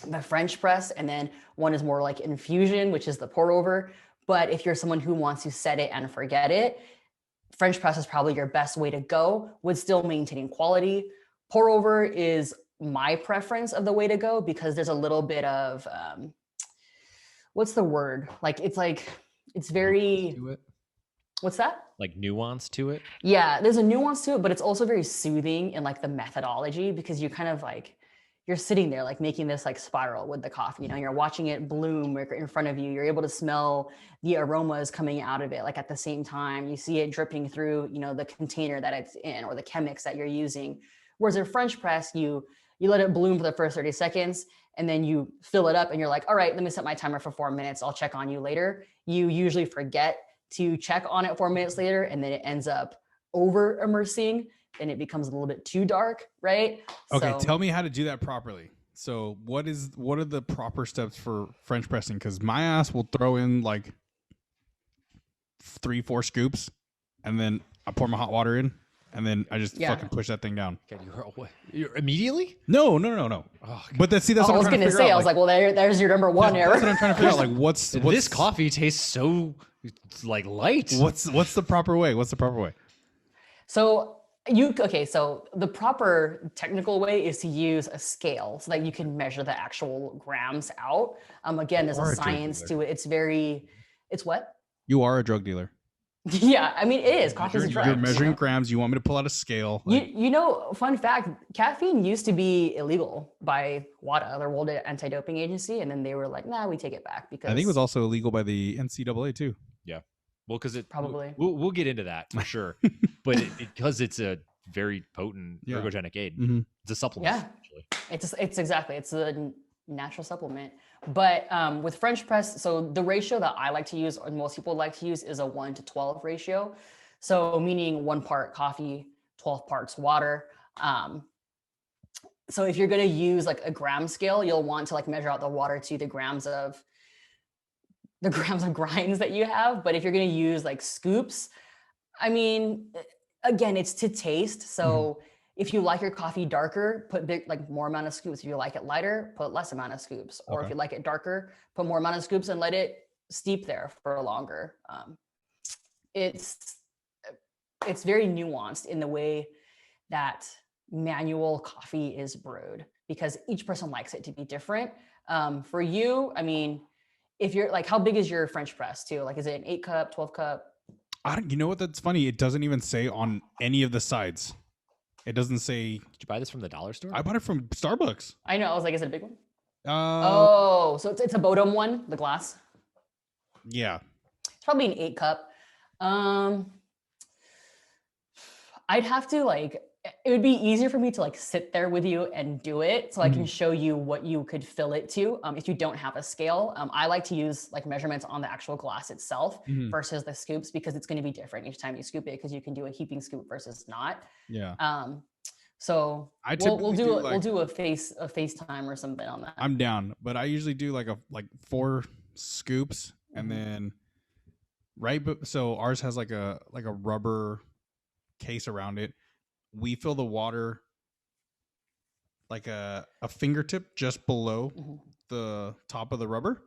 the French press. And then one is more like infusion, which is the pour over. But if you're someone who wants to set it and forget it, French press is probably your best way to go with still maintaining quality. Pour over is my preference of the way to go because there's a little bit of what's the word? It's very to it. What's that? Like nuance to it. Yeah, there's a nuance to it, but it's also very soothing in like the methodology because you kind of like you're sitting there like making this like spiral with the coffee. You know, you're watching it bloom in front of you. You're able to smell the aromas coming out of it like at the same time. You see it dripping through, you know, the container that it's in or the chemics that you're using. Whereas in French press, you let it bloom for the first 30 seconds and then you fill it up and you're like, all right, let me set my timer for 4 minutes. I'll check on you later. You usually forget to check on it 4 minutes later, and then it ends up over immersing and it becomes a little bit too dark, right? Okay, So, tell me how to do that properly. So what are the proper steps for French pressing? Because my ass will throw in like 3-4 scoops, and then I pour my hot water in, and then I just fucking push that thing down. Okay, you're immediately? No. Oh, But that's I was gonna say, I was like, well, there's your number one error. That's what I'm trying to figure out. Like, what's this coffee tastes so like light. What's the proper way? What's the proper way? So so the proper technical way is to use a scale so that you can measure the actual grams out. Again, there's a science to it. It's what? You are a drug dealer. Yeah, I mean, it is. Coffee is a drug. You're measuring grams. You want me to pull out a scale? Like, You know, fun fact, caffeine used to be illegal by WADA, the World Anti-Doping Agency, and then they were like, nah, we take it back because I think it was also illegal by the NCAA too. Yeah. Well, because probably we'll get into that for sure, but because it's a very potent ergogenic aid, it's a supplement. Yeah, actually. It's a natural supplement. But with French press, so the ratio that I like to use, or most people like to use, is a 1:12 ratio. So meaning 1 part coffee, 12 parts water. So if you're going to use like a gram scale, you'll want to like measure out the water to the grams of grinds that you have. But if you're going to use like scoops, I mean, again, it's to taste. So if you like your coffee darker, put more amount of scoops. If you like it lighter, put less amount of scoops. Or if you like it darker, put more amount of scoops and let it steep there for longer. It's very nuanced in the way that manual coffee is brewed because each person likes it to be different. For you, I mean, if you're like, how big is your French press too? Like, is it an 8 cup, 12 cup? You know what? That's funny. It doesn't even say on any of the sides. It doesn't say. Did you buy this from the dollar store? I bought it from Starbucks. I know. I was like, is it a big one? So it's a Bodum one, the glass. Yeah. It's probably an 8 cup. I'd have to it would be easier for me to sit there with you and do it so I can show you what you could fill it to if you don't have a scale. I like to use measurements on the actual glass itself versus the scoops because it's going to be different each time you scoop it because you can do a heaping scoop versus not. Yeah. So we'll do a FaceTime or something on that. I'm down, but I usually do 4 scoops and then so ours has like a rubber case around it. We fill the water like a fingertip just below the top of the rubber,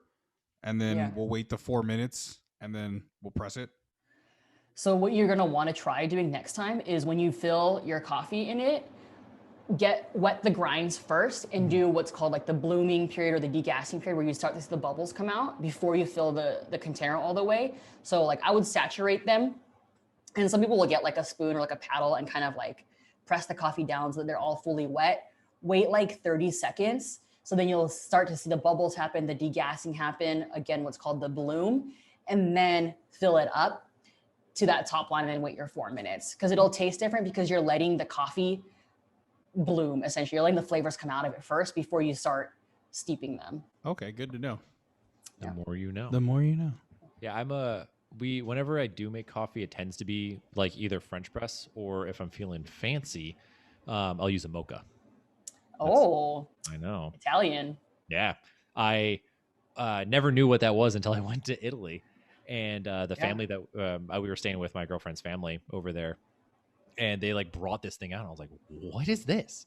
and then we'll wait the 4 minutes, and then we'll press it. So what you're going to want to try doing next time is when you fill your coffee in it, wet the grinds first and do what's called the blooming period or the degassing period where you start to see the bubbles come out before you fill the container all the way. So I would saturate them, and some people will get a spoon or a paddle and kind of press the coffee down so that they're all fully wet. Wait 30 seconds. So then you'll start to see the bubbles happen, the degassing happen, again, what's called the bloom, and then fill it up to that top line and then wait your 4 minutes because it'll taste different because you're letting the coffee bloom, essentially. You're letting the flavors come out of it first before you start steeping them. Okay, good to know. The more you know. The more you know. Yeah, whenever I do make coffee, it tends to be either French press or if I'm feeling fancy, I'll use a mocha. I know. Italian. Yeah. I never knew what that was until I went to Italy. And the family that we were staying with, my girlfriend's family over there, and they brought this thing out. And I was like, what is this?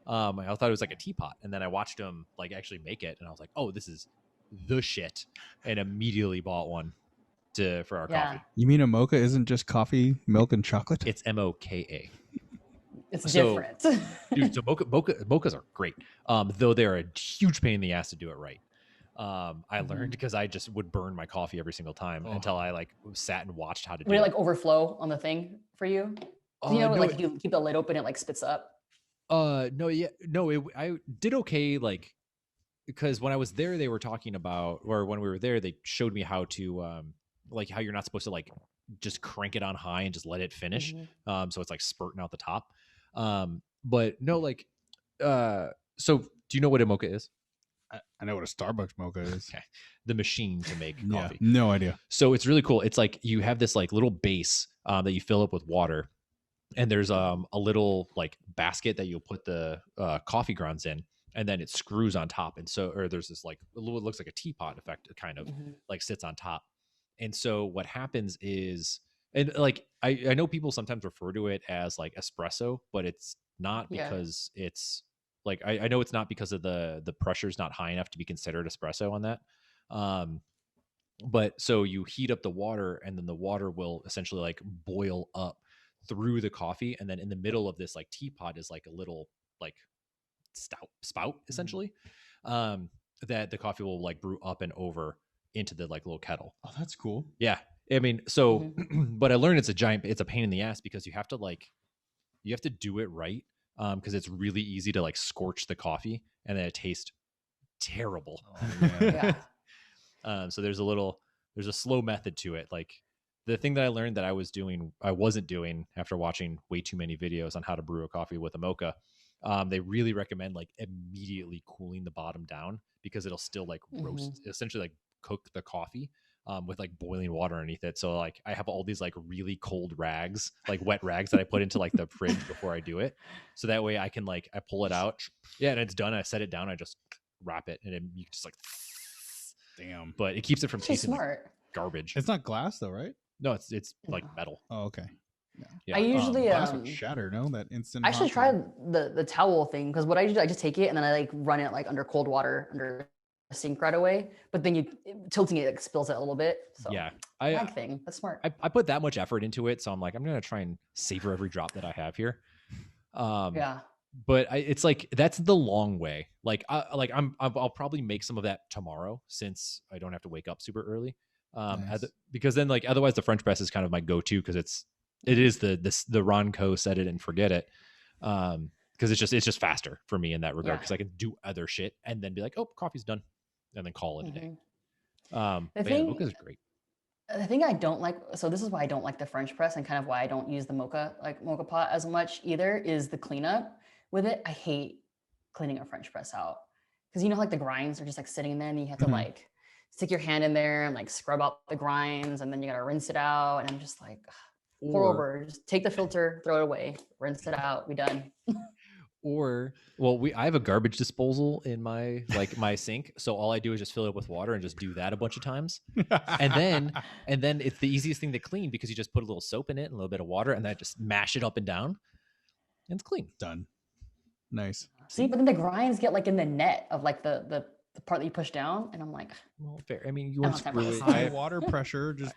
I thought it was a teapot. And then I watched them actually make it. And I was like, oh, this is the shit. And immediately bought one for our Yeah. coffee. You mean a mocha isn't just coffee, milk, and chocolate? It's MOKA. It's So, different. Dude, so mochas are great. Though they're a huge pain in the ass to do it right. I learned because I just would burn my coffee every single time until I like sat and watched how to do Would it it. like overflow on the thing for you? You know, No, like if you keep the lid open, it like spits up. I did okay. Like, because when I was there, they were talking about, or when we were there, they showed me how to, like how you're not supposed to like just crank it on high and just let it finish. So it's like spurting out the top. But no, like, so do you know what a mocha is? I know what a Starbucks mocha is. Okay. The machine to make coffee. No idea. So it's really cool. It's like you have this like little base that you fill up with water, and there's a little like basket that you'll put the coffee grounds in, and then it screws on top. And so, or there's this like it looks like a teapot effect, kind of like sits on top. And so what happens is, and like I know people sometimes refer to it as like espresso, but it's not, because it's like I know it's not because of the pressure's not high enough to be considered espresso on that. But so you heat up the water, and then the water will essentially like boil up through the coffee, and then in the middle of this like teapot is like a little like spout essentially, that the coffee will like brew up and over into the like little kettle. Oh, that's cool. Yeah, I mean, so but I learned it's a pain in the ass, because you have to do it right, because it's really easy to like scorch the coffee, and then it tastes terrible. Yeah. So there's a slow method to it. Like the thing that I learned that I wasn't doing after watching way too many videos on how to brew a coffee with a mocha. They really recommend like immediately cooling the bottom down, because it'll still like roast, essentially like cook the coffee with like boiling water underneath it. So like I have all these like really cold rags, like wet rags that I put into like the fridge before I do it. So that way I can like, I pull it out. Yeah. And it's done. I set it down. I just wrap it, and then you just like, damn. But it keeps it from tasting smart. like garbage. It's not glass though, right? No, it's like metal. Oh, okay. Yeah. I usually glass would shatter. No, that instant. I actually hot tried the towel thing, because what I do, I just take it and then I like run it like under cold water under a sink right away. But then tilting it like spills it a little bit. So Yeah, bag thing. That's smart. I put that much effort into it, so I'm like, I'm gonna try and savor every drop that I have here. Yeah. But it's like that's the long way. Like I'll probably make some of that tomorrow, since I don't have to wake up super early. Nice. Because then like otherwise the French press is kind of my go-to, because it is the Ronco set it and forget it. Because it's just faster for me in that regard, because I can do other shit and then be like, oh, coffee's done, and then call it a day. Mocha is great. The thing I don't like, so this is why I don't like the French press, and kind of why I don't use the mocha pot as much either, is the cleanup with it. I hate cleaning a French press out, because like the grinds are just like sitting there, and you have to like stick your hand in there and like scrub out the grinds, and then you gotta rinse it out, and I'm just like, pour over, just take the filter, throw it away, rinse it out, we done. I have a garbage disposal in my sink, so all I do is just fill it with water and just do that a bunch of times, and then it's the easiest thing to clean, because you just put a little soap in it and a little bit of water, and then just mash it up and down, and it's clean. Done. Nice. See, but then the grinds get like in the net of like the part that you push down, and I'm like, well, fair. I mean, you want high water pressure, just.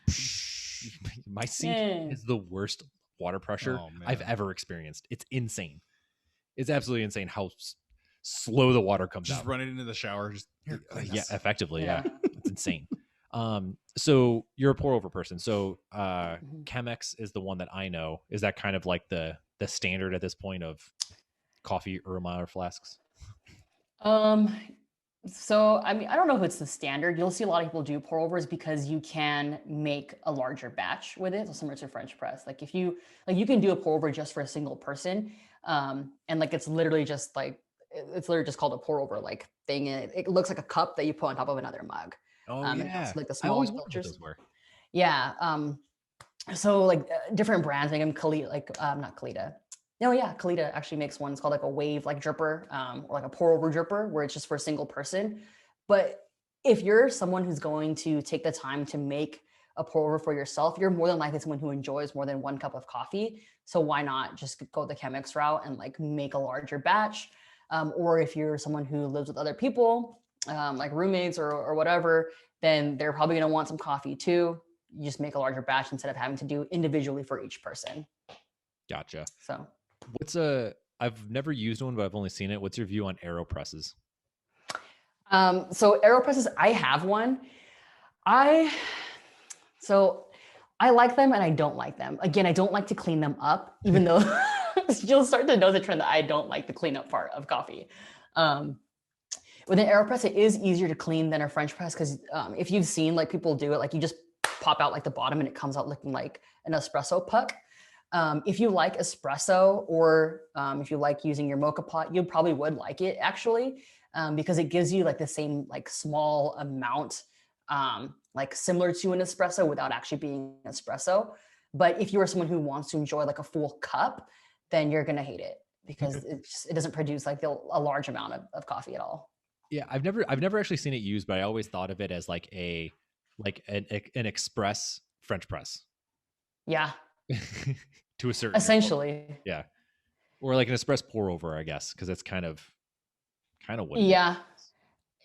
My sink is the worst water pressure I've ever experienced. It's insane. It's absolutely insane how slow the water comes out. Just run it into the shower. Just effectively. Yeah. It's insane. So you're a pour over person. So Chemex is the one that I know. Is that kind of like the standard at this point of coffee Erlenmeyer flasks? So, I mean, I don't know if it's the standard. You'll see a lot of people do pour overs, because you can make a larger batch with it. So similar to French press, like if you can do a pour over just for a single person. And like, it's literally just called a pour over like thing. And it looks like a cup that you put on top of another mug. Oh yeah. Like the I always small wondered what those were. Yeah. So like different brands make them. Not Kalita. No, yeah, Kalita actually makes one. It's called like a wave like dripper, or like a pour over dripper, where it's just for a single person. But if you're someone who's going to take the time to make a pour over for yourself, you're more than likely someone who enjoys more than one cup of coffee. So why not just go the Chemex route and like make a larger batch? Or if you're someone who lives with other people, like roommates or whatever, then they're probably going to want some coffee too. you just make a larger batch instead of having to do individually for each person. Gotcha. So I've never used one, but I've only seen it. What's your view on AeroPresses? So AeroPresses, I have one. I like them and I don't like them. Again, I don't like to clean them up, even though you'll start to know the trend that I don't like the cleanup part of coffee. With an AeroPress, it is easier to clean than a French press because if you've seen like people do it, like you just pop out like the bottom and it comes out looking like an espresso puck. If you like espresso or if you like using your mocha pot, you probably would like it actually because it gives you like the same like small amount like similar to an espresso without actually being espresso. But if you are someone who wants to enjoy like a full cup, then you're gonna hate it because it doesn't produce like a large amount of coffee at all. Yeah, I've never actually seen it used, but I always thought of it as like an express French press. Yeah. To a certain essentially. Extent. Yeah. Or like an espresso pour over, I guess, because it's kind of what. Yeah.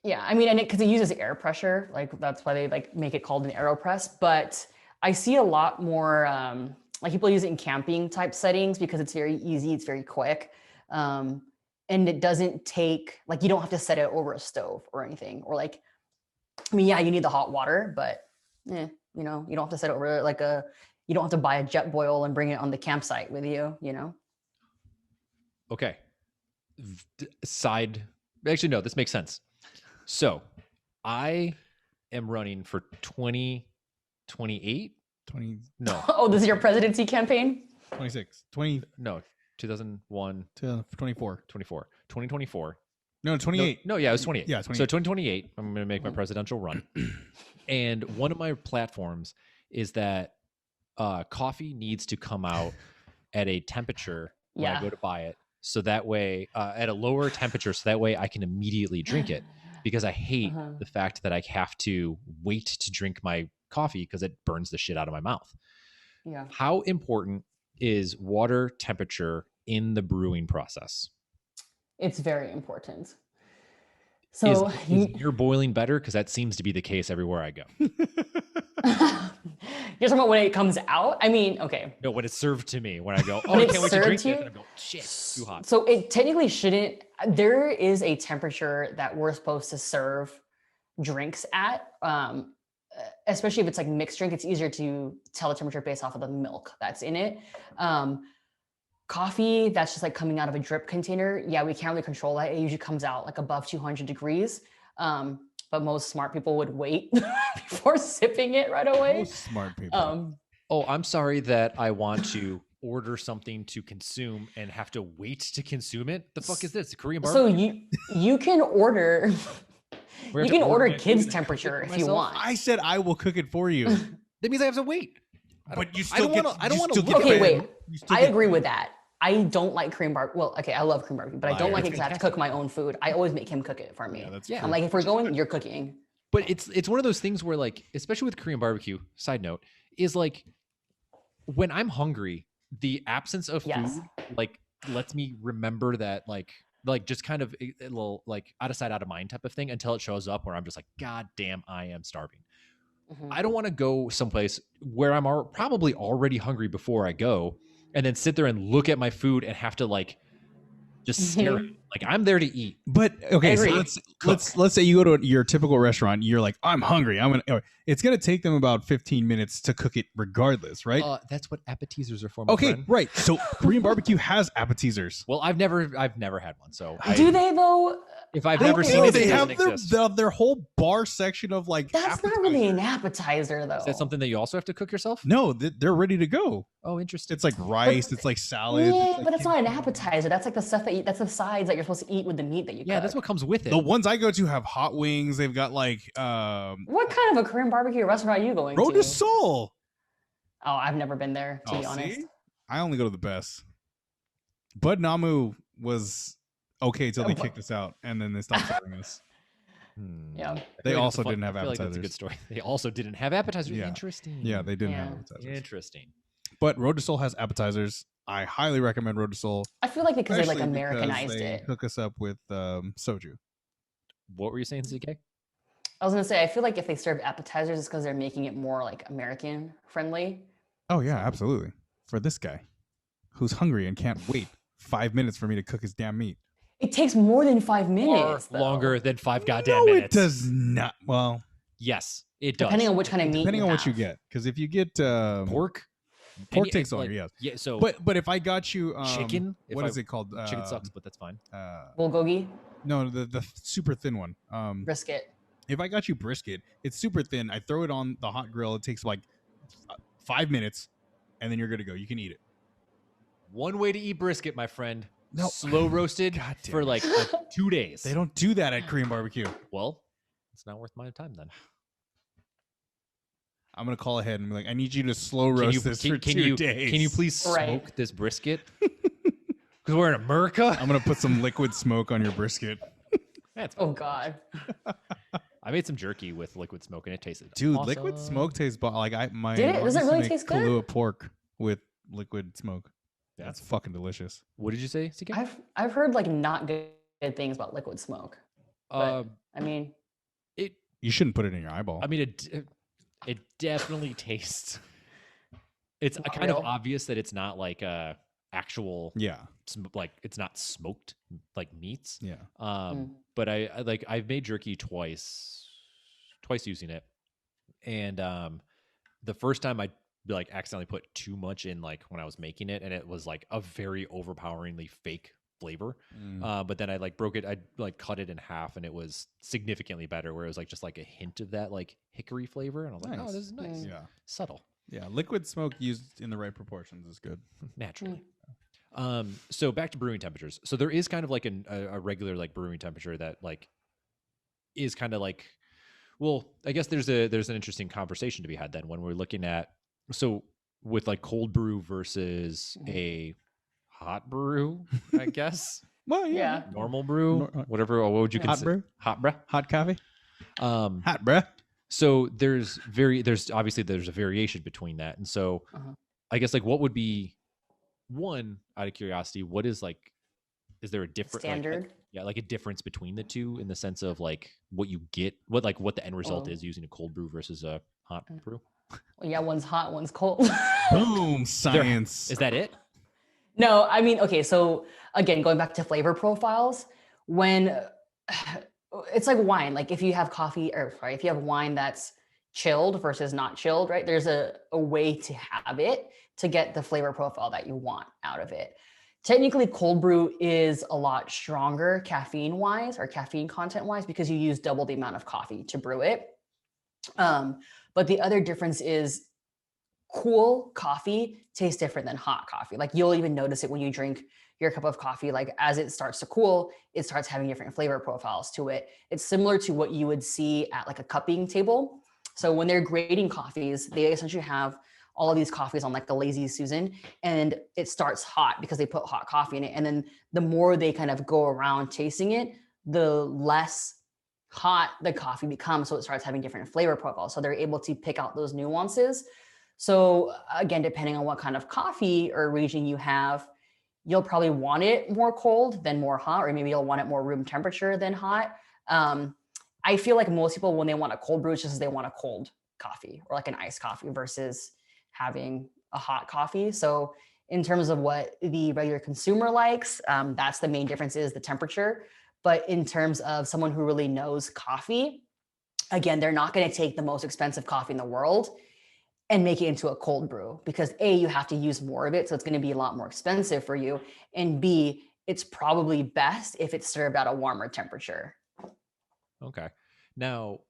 Yeah, I mean, and because it uses air pressure, like that's why they like make it called an AeroPress. But I see a lot more like people use it in camping type settings because it's very easy, it's very quick, and it doesn't take like you don't have to set it over a stove or anything. Or like, I mean, yeah, you need the hot water, but you know, you don't have to set it over like you don't have to buy a jet boil and bring it on the campsite with you. You know. Okay. Actually, no, this makes sense. So I am running for 2028. 20. No. Oh, this is your presidency campaign? 26. 2001. 24. 2024. No, 28. No, yeah, it was 28. Yeah, 28. So 2028, I'm going to make my presidential run. And one of my platforms is that coffee needs to come out at a temperature when I go to buy it. So that way, at a lower temperature, so that way I can immediately drink it. Because I hate the fact that I have to wait to drink my coffee because it burns the shit out of my mouth. Yeah. How important is water temperature in the brewing process? It's very important. So is your boiling better? Because that seems to be the case everywhere I go. You're talking about when it comes out? I mean, okay. No, when it's served to me, when I go, oh, I can't wait to drink it. And I go, shit, too hot. So it technically shouldn't, there is a temperature that we're supposed to serve drinks at, especially if it's like mixed drink, it's easier to tell the temperature based off of the milk that's in it. Coffee that's just like coming out of a drip container, yeah, we can't really control that. It usually comes out like above 200 degrees. But most smart people would wait before sipping it right away. Most smart people. Oh, I'm sorry that I want to order something to consume and have to wait to consume it. The fuck is this? Korean barbecue? So you can order you can order kids temperature if you want. I said I will cook it for you. That means I have to wait. But you still get. I don't want to. Okay, wait. I agree with that. I don't like Korean barbecue. Well, okay, I love Korean barbecue, but I don't like it because I have to cook my own food. I always make him cook it for me. Yeah, I'm like, if we're going, you're cooking. But it's one of those things where, like, especially with Korean barbecue, side note, is like when I'm hungry, the absence of food like lets me remember that like just kind of a little like out of sight, out of mind type of thing until it shows up where I'm just like, God damn, I am starving. I don't want to go someplace where I'm probably already hungry before I go and then sit there and look at my food and have to like just stare at it. Like I'm there to eat. But okay, so let's say you go to your typical restaurant, you're like, I'm hungry. It's gonna take them about 15 minutes to cook it regardless, right? That's what appetizers are for. Okay, right. So Korean barbecue has appetizers. Well, I've never had one. So do they though? If I've never seen it, they have their whole bar section of like. That's not really an appetizer though. Is that something that you also have to cook yourself? No, they're ready to go. Oh, interesting. It's like rice. It's like salad. Yeah, but it's not an appetizer. That's like the stuff that's the sides that you're supposed to eat with the meat that you cook. Yeah, that's what comes with it. The ones I go to have hot wings. They've got like. What kind of a Korean barbecue restaurant are you going to? Road to Seoul. Oh, I've never been there, to be honest. See? I only go to the best. Bud Namu was okay till they kicked us out, and then they stopped serving us. Yeah. They also didn't have I feel appetizers. like that's a good story. They also didn't have appetizers. Yeah. Interesting. Yeah, they didn't have appetizers. Interesting. But Road to Seoul has appetizers. I highly recommend Road to Seoul. I feel like because they like Especially Americanized because they it. hook us up with soju. What were you saying, ZK? I was gonna say, I feel like if they serve appetizers, it's because they're making it more like American friendly. Oh yeah, So- absolutely. For this guy who's hungry and can't wait 5 minutes for me to cook his damn meat. It takes more than 5 Or minutes, though. longer than 5 goddamn No, minutes. it does not. Well, Yes, it does. Depending on which kind of meat. depending you on what you have. get, because if you get Pork. takes longer, yes. Yeah. So But if I got you chicken. what is it called? Chicken sucks, but that's fine. Bulgogi, No, the super thin one. brisket. If I got you brisket, it's super thin. I throw it on the hot grill. It takes like 5 minutes, and then you're good to go. You can eat it. One way to eat brisket, my friend. No. Slow roasted God damn for it. like 2 days. They don't do that at Korean barbecue. Well, it's not worth my time then. I'm gonna call ahead and be like, I need you to slow roast this for 2 days. Can you please smoke Right. this brisket? Because we're in America. I'm gonna put some liquid smoke on your brisket, That's Oh God. I made some jerky with liquid smoke and it tasted dude. awesome. Liquid smoke tastes like my. Did it? mom Does it used to really make taste good? Kahlua pork with liquid smoke. Yeah. That's fucking delicious. What did you say, CK? I've heard like not good things about liquid smoke. But I mean, It. You shouldn't put it in your eyeball. I mean, it definitely tastes. It's Not kind of real? obvious that it's not like actual yeah, like it's not smoked like meats. yeah. But I've made jerky twice using it, and the first time I like accidentally put too much in like when I was making it, and it was like a very overpoweringly fake flavor. But then I like broke it, I like cut it in half, and it was significantly better. Where it was like just like a hint of that like hickory flavor, and I was like, Nice. oh, this is nice, Yeah, subtle, yeah. Liquid smoke used in the right proportions is good. naturally. So back to brewing temperatures. So there is kind of like a regular like brewing temperature that like is kind of like, well, I guess there's an interesting conversation to be had then when we're looking at, so with like cold brew versus a hot brew, I guess. Well, yeah. Normal brew, whatever. Or what would you Hot consider? brew? Hot brew. Hot coffee, Um, hot bruh. so there's obviously there's a variation between that, and so Uh-huh. I guess like what would be one, out of curiosity, what is like, is there a different Standard. like a difference between the two in the sense of like what you get, what the end result Oh. is using a cold brew versus a hot brew? Well, yeah, one's hot, one's cold. Boom, science. Is that it? No, I mean, okay, so again, going back to flavor profiles, when it's like wine, like if you have coffee, or sorry, if you have wine that's chilled versus not chilled, right? There's a way to have it to get the flavor profile that you want out of it. Technically, cold brew is a lot stronger caffeine wise or caffeine content wise because you use double the amount of coffee to brew it. But the other difference is cool coffee tastes different than hot coffee. Like you'll even notice it when you drink your cup of coffee, like as it starts to cool, it starts having different flavor profiles to it. It's similar to what you would see at like a cupping table. So when they're grading coffees, they essentially have all of these coffees on like a lazy Susan, and it starts hot because they put hot coffee in it. And then the more they kind of go around tasting it, the less hot the coffee becomes. So it starts having different flavor profiles. So they're able to pick out those nuances. So again, depending on what kind of coffee or region you have, you'll probably want it more cold than more hot, or maybe you'll want it more room temperature than hot. I feel like most people, when they want a cold brew, it's just they want a cold coffee or like an iced coffee versus having a hot coffee. So in terms of what the regular consumer likes, that's the main difference is the temperature. But in terms of someone who really knows coffee, again, they're not going to take the most expensive coffee in the world and make it into a cold brew because A, you have to use more of it. So it's going to be a lot more expensive for you. And B, it's probably best if it's served at a warmer temperature. Okay. Now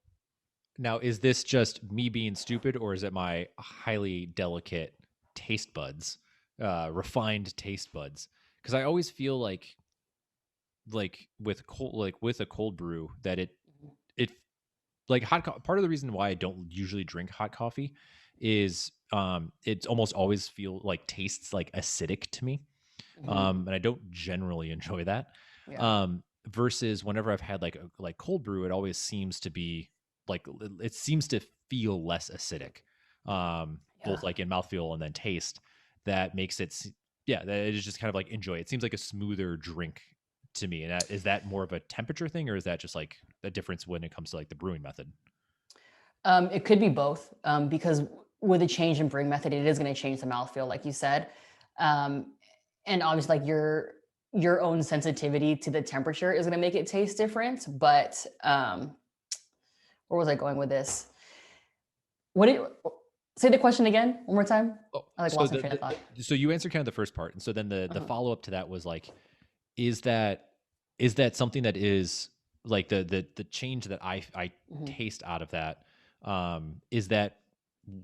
is this just me being stupid, or is it my highly delicate taste buds, refined taste buds? Because I always feel like with a cold brew that it like part of the reason why I don't usually drink hot coffee is it's almost always feel like tastes like acidic to me. And I don't generally enjoy that. Yeah. Versus whenever I've had like cold brew, it always seems to be like, it seems to feel less acidic, both like in mouthfeel and then taste. That makes it, that it is just kind of like enjoy. It seems like a smoother drink to me. And is that more of a temperature thing, or is that just like a difference when it comes to like the brewing method? It could be both, because with a change in brewing method, it is going to change the mouthfeel, like you said. And obviously, like your own sensitivity to the temperature is going to make it taste different. But where was I going with this? Say the question again one more time? Oh, I like lost my train of thought. So you answered kind of the first part, and so then the follow up to that was like, is that something that is like the change that I taste out of that? Is that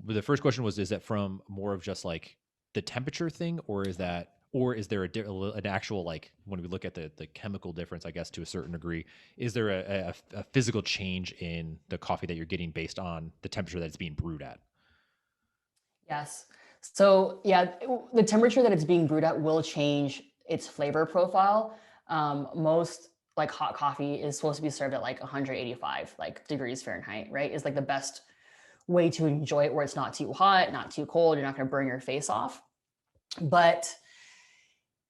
the first question was, is that from more of just like the temperature thing, or is there an actual, like when we look at the chemical difference, I guess to a certain degree, is there a physical change in the coffee that you're getting based on the temperature that it's being brewed at? Yes. So yeah, the temperature that it's being brewed at will change its flavor profile. Most like hot coffee is supposed to be served at like 185 like degrees Fahrenheit, right? Is like the best way to enjoy it, where it's not too hot, not too cold. You're not going to burn your face off. But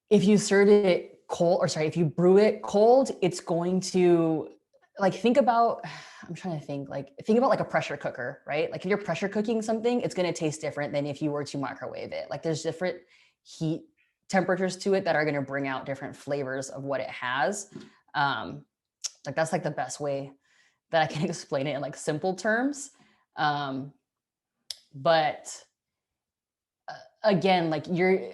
if you serve it cold, if you brew it cold, it's going to think about like a pressure cooker, right? Like if you're pressure cooking something, it's going to taste different than if you were to microwave it. Like there's different heat temperatures to it that are going to bring out different flavors of what it has. Like that's like the best way that I can explain it in like simple terms. But again, like your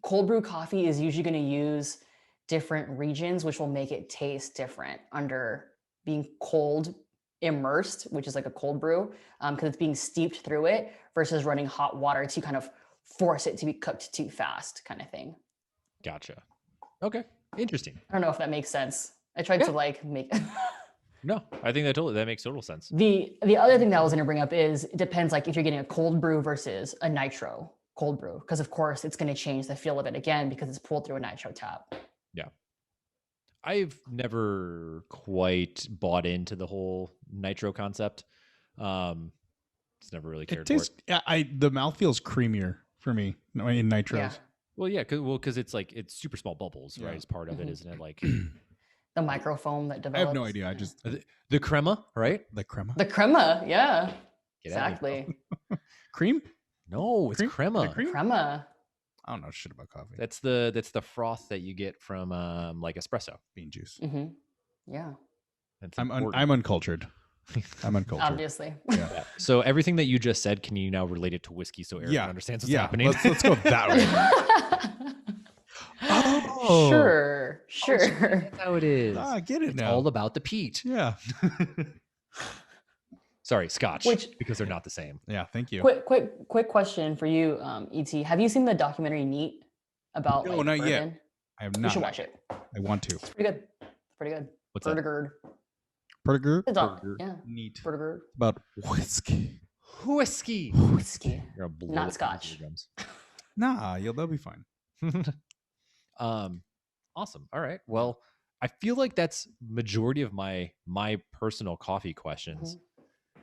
cold brew coffee is usually going to use different regions, which will make it taste different under being cold immersed, which is like a cold brew, because it's being steeped through it versus running hot water to kind of force it to be cooked too fast, kind of thing. Gotcha. Okay. Interesting. I don't know if that makes sense. I tried to like make. No, I think that makes total sense. The other thing that I was going to bring up is it depends, like if you're getting a cold brew versus a nitro cold brew, because of course it's going to change the feel of it again because it's pulled through a nitro tap. Yeah. I've never quite bought into the whole nitro concept. It's never really cared for it. The mouth feels creamier for me in nitros. Yeah. Well, yeah, because it's like it's super small bubbles, right? As part of it, isn't it? Like the microfoam that develops. I have no idea. I just the crema, right? The crema. The crema, yeah. Get exactly. Cream? No, it's crema. Cream? Crema. I don't know shit about coffee. That's the froth that you get from like espresso, bean juice. Mm-hmm. Yeah. I'm uncultured. I'm uncultured. Obviously. Yeah. So everything that you just said, can you now relate it to whiskey so everyone understands what's happening? Let's go that way. Oh, sure. That's how it is. I get it it's now. all about the peat. Yeah. Sorry, Scotch, because they're not the same. Yeah, thank you. Quick question for you, ET. Have you seen the documentary Neat about No, not bourbon? yet. I have not. You should watch it. I want to. It's pretty good. What's that? Perdigord? Yeah. Neat. Perdigord. About whiskey. Whiskey. You're a Not Scotch. Nah, that'll be fine. Awesome. All right. Well, I feel like that's majority of my personal coffee questions.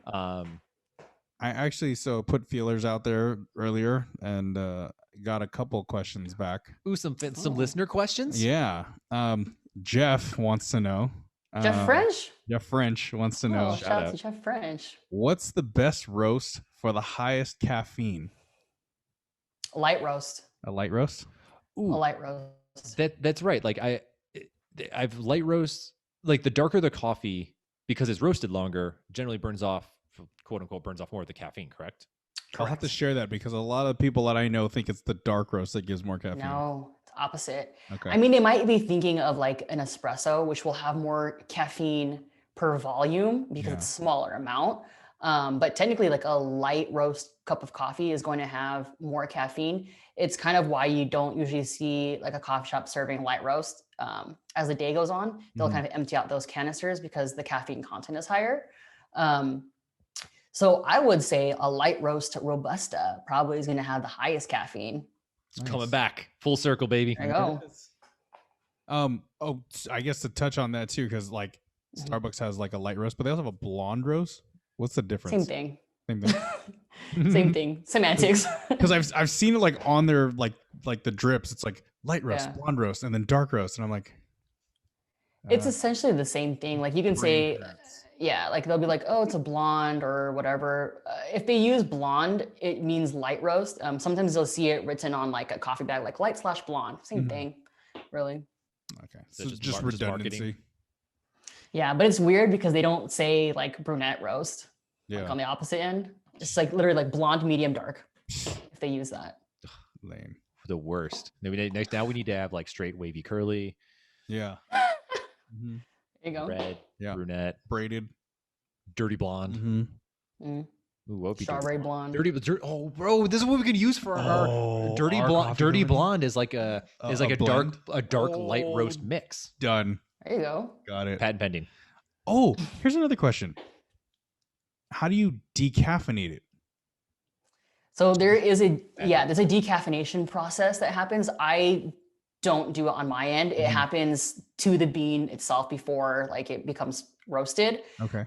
I actually put feelers out there earlier and got a couple questions back. Ooh, some listener questions. Yeah. Jeff wants to know. Jeff French? Jeff French wants to know. Shout out to Jeff French. What's the best roast for the highest caffeine? A light roast. A light roast? Ooh, a light roast. That's right. Like I've light roast, like the darker the coffee, because it's roasted longer, generally burns off, quote unquote, burns off more of the caffeine, correct? I'll have to share that because a lot of people that I know think it's the dark roast that gives more caffeine. No, it's opposite. Okay. I mean, they might be thinking of like an espresso, which will have more caffeine per volume because it's a smaller amount. But technically, like a light roast cup of coffee is going to have more caffeine. It's kind of why you don't usually see like a coffee shop serving light roast. As the day goes on, they'll kind of empty out those canisters because the caffeine content is higher. So I would say a light roast Robusta probably is going to have the highest caffeine. It's coming back full circle, baby. There you go. I guess to touch on that too, because like Starbucks has like a light roast, but they also have a blonde roast. What's the difference? Same thing. Same thing. Semantics. Because I've seen it like on their like the drips. It's like light roast, blonde roast, and then dark roast, and I'm like, It's essentially the same thing. Like you can say, rats. yeah, like they'll be like, oh, it's a blonde or whatever. If they use blonde, it means light roast. Sometimes they'll see it written on like a coffee bag, like light/blonde. Same Mhm. thing, really. Okay, So so just just just marketing. redundancy. Yeah, but it's weird because they don't say like brunette roast, like Yeah, on the opposite end. It's like literally like blonde, medium, dark. If they use that. lame. The worst. Now we need to have like straight, wavy, curly, Yeah. Mhm. There you go. red, Yeah. brunette, Braided. dirty blonde. Mhm. Mm. Ooh, what would be Strawberry blonde. Oh, bro, this is what we can use for our dirty our blonde. coffee Dirty company? blonde is like a blend? dark light roast Oh. mix. Done. There you go. Got it. Patent pending. Oh, here's another question. How do you decaffeinate it? So there's a decaffeination process that happens. I don't do it on my end. It Mhm. happens to the bean itself before like it becomes roasted. Okay.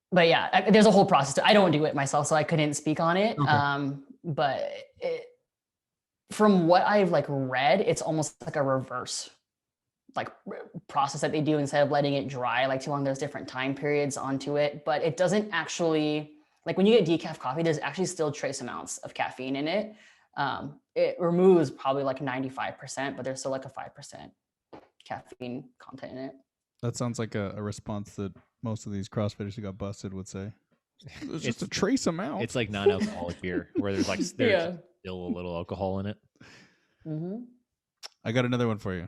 But yeah, there's a whole process. I don't do it myself, so I couldn't speak on it. Okay. But from what I've like read, it's almost like a reverse like process that they do instead of letting it dry like too long. There's different time periods onto it, but it doesn't actually like when you get decaf coffee, there's actually still trace amounts of caffeine in it. It removes probably like 95%, but there's still like a 5% caffeine content in it. That sounds like a response that most of these CrossFitters who got busted would say. It's just a trace amount. It's like non-alcoholic beer where there's like still a little alcohol in it. Mm-hmm. I got another one for you.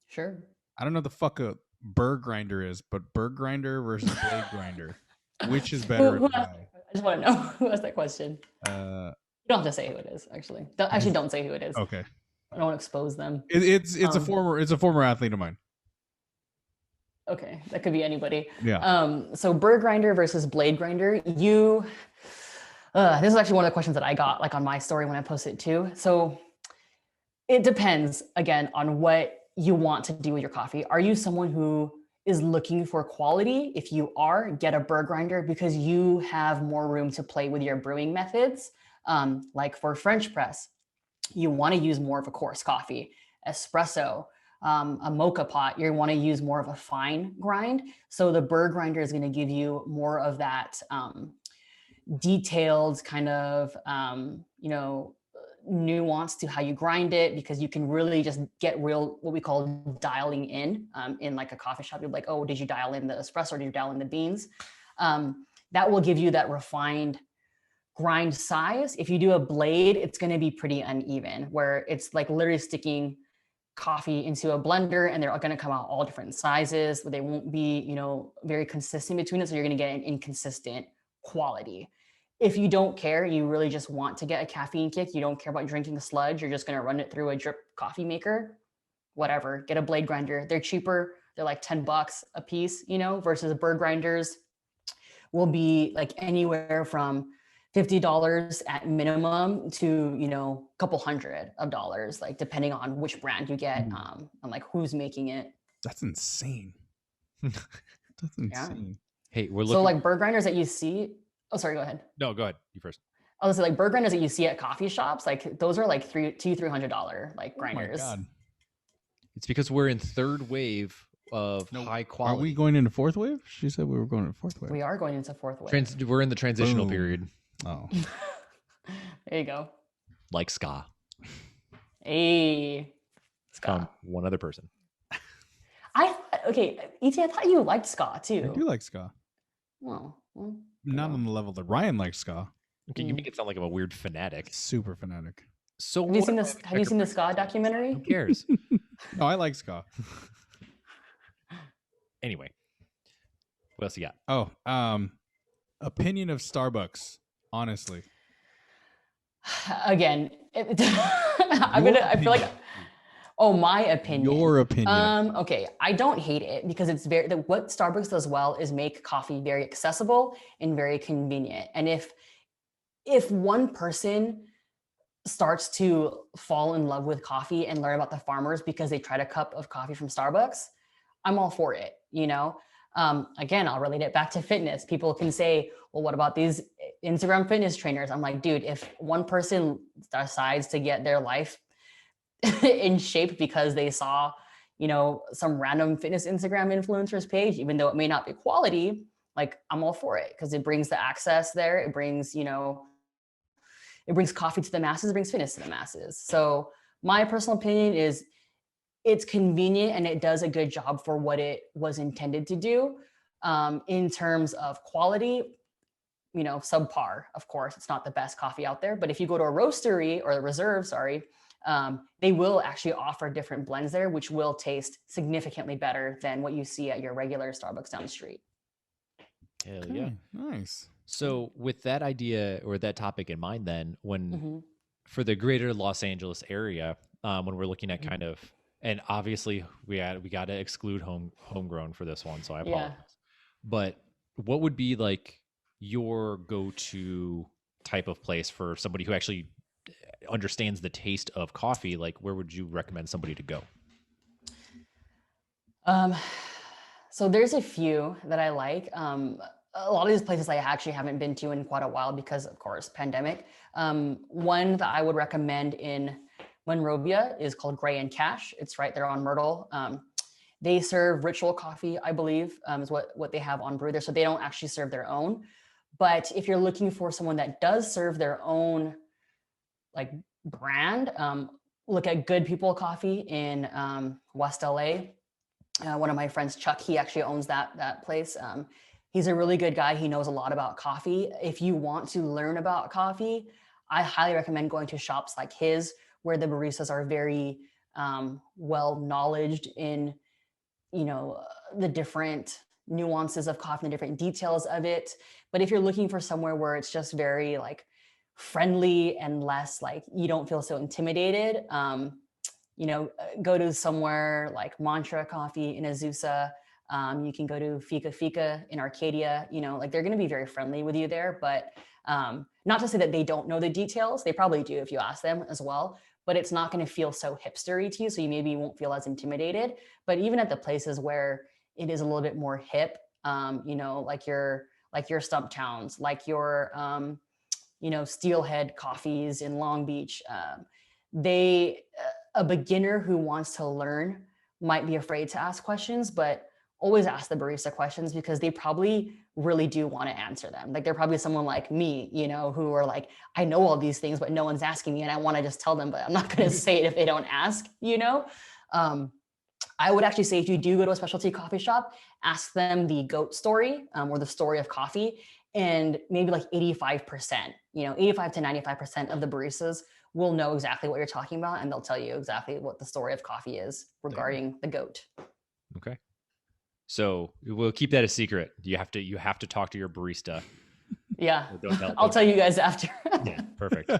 Sure. I don't know what the fuck a burr grinder is, but burr grinder versus blade grinder, which is better? I just want to know who asked that question. You don't have to say who it is. Actually, don't say who it is. Okay. I don't want to expose them. It's a former athlete of mine. Okay, that could be anybody. Yeah. So burr grinder versus blade grinder. This is actually one of the questions that I got like on my story when I posted it too. So it depends again on what you want to do with your coffee. Are you someone who is looking for quality? If you are, get a burr grinder because you have more room to play with your brewing methods. Like for French press, you want to use more of a coarse coffee. Espresso, a mocha pot, you want to use more of a fine grind. So the burr grinder is going to give you more of that detailed kind of, nuance to how you grind it, because you can really just get real, what we call dialing in like a coffee shop. You're like, oh, did you dial in the espresso or did you dial in the beans? That will give you that refined grind size. If you do a blade, it's going to be pretty uneven, where it's like literally sticking coffee into a blender and they're going to come out all different sizes, but they won't be, very consistent between it. So you're going to get an inconsistent quality. If you don't care, you really just want to get a caffeine kick, you don't care about drinking a sludge, you're just going to run it through a drip coffee maker, whatever, get a blade grinder. They're cheaper. They're like $10 a piece, versus burr grinders will be like anywhere from $50 at minimum to, a couple $100, like depending on which brand you get, and like who's making it. That's insane. That's insane. Hey, we're looking. So like burr grinders that you see. Oh, sorry, go ahead. No, go ahead. You first. I was like burr grinders that you see at coffee shops, like those are like $200-$300 like grinders. Oh my God. It's because we're in third wave of high quality. Are we going into fourth wave? She said we were going into fourth wave. We are going into fourth wave. We're in the transitional Boom. period. Oh. There you go. Like ska. Hey. Ska. One other person. Okay, E.T., I thought you liked ska too. I do like ska. Well, not on the level that Ryan likes ska. Okay, you make it sound like I'm a weird fanatic. Super fanatic. So have you seen the ska documentary? Who cares? No, I like ska. Anyway, what else you got? Oh, opinion of Starbucks. Honestly, again, I feel like. Oh, my opinion. Your opinion. Okay, I don't hate it because it's what Starbucks does well is make coffee very accessible and very convenient. And if one person starts to fall in love with coffee and learn about the farmers because they tried a cup of coffee from Starbucks, I'm all for it, Again, I'll relate it back to fitness. People can say, well, what about these Instagram fitness trainers? I'm like, dude, if one person decides to get their life in shape because they saw, some random fitness Instagram influencers page, even though it may not be quality, like I'm all for it because it brings the access there. It brings, it brings coffee to the masses, it brings fitness to the masses. So my personal opinion is it's convenient and it does a good job for what it was intended to do. In terms of quality, subpar. Of course, it's not the best coffee out there, but if you go to a roastery or a reserve, sorry, they will actually offer different blends there, which will taste significantly better than what you see at your regular Starbucks down the street. Hell yeah. Nice. So with that idea or that topic in mind, then Mm-hmm. for the greater Los Angeles area, when we're looking at Mm-hmm. kind of, and obviously we got to exclude homegrown for this one, so I apologize. Yeah. But what would be like your go-to type of place for somebody who actually understands the taste of coffee? Like, where would you recommend somebody to go? So there's a few that I like. A lot of these places I actually haven't been to in quite a while because, of course, pandemic. One that I would recommend in Monrovia is called Gray and Cash. It's right there on Myrtle. They serve ritual coffee, I believe, is what they have on brew there. So they don't actually serve their own. But if you're looking for someone that does serve their own like brand, look at Good People Coffee in West LA. One of my friends, Chuck, he actually owns that place. He's a really good guy. He knows a lot about coffee. If you want to learn about coffee, I highly recommend going to shops like his, where the baristas are very well knowledged in, the different nuances of coffee, the different details of it. But if you're looking for somewhere where it's just very like friendly and less like you don't feel so intimidated, go to somewhere like Mantra Coffee in Azusa. You can go to Fika Fika in Arcadia. Like they're going to be very friendly with you there, but not to say that they don't know the details. They probably do if you ask them as well, but it's not going to feel so hipstery to you. So you maybe won't feel as intimidated. But even at the places where it is a little bit more hip, like your Stump Towns, like your Steelhead Coffees in Long Beach, a beginner who wants to learn might be afraid to ask questions, but always ask the barista questions because they probably really do want to answer them. Like they're probably someone like me, who are like, I know all these things, but no one's asking me and I want to just tell them, but I'm not going to say it if they don't ask, I would actually say if you do go to a specialty coffee shop, ask them the GOAT story or the story of coffee. And maybe like 85%, 85 to 95% of the baristas will know exactly what you're talking about. And they'll tell you exactly what the story of coffee is regarding the GOAT. Okay. So we'll keep that a secret. You have to talk to your barista. Yeah. I'll tell you guys after. Yeah, perfect.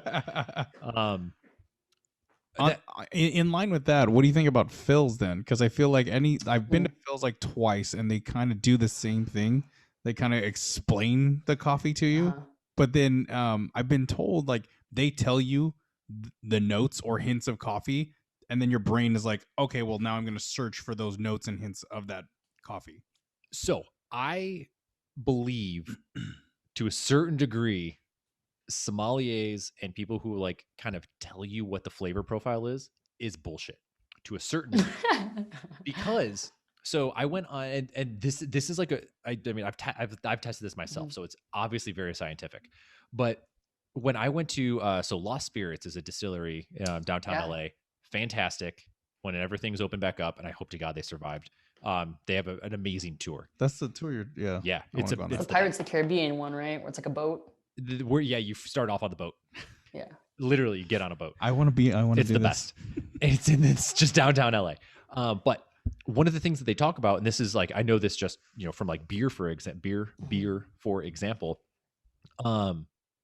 In line with that, what do you think about Phil's then? Because I feel like I've been to Phil's like twice, and they kind of do the same thing. They kind of explain the coffee to you, but then I've been told like they tell you the notes or hints of coffee, and then your brain is like, okay, well now I'm going to search for those notes and hints of that coffee. So I believe to a certain degree, sommeliers and people who like kind of tell you what the flavor profile is bullshit to a certain degree. Because so I went on and this is like I mean I've tested this myself, so it's obviously very scientific. But when I went to so Lost Spirits is a distillery downtown LA, fantastic. When everything's open back up, and I hope to God they survived. They have an amazing tour. That's the tour. Yeah. It's the Pirates of the Caribbean one, right? Where it's like a boat. You start off on the boat. Yeah. Literally, you get on a boat. It's the best. It's just downtown LA. But one of the things that they talk about, and this is like I know this just from like beer for example,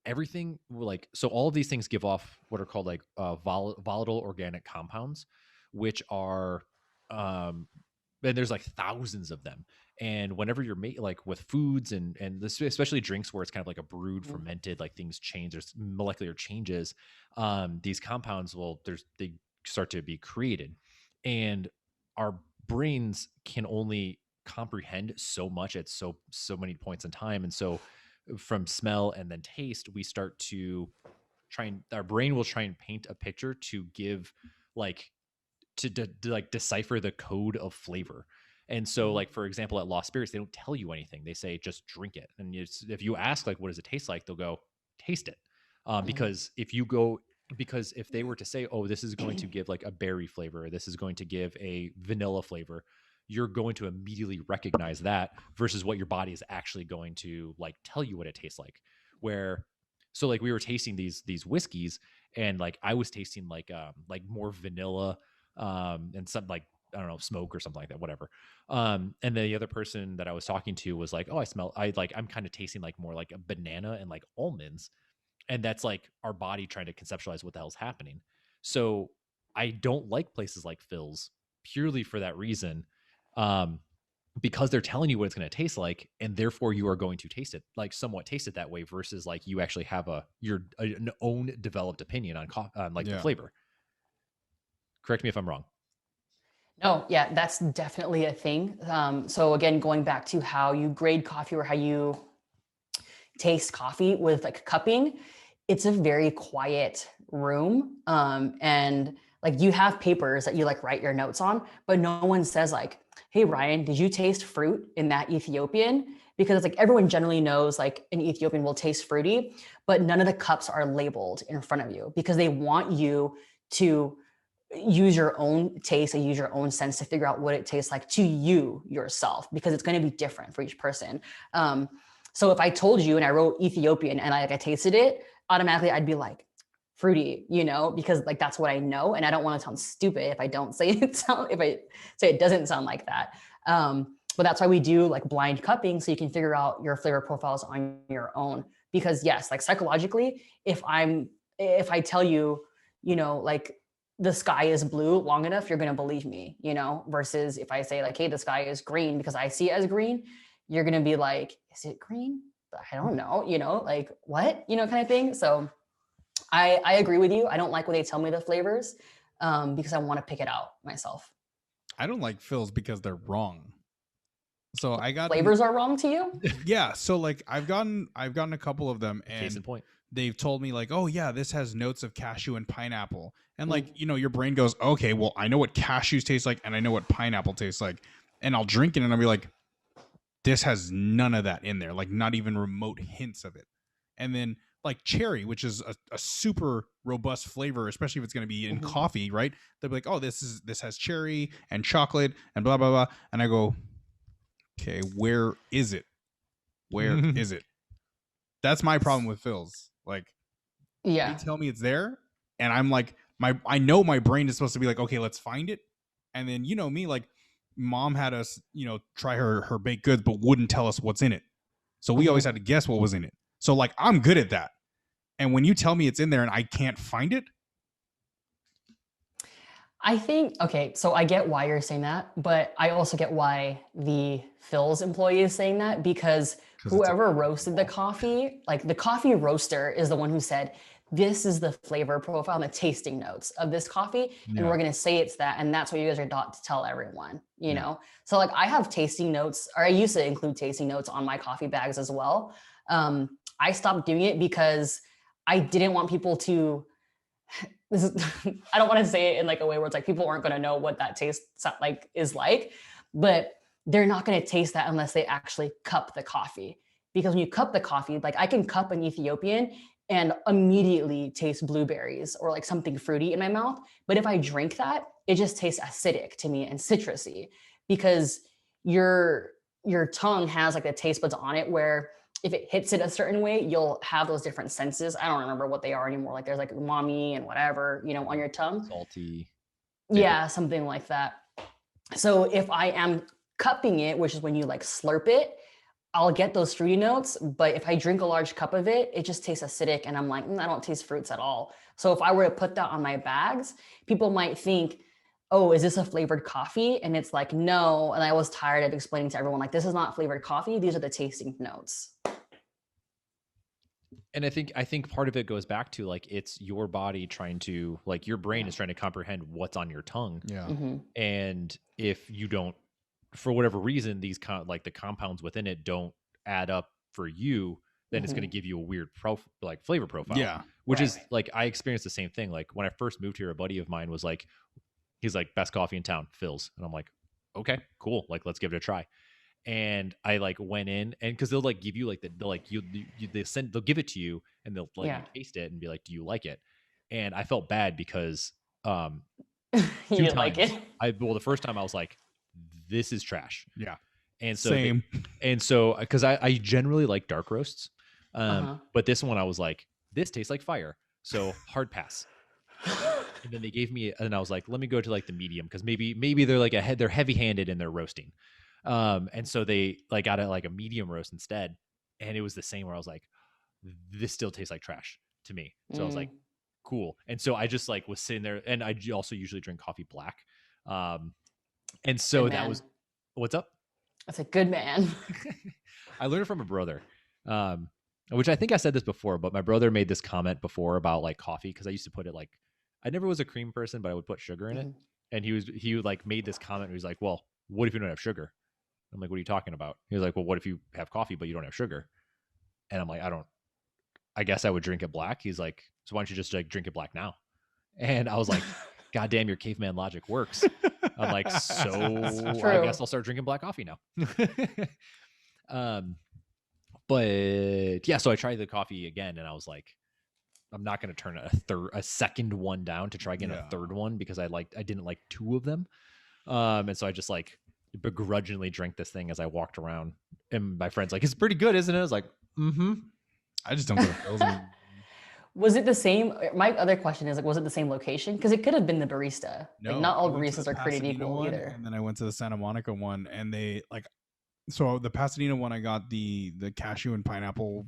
everything like so all of these things give off what are called like volatile organic compounds, which are and there's like thousands of them. And whenever you're like with foods and this, especially drinks where it's kind of like a brewed fermented, like things change, there's molecular changes. These compounds they start to be created, and our brains can only comprehend so much at so many points in time. And so from smell and then taste, we start to our brain will try and paint a picture to give like like decipher the code of flavor. And so, like, for example, at Lost Spirits, they don't tell you anything. They say just drink it. And if you ask, like, what does it taste like, they'll go taste it. Because if they were to say, oh, this is going to give like a berry flavor, or this is going to give a vanilla flavor, you're going to immediately recognize that versus what your body is actually going to like tell you what it tastes like. So like we were tasting these whiskeys, and like I was tasting like more vanilla, and some like, I don't know, smoke or something like that, whatever. And then the other person that I was talking to was like, oh, I'm kind of tasting like more like a banana and like almonds. And that's like our body trying to conceptualize what the hell's happening. So I don't like places like Phil's purely for that reason. Because they're telling you what it's going to taste like, and therefore you are going to taste it, like somewhat taste it that way, versus like you actually have an own developed opinion on the flavor. Correct me if I'm wrong. No, yeah, that's definitely a thing. So again, going back to how you grade coffee or how you taste coffee with like cupping, it's a very quiet room. And like you have papers that you like write your notes on, but no one says like, hey, Ryan, did you taste fruit in that Ethiopian? Because like everyone generally knows like an Ethiopian will taste fruity, but none of the cups are labeled in front of you because they want you to use your own taste and use your own sense to figure out what it tastes like to you yourself, because it's going to be different for each person. So if I told you and I wrote Ethiopian and I tasted it, automatically I'd be like fruity, because like that's what I know, and I don't want to sound stupid if I don't say it. If I say it doesn't sound like that. But that's why we do like blind cupping, so you can figure out your flavor profiles on your own. Because yes, like psychologically, if I tell you, like the sky is blue long enough, you're going to believe me, versus if I say like, hey, the sky is green because I see it as green, you're going to be like, is it green? I don't know, like what, kind of thing. So I agree with you. I don't like when they tell me the flavors because I want to pick it out myself. I don't like Phil's because they're wrong. So I got flavors are wrong to you. Yeah. So like I've gotten a couple of them, and case in point, they've told me like, oh yeah, this has notes of cashew and pineapple. And like, your brain goes, okay, well, I know what cashews taste like and I know what pineapple tastes like. And I'll drink it and I'll be like, this has none of that in there. Like not even remote hints of it. And then like cherry, which is a super robust flavor, especially if it's going to be in coffee, right? They'll be like, oh, this has cherry and chocolate and blah, blah, blah. And I go, okay, where is it? Where is it? That's my problem with Phil's. Like, yeah, they tell me it's there, and I'm like, I know my brain is supposed to be like, okay, let's find it. And then me, like, mom had us, try her baked goods, but wouldn't tell us what's in it. So we always had to guess what was in it. So like, I'm good at that. And when you tell me it's in there and I can't find it, I think, okay, so I get why you're saying that, but I also get why the Phil's employee is saying that, because whoever roasted the coffee, like the coffee roaster is the one who said, this is the flavor profile and the tasting notes of this coffee. And we're going to say it's that. And that's what you guys are taught to tell everyone, you know? So like I have tasting notes, or I used to include tasting notes on my coffee bags as well. I stopped doing it because I didn't want people to, I don't want to say it in like a way where it's like people aren't going to know what that taste like is like, but they're not going to taste that unless they actually cup the coffee. Because when you cup the coffee, like I can cup an Ethiopian and immediately taste blueberries or like something fruity in my mouth. But if I drink that, it just tastes acidic to me and citrusy, because your tongue has like the taste buds on it where if it hits it a certain way, you'll have those different senses. I don't remember what they are anymore. Like there's like umami and whatever, on your tongue. Salty. Yeah, something like that. So if I am cupping it, which is when you like slurp it, I'll get those fruity notes. But if I drink a large cup of it, it just tastes acidic. And I'm like, I don't taste fruits at all. So if I were to put that on my bags, people might think, oh, is this a flavored coffee? And it's like, no. And I was tired of explaining to everyone, like, this is not flavored coffee. These are the tasting notes. And I think part of it goes back to like, it's your body trying to, like, your brain is trying to comprehend what's on your tongue. Yeah. And if you don't, for whatever reason, these like the compounds within it don't add up for you, then it's going to give you a weird flavor profile. Yeah. Which is like, I experienced the same thing. Like when I first moved here, a buddy of mine was like, He's like, best coffee in town, Phil's. And I'm like, okay, cool. Like, let's give it a try. And I like went in, and because they'll like give you like they'll like they'll give it to you, and they'll let you taste it and be like, do you like it? And I felt bad because You two didn't times like it. the first time I was like, this is trash. Yeah. And so Same. because I generally like dark roasts, but this one I was like, this tastes like fire, so hard pass. And then they gave me, and I was like, let me go to like the medium, because maybe they're like they're heavy handed in their roasting. And so they like got a medium roast instead, and it was the same where I was like, this still tastes like trash to me. So I was like, cool. And so I just like was sitting there, and I also usually drink coffee black. And so that was, what's up? That's a good man. I learned it from a brother, which I think I said this before, but my brother made this comment before about like coffee, because I used to put it like, I never was a cream person, but I would put sugar in it. And he like made this comment. He was like, well, what if you don't have sugar? I'm like, what are you talking about? He was like, well, what if you have coffee, but you don't have sugar? And I'm like, I guess I would drink it black. He's like, so why don't you just like drink it black now? And I was like, God damn, your caveman logic works. I'm like, so I guess I'll start drinking black coffee now. But yeah, so I tried the coffee again, and I was like, I'm not going to turn a second one down to try getting a third one, because I didn't like two of them. And so I just like begrudgingly drank this thing as I walked around, and my friend's like, it's pretty good, isn't it? I was like, I just don't go to Phil's anymore. Was it the same? My other question is like, was it the same location? Because it could have been the barista. No, like, not all I went to baristas the are created Pasadena equal one, either. And then I went to the Santa Monica one, and they like, so the Pasadena one, I got the cashew and pineapple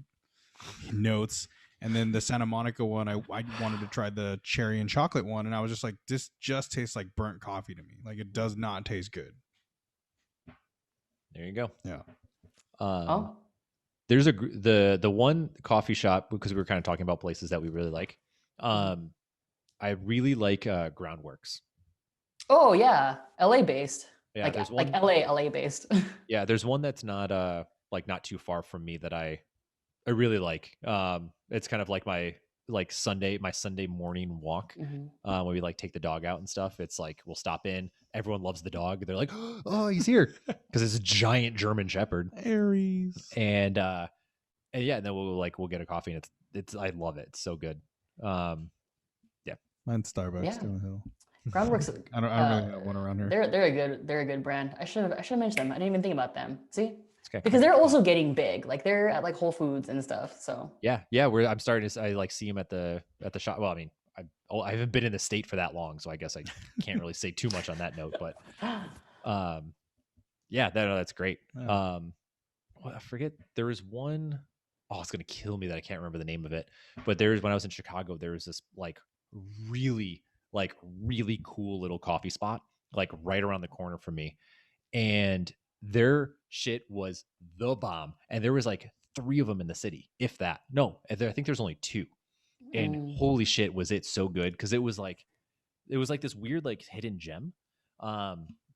notes. And then the Santa Monica one, I wanted to try the cherry and chocolate one. And I was just like, this just tastes like burnt coffee to me. Like, it does not taste good. There you go. Yeah. There's the one coffee shop, because we were kind of talking about places that we really like. I really like Groundworks. Oh yeah, LA based. Yeah, like there's one, LA based. yeah, there's one that's not like not too far from me that I really like. It's kind of like my Sunday morning walk, when we like take the dog out and stuff. It's like we'll stop in. Everyone loves the dog. They're like, oh, he's here, because it's a giant German Shepherd, Aries. and yeah, and then we'll get a coffee, and it's I love it. It's so good. Yeah, Mine's Starbucks down the hill. Groundworks. I don't really have one around here. They're a good brand. I should have mentioned them. I didn't even think about them. See. Okay. Because they're also getting big. Like they're at like Whole Foods and stuff. So yeah. I'm starting to I like see them at the shop. Well, I mean, I haven't been in the state for that long, so I guess I can't really say too much on that note. But yeah, that's great. Yeah. Well, I forget, there was one. Oh, it's gonna kill me that I can't remember the name of it. But when I was in Chicago, there was this like really cool little coffee spot like right around the corner from me, and their shit was the bomb. And there was like 3 of them in the city, if that. No, I think there's only 2. And holy shit, was it so good, because it was like this weird like hidden gem.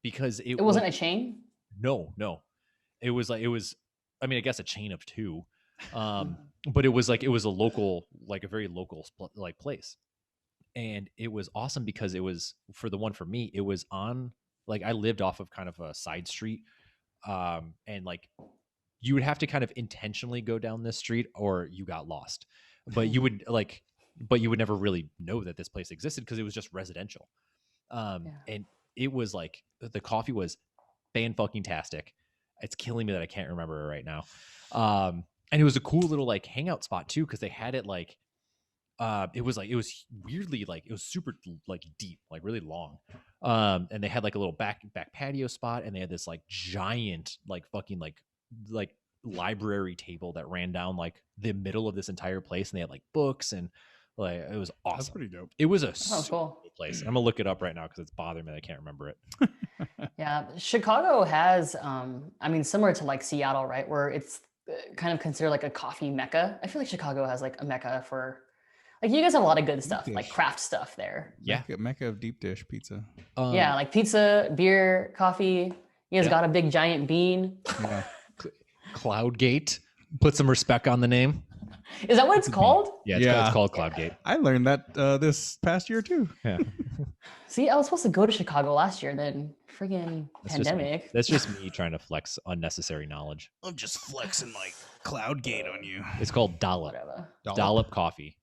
Because it wasn't a chain. No, it was I mean, I guess a chain of 2. But it was a local, like a very local like place. And it was awesome, because it was, for the one for me, it was on, like, I lived off of kind of a side street. And like you would have to kind of intentionally go down this street, or you got lost. But you would never really know that this place existed, because it was just residential. And it was like, the coffee was fan-fucking-tastic. It's killing me that I can't remember it right now. And it was a cool little like hangout spot too, because they had it like, it was weirdly like, it was super like deep, like really long. And they had like a little back patio spot, and they had this like giant like fucking like library table that ran down like the middle of this entire place, and they had like books, and like it was awesome. That's pretty dope. It was a cool place. I'm gonna look it up right now, because it's bothering me that I can't remember it. Yeah, Chicago has, I mean, similar to like Seattle, right, where it's kind of considered like a coffee mecca. I feel like Chicago has like a mecca for, like, you guys have a lot of good stuff, like craft stuff there. Yeah, Mecca of deep dish pizza. Yeah, like pizza, beer, coffee. You guys got a big giant bean. Yeah. Cloudgate. Put some respect on the name. Is that what it's called? Yeah, Yeah. it's called Cloudgate. I learned that this past year too. Yeah. See, I was supposed to go to Chicago last year, then friggin' pandemic. That's just me trying to flex unnecessary knowledge. I'm just flexing my Cloudgate on you. It's called Dollop. Whatever. Dollop Coffee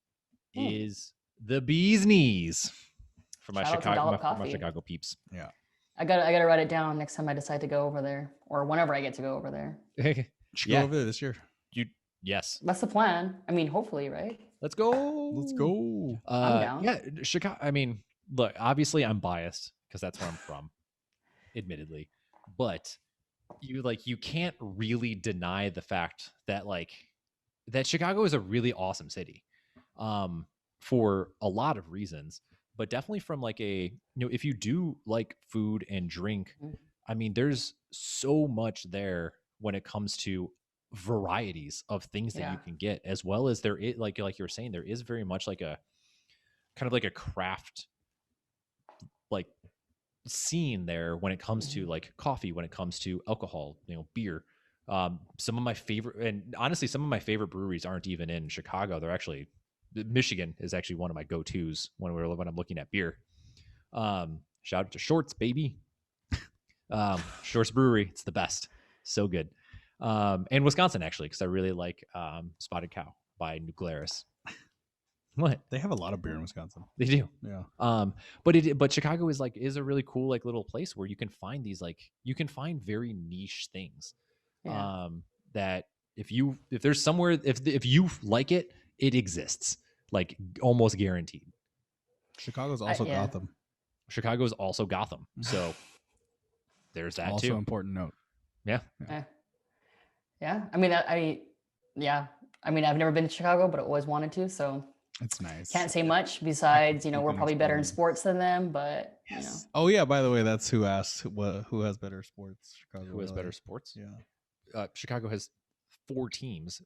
is the bee's knees for my Shout out to Dollop for my Coffee. Chicago peeps. Yeah. I gotta write it down next time I decide to go over there, or whenever I get to go over there. Should Yeah. go over there this year. Yes. That's the plan. I mean, hopefully, right? Let's go. Let's go. I'm down. Yeah, Chicago. I mean, look, obviously I'm biased because that's where I'm from, admittedly. But you can't really deny the fact that that Chicago is a really awesome city, for a lot of reasons. But definitely from if you do like food and drink, I mean, there's so much there when it comes to varieties of things that you can get, as well as there is like you were saying, there is very much like a kind of like a craft scene there when it comes to like coffee, when it comes to alcohol, beer. Some of my favorite, and honestly, some of my favorite breweries aren't even in Chicago. They're actually Michigan is actually one of my go-tos when I'm looking at beer. Shout out to Shorts, baby. Shorts Brewery, it's the best, so good. And Wisconsin actually, because I really like Spotted Cow by Nuclearis. What? They have a lot of beer in Wisconsin. They do. Yeah. But Chicago is a really cool little place where you can find these very niche things. Yeah. That if there's somewhere if you like it, it exists, like almost guaranteed. Chicago's also Gotham. Chicago is also Gotham. So there's that also too. Important note. Yeah. Yeah. I mean, I've never been to Chicago, but I always wanted to. So it's nice. Can't say much besides, we're probably better in sports than them, but Oh yeah, by the way, that's who asked who has better sports. Chicago. Who has better sports? Yeah. Chicago has 4 teams.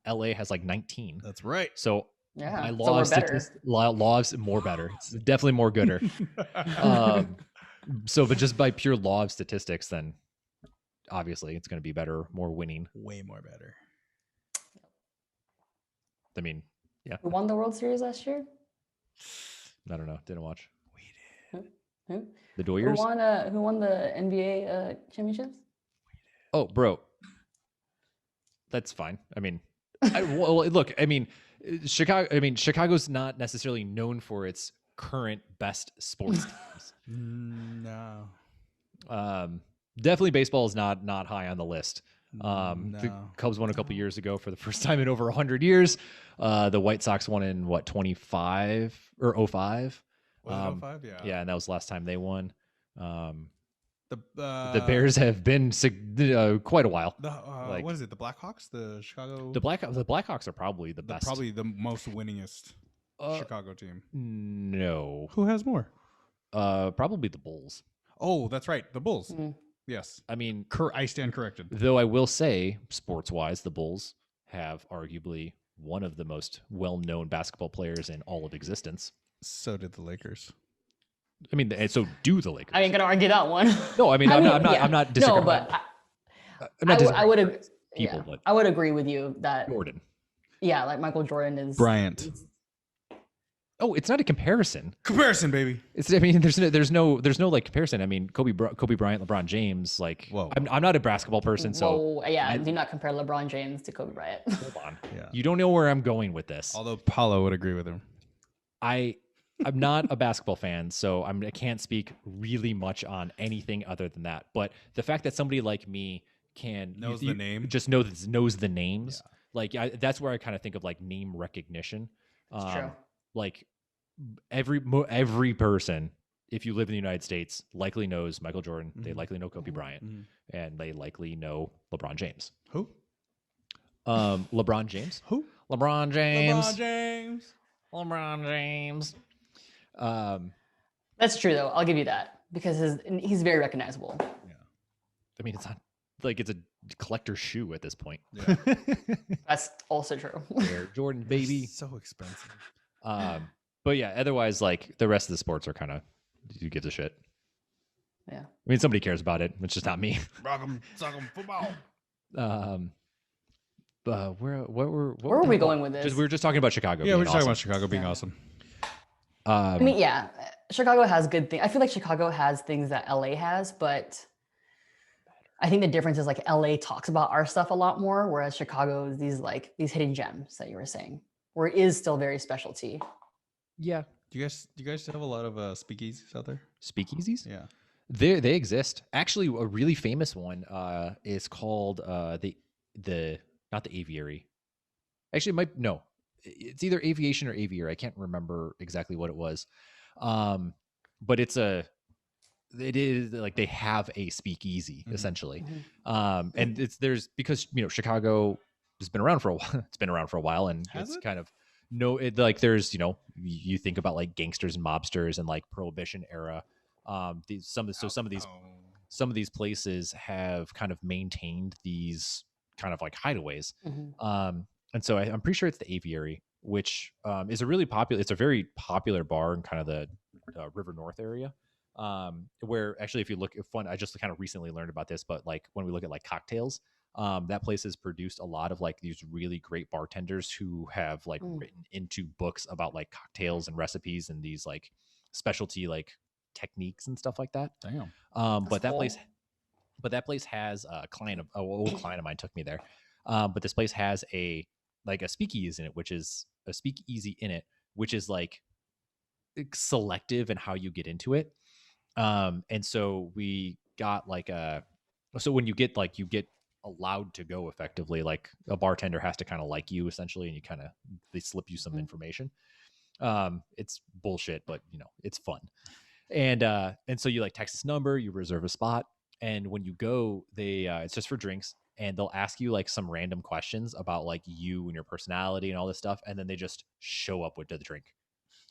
LA has like 19. That's right. So yeah, law of more better. It's definitely more gooder. But just by pure law of statistics, then obviously it's going to be better, more winning. Way more better. I mean, yeah. Who won the World Series last year? I don't know. Didn't watch. We did. Who? The Doyers? Who won the NBA championships? Oh, bro. That's fine. I mean, look, I mean, Chicago's not necessarily known for its current best sports teams. No. Definitely baseball is not high on the list. No. The Cubs won a couple years ago for the first time in over 100 years. The White Sox won in 25 or 05? Was it 05? Yeah. Yeah, and that was the last time they won. The Bears have been quite a while. What is it? The Blackhawks? The Chicago? The Blackhawks are probably the best. Probably the most winningest Chicago team. No. Who has more? Probably the Bulls. Oh, that's right. The Bulls. Yes. I mean, I stand corrected. Though I will say, sports-wise, the Bulls have arguably one of the most well-known basketball players in all of existence. So did the Lakers. I mean, and so do the Lakers. I ain't gonna argue that one. No, I mean, I'm not disagreeing. No, but I would agree with you that Jordan. Yeah, like Michael Jordan is Bryant. Oh, it's not a comparison. Comparison, baby. I mean, there's no like comparison. I mean, Kobe Bryant, LeBron James. Like, whoa. I'm not a basketball person, so do not compare LeBron James to Kobe Bryant. Hold on. Yeah. You don't know where I'm going with this. Although Paulo would agree with him. I'm not a basketball fan, so I can't speak really much on anything other than that. But the fact that somebody like me knows the names, like that's where I kind of think of like name recognition. It's true. Like every person, if you live in the United States, likely knows Michael Jordan. Mm-hmm. They likely know Kobe Bryant, and they likely know LeBron James. Who? LeBron James. Who? LeBron James. LeBron James. LeBron James. That's true, though. I'll give you that because he's very recognizable. Yeah. I mean, it's not like it's a collector's shoe at this point. Yeah. That's also true. Air Jordan, baby. So expensive. But yeah, otherwise, like the rest of the sports are kind of, who gives a shit? Yeah. I mean, somebody cares about it. It's just not me. Rock 'em, sock 'em, football. where Where were we going with this? We were just talking about Chicago. Yeah, we're just talking awesome. about Chicago being Yeah. awesome. I mean, yeah, Chicago has good things. I feel like Chicago has things that LA has, but I think the difference is like LA talks about our stuff a lot more, whereas Chicago is these hidden gems that you were saying, where it is still very specialty. Yeah, Do you guys have a lot of speakeasies out there? speakeasies. Yeah. They exist. Actually, a really famous one is called the not the Aviary. Actually, it might no, it's either Aviation or Aviary. I can't remember exactly what it was. But it is like they have a speakeasy essentially. And there's because Chicago has been around for a while. It's been around for a while, and Has it's it? kind of like there's you think about like gangsters and mobsters and like Prohibition era. Some of these places have kind of maintained these kind of like hideaways. And so I'm pretty sure it's the Aviary, which is it's a very popular bar in kind of the River North area. Where actually, if you look at fun, I just kind of recently learned about this, but like when we look at like cocktails, that place has produced a lot of like these really great bartenders who have like written into books about like cocktails and recipes and these like specialty like techniques and stuff like that. Damn. But that cool. place has a old client of mine took me there. But this place has a speakeasy in it, which is like selective in how you get into it. And so we got so when you get allowed to go effectively, like a bartender has to kind of like you essentially, and they slip you some information. It's bullshit, but it's fun. And so you like text this number, you reserve a spot, and when you go, they it's just for drinks, and they'll ask you like some random questions about like you and your personality and all this stuff, and then they just show up with the drink.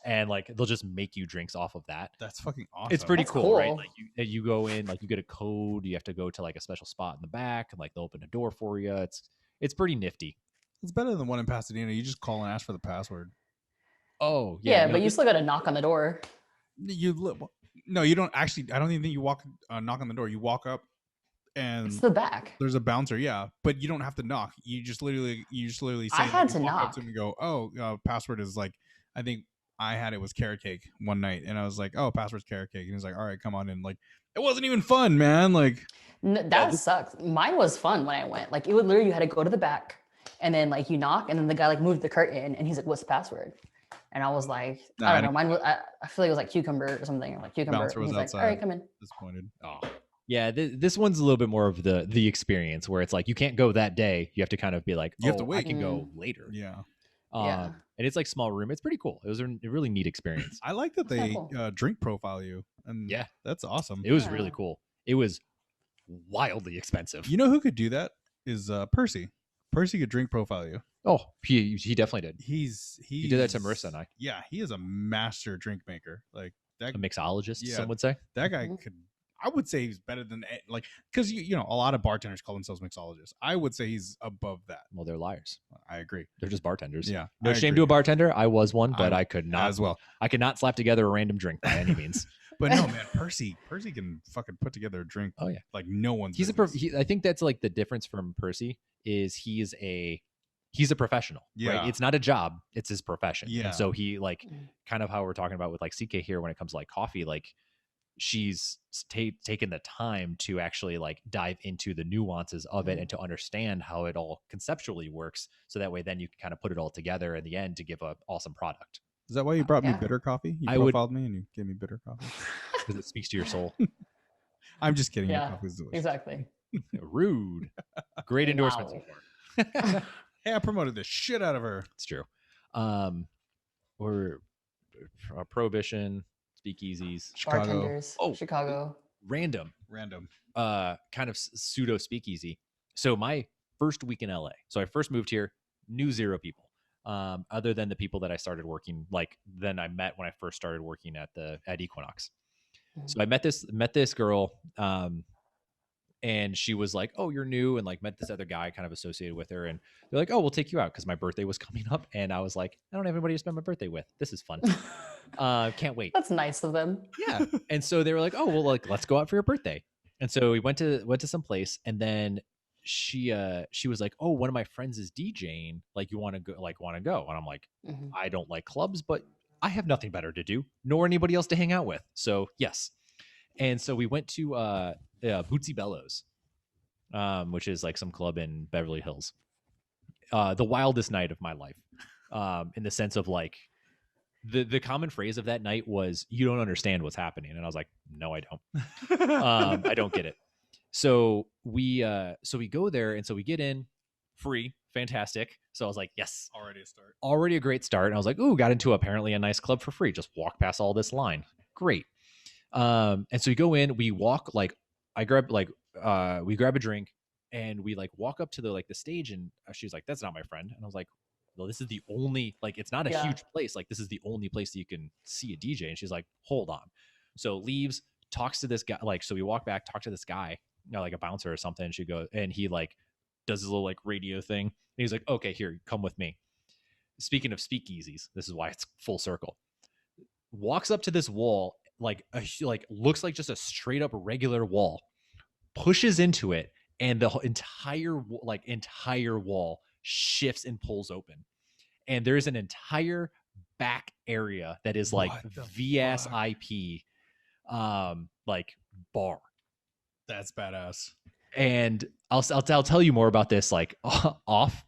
And like they'll just make you drinks off of that. That's fucking awesome. It's pretty That's cool, right? cool. Like you go in, like you get a code, you have to go to like a special spot in the back, and like they'll open a door for you. It's pretty nifty. It's better than the one in Pasadena. You just call and ask for the password. Oh Yeah, but you still got to knock on the door. No, you don't actually. I don't even think you knock on the door. You walk up, and It's the back. there's a bouncer. Yeah, but you don't have to knock. You just literally say. I had to walk up knock. to him and go, "Oh, password is like." I think I had it was carrot cake one night, and I was like, "Oh, password's carrot cake," and he's like, "All right, come on in." Like, it wasn't even fun, man. Like, That sucks. Mine was fun when I went. Like it would literally, you had to go to the back, and then like you knock, and then the guy like moved the curtain, and he's like, "What's the password?" And I was like, Nah, I I don't know. Mine was, I feel like it was like cucumber or something. I'm like cucumber. Bouncer was He's like, outside. all right, come in. Disappointed. Oh, yeah. This one's a little bit more of the experience where it's like you can't go that day. You have to kind of be like, You have to I wait. can go later. Yeah, Yeah. And it's like small room. It's pretty cool. It was a really neat experience. I like that That's they kinda drink profile you, and Yeah. that's awesome. It was Yeah. really cool. It was wildly expensive. You know who could do that is Percy. Percy could drink profile you. Oh, he definitely did. He did that to Marissa and I. Yeah, he is a master drink maker. Like that, A mixologist, Yeah. some would say. that guy Mhm. could. I would say he's better than like because a lot of bartenders call themselves mixologists. I would say he's above that. Well, they're liars. I agree. They're just bartenders. Yeah, No I shame agree. to a bartender. I was one, but I could not as well. I could not slap together a random drink by any means. But no, man, Percy can fucking put together a drink. Oh, yeah. like no one's. He's business. I think that's like the difference from Percy is he's a professional. Yeah. Right? It's not a job, it's his profession. Yeah. And so he like kind of how we're talking about with like CK here when it comes to like coffee, like she's taken the time to actually like dive into the nuances of it and to understand how it all conceptually works. So that way then you can kind of put it all together in the end to give an awesome product. Is that why you brought me Yeah. bitter coffee? You I would- profiled me and you gave me bitter coffee. Because it speaks to your soul. I'm just kidding. Your Yeah, coffee's delicious. exactly. Rude. Great endorsement. Wow. so far. Hey, I promoted the shit out of her. It's true. Or Prohibition, speakeasies, Chicago. Bartenders. Oh. Chicago. random, Random. kind of pseudo speakeasy. So my first week in LA. So I first moved here, knew zero people, other than the people that I started working, like then I met when I first started working at Equinox. So I met this girl, and she was like, "Oh, you're new," and like met this other guy kind of associated with her, and they're like, "Oh, we'll take you out," because my birthday was coming up, and I was like, "I don't have anybody to spend my birthday with. This is fun. Can't wait." That's nice of them. Yeah. And so they were like, "Oh, well, like let's go out for your birthday." And so we went to some place, and then she was like, oh, one of my friends is DJing. Like, you want to go? And I'm like, Mhm. I don't like clubs, but I have nothing better to do, nor anybody else to hang out with. So yes. And so we went to Bootsy Bellows, which is like some club in Beverly Hills. The wildest night of my life, in the sense of like the common phrase of that night was, "You don't understand what's happening," and I was like, "No, I don't. I don't get it." So we go there, and so we get in free, fantastic. So I was like, "Yes, Already a start. already a great start." And I was like, "Ooh, got into apparently a nice club for free. Just walk past all this line, great." And so we go in, we walk like we grab a drink, and we like walk up to the stage, and she was like, "That's not my friend," and I was like, well, this is the only, like, it's not a huge place. Like, this is the only place that you can see a DJ. And she's like, hold on. So leaves, talks to this guy. Like, so we walk back, talk to this guy, like a bouncer or something. And she goes, and he like does his little like radio thing. And he's like, okay, here, come with me. Speaking of speakeasies, this is why it's full circle. Walks up to this wall, like looks like just a straight up regular wall, pushes into it, and the entire wall shifts and pulls open, and there's an entire back area that is like VSIP like bar. That's badass. And I'll tell you more about this like off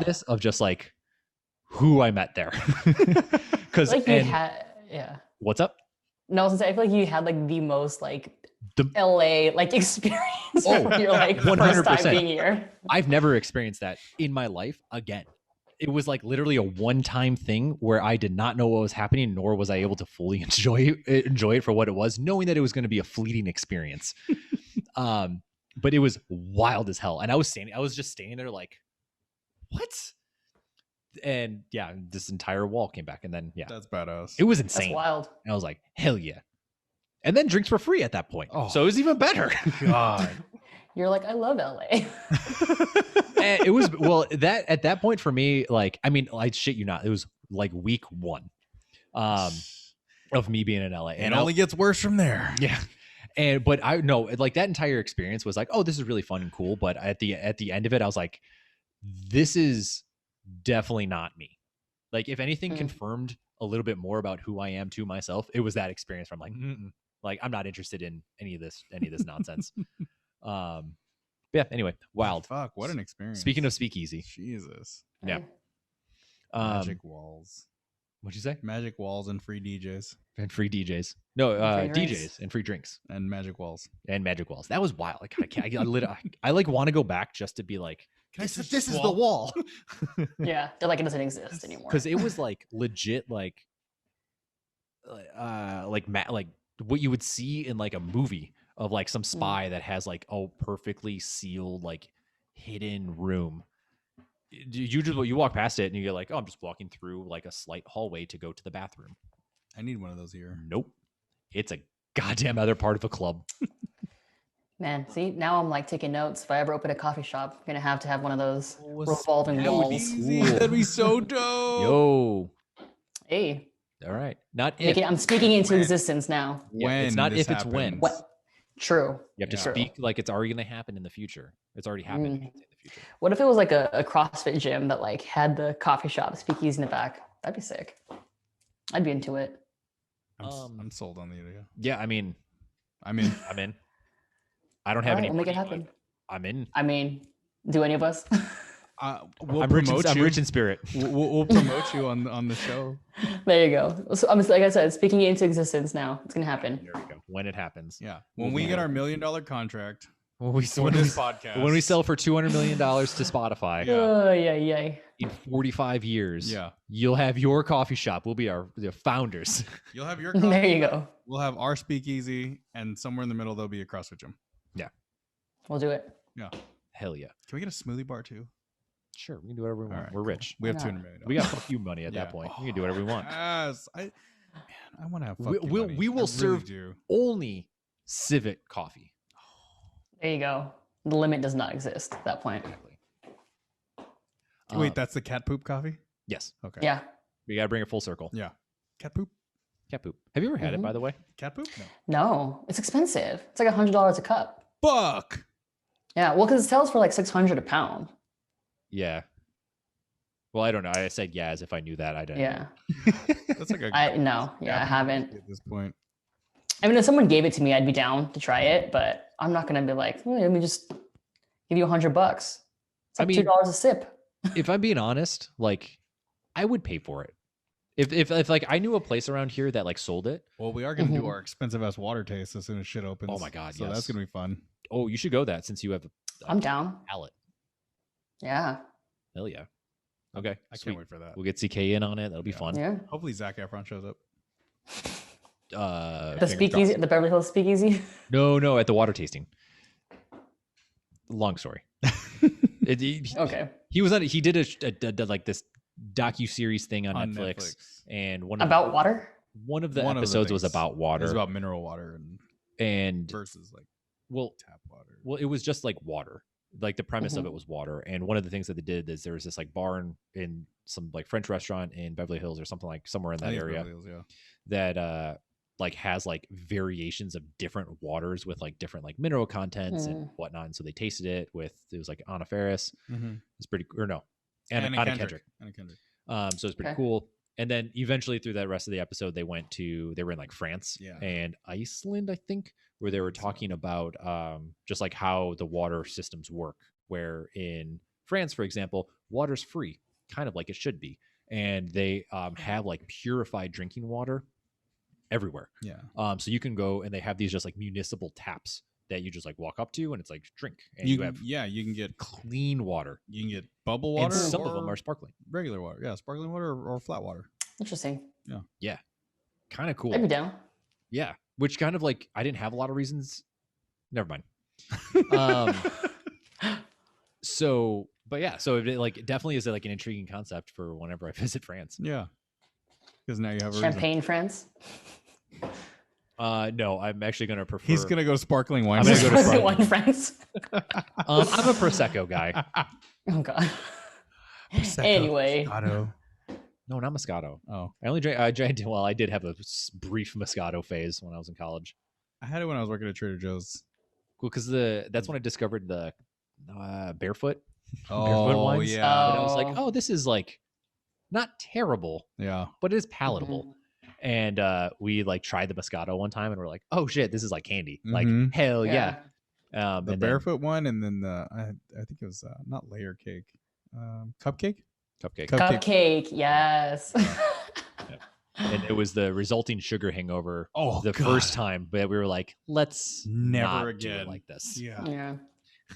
this of just like who I met there. Because like what's up? No, I was gonna say, I feel like you had like the most like LA like experience when you're like 100%. First time being here. I've never experienced that in my life again. It was like literally a one-time thing where I did not know what was happening, nor was I able to fully enjoy it for what it was, knowing that it was going to be a fleeting experience. But it was wild as hell. And I was just standing there like, what? And yeah, this entire wall came back, and then that's badass. It was insane. That's wild. And I was like, hell yeah. And then drinks were free at that point. Oh. So it was even better. God. You're like, I love LA. And it was, well, that at that point for me, like, I mean, I shit you not, it was like week 1 of me being in LA. And it only gets worse from there. Yeah. But I know, like, that entire experience was like, oh, this is really fun and cool. But at the end of it, I was like, this is definitely not me. Like, if anything confirmed a little bit more about who I am to myself, it was that experience from like, like, I'm not interested in any of this nonsense. Yeah, anyway, wild. Fuck, what an experience. Speaking of speakeasy. Jesus. Yeah. Magic walls. What'd you say? Magic walls and free DJs. And free DJs. No, DJs and free drinks. And magic walls. And magic walls. That was wild. Like, I like want to go back just to be like, this is the wall. Yeah, they're like, it doesn't exist anymore. Because it was like legit, like what you would see in like a movie of like some spy that has like a perfectly sealed like hidden room. You walk past it and you get like, oh, I'm just walking through like a slight hallway to go to the bathroom. I need one of those here. Nope, it's a goddamn other part of a club. Man, see, now I'm like taking notes. If I ever open a coffee shop, I'm gonna have to have one of those revolving walls. That'd be so dope. Yo. Hey. All right. Not if. I'm speaking into existence now. When it's not if, it's when. What? True. You have to speak like it's already going to happen in the future. It's already happening in the future. What if it was like a CrossFit gym that like had the coffee shop speakeasy in the back? That'd be sick. I'd be into it. I'm sold on the idea. Yeah, I'm in. I'm in. I don't have any. We'll make it happen. I'm in. I mean, do any of us? We'll I'm rich in spirit. We'll promote you on the show. There you go. So, like I said, speaking it into existence now. It's gonna happen. There we go. When it happens. Yeah. When we get our $1 million contract. When we sell for $200 million to Spotify. Yeah. In 45 years. Yeah. You'll have your coffee shop. We'll be the founders. You'll have your coffee there you go. We'll have our speakeasy, and somewhere in the middle there'll be a CrossFit gym. Yeah. We'll do it. Yeah. Hell yeah. Can we get a smoothie bar too? Sure, we can do whatever we want. Right, we're rich. We have $200 million. We got fuck you money at that point. We can do whatever we want. Yes, I want to have fuck you money. We will serve only civet coffee. There you go. The limit does not exist at that point. Exactly. Wait, that's the cat poop coffee? Yes. Okay. Yeah. We gotta bring it full circle. Yeah. Cat poop. Cat poop. Have you ever had it, by the way? Cat poop? No, it's expensive. It's like $100 a cup. Fuck. Yeah, well, because it sells for like 600 a pound. Yeah. Well, I don't know. I said yeah as if I knew that. I didn't. Yeah, That's like a I no, yeah, I Japanese haven't. whiskey at this point. I mean, if someone gave it to me, I'd be down to try it, but I'm not gonna be like, let me just give you $100. It's I like mean, $2 a sip. if I'm being honest, like I would pay for it. If like I knew a place around here that like sold it. Well, we are going to do Mhm. our expensive ass water taste as soon as shit opens. Oh my God, So that's yes. going to be fun. Oh, you should go that since you have a I'm down. palate. Yeah, Hell yeah. Okay. I Sweet. can't wait for that. We'll get CK in on it. That'll be Yeah. fun. yeah. Hopefully Zac Efron shows up. The fingers speakeasy, crossed. the Beverly Hills Speakeasy. No, at the water tasting. Long story. Okay. He was on. He did a like this docu-series thing on, On Netflix, Netflix. and About water. one of the One of the episodes was things. about water. It's about mineral water and versus like well, tap water. it was just like water. Like the premise of Mhm. it was water, and one of the things that they did is there was this like bar in some like French restaurant in Beverly Hills or something, like somewhere in I that think it's area, Beverly Hills, yeah. that like has like variations of different waters with like different like mineral contents and whatnot. And so they tasted it was like Anna Faris. Mm-hmm. It's pretty, or no, Anna Kendrick. Anna Kendrick. So it's pretty Okay. cool. And then eventually through that rest of the episode, they were in like France Yeah. and Iceland, I think, where they were talking about just like how the water systems work, where in France, for example, water's free, kind of like it should be. And they have like purified drinking water everywhere. Yeah. So you can go and they have these just like municipal taps that you just like walk up to and it's like drink. And You you have can get clean water. you can get bubble And water. some of or them are sparkling. regular water. Yeah, sparkling water or flat water. Interesting. Yeah. Kind of cool. I'd be down. Yeah. Which kind of like I didn't have a lot of reasons. Never mind. So but yeah, so it like it definitely is like an intriguing concept for whenever I visit France. Yeah. Because now you have a Champagne, friends. No, I'm actually gonna prefer. He's gonna go sparkling wine. I'm gonna go to Sparkling sparkling. wine, friends. I'm a prosecco guy. Oh god. Prosecco, Anyway. Moscato. No, not Moscato. Oh, I did have a brief Moscato phase when I was in college. I had it when I was working at Trader Joe's. Cool, because that's when I discovered the barefoot. Oh wines. yeah, And I was like, Oh. oh, this is like not terrible, yeah. but it is palatable. Mhm. And we like tried the Moscato one time, and we're like, oh shit, this is like candy. Like Mhm. hell yeah. The And then barefoot one, and then I think it was not layer cake, cupcake. cupcake. Cupcake, yes. And it was the resulting sugar hangover. Oh, the God. first time, but we were like, let's Never not do again. it like this. Yeah,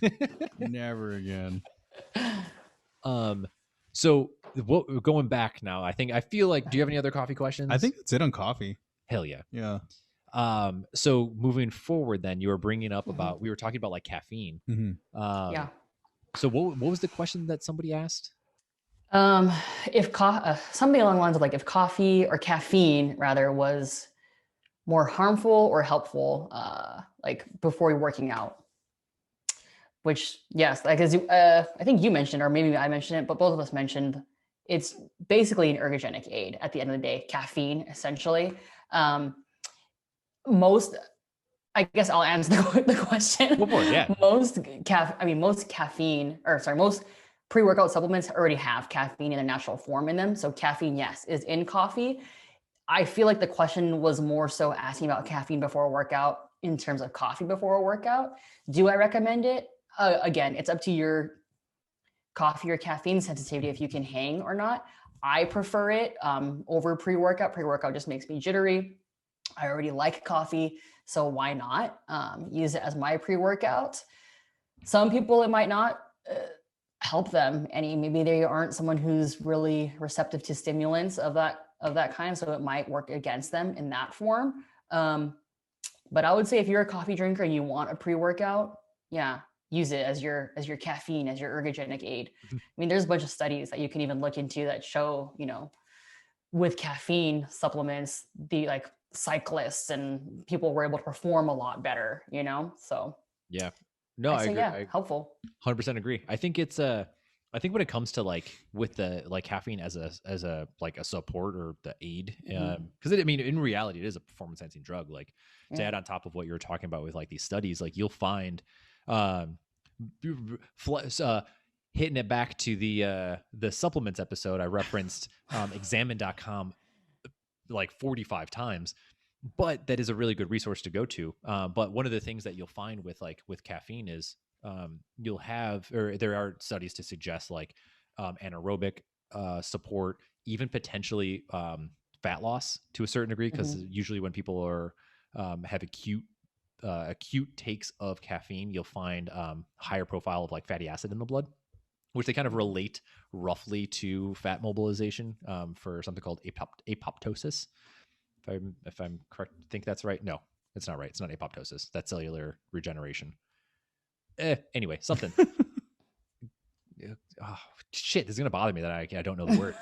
Yeah. never again. So going back now, I feel like, do you have any other coffee questions? I think that's it on coffee. hell yeah. Yeah. So moving forward, then you were bringing up Mhm. about, we were talking about like caffeine. Mm-hmm. Yeah. So what was the question that somebody asked? If something along the lines of like if coffee or caffeine rather was more harmful or helpful, like before you're working out. Which yes, like as I think you mentioned, or maybe I mentioned it, but both of us mentioned, it's basically an ergogenic aid at the end of the day. Caffeine, essentially. I guess I'll answer the question. Go for it, yeah. Most caffeine, or sorry, most pre-workout supplements already have caffeine in a natural form in them. So caffeine, yes, is in coffee. I feel like the question was more so asking about caffeine before a workout in terms of coffee before a workout. Do I recommend it? Again, it's up to your coffee or caffeine sensitivity if you can hang or not. I prefer it over pre-workout. Pre-workout just makes me jittery. I already like coffee, so why not use it as my pre-workout? Some people, it might not help them any. Maybe they aren't someone who's really receptive to stimulants of that kind, so it might work against them in that form. But I would say if you're a coffee drinker and you want a pre-workout, yeah, use it as your caffeine, as your ergogenic aid. I mean, there's a bunch of studies that you can even look into that show, with caffeine supplements, the like cyclists and people were able to perform a lot better, So Yeah. No, I I say, agree. yeah, I helpful. 100% agree. I think it's I think when it comes to like with the like caffeine as a like a support or the aid, because I mean in reality it is a performance enhancing drug. Like to Yeah. add on top of what you were talking about with like these studies, like you'll find hitting it back to the supplements episode, I referenced examine.com like 45 times, but that is a really good resource to go to. But one of the things that you'll find with caffeine is you'll have, or there are studies to suggest like anaerobic support, even potentially fat loss to a certain degree, because usually when people are have acute takes of caffeine, you'll find higher profile of like fatty acid in the blood, which they kind of relate roughly to fat mobilization for something called apoptosis. If I'm correct, I think that's right. No, it's not right. It's not apoptosis. That's cellular regeneration. Anyway, something. Oh, shit, this is gonna bother me that I don't know the word.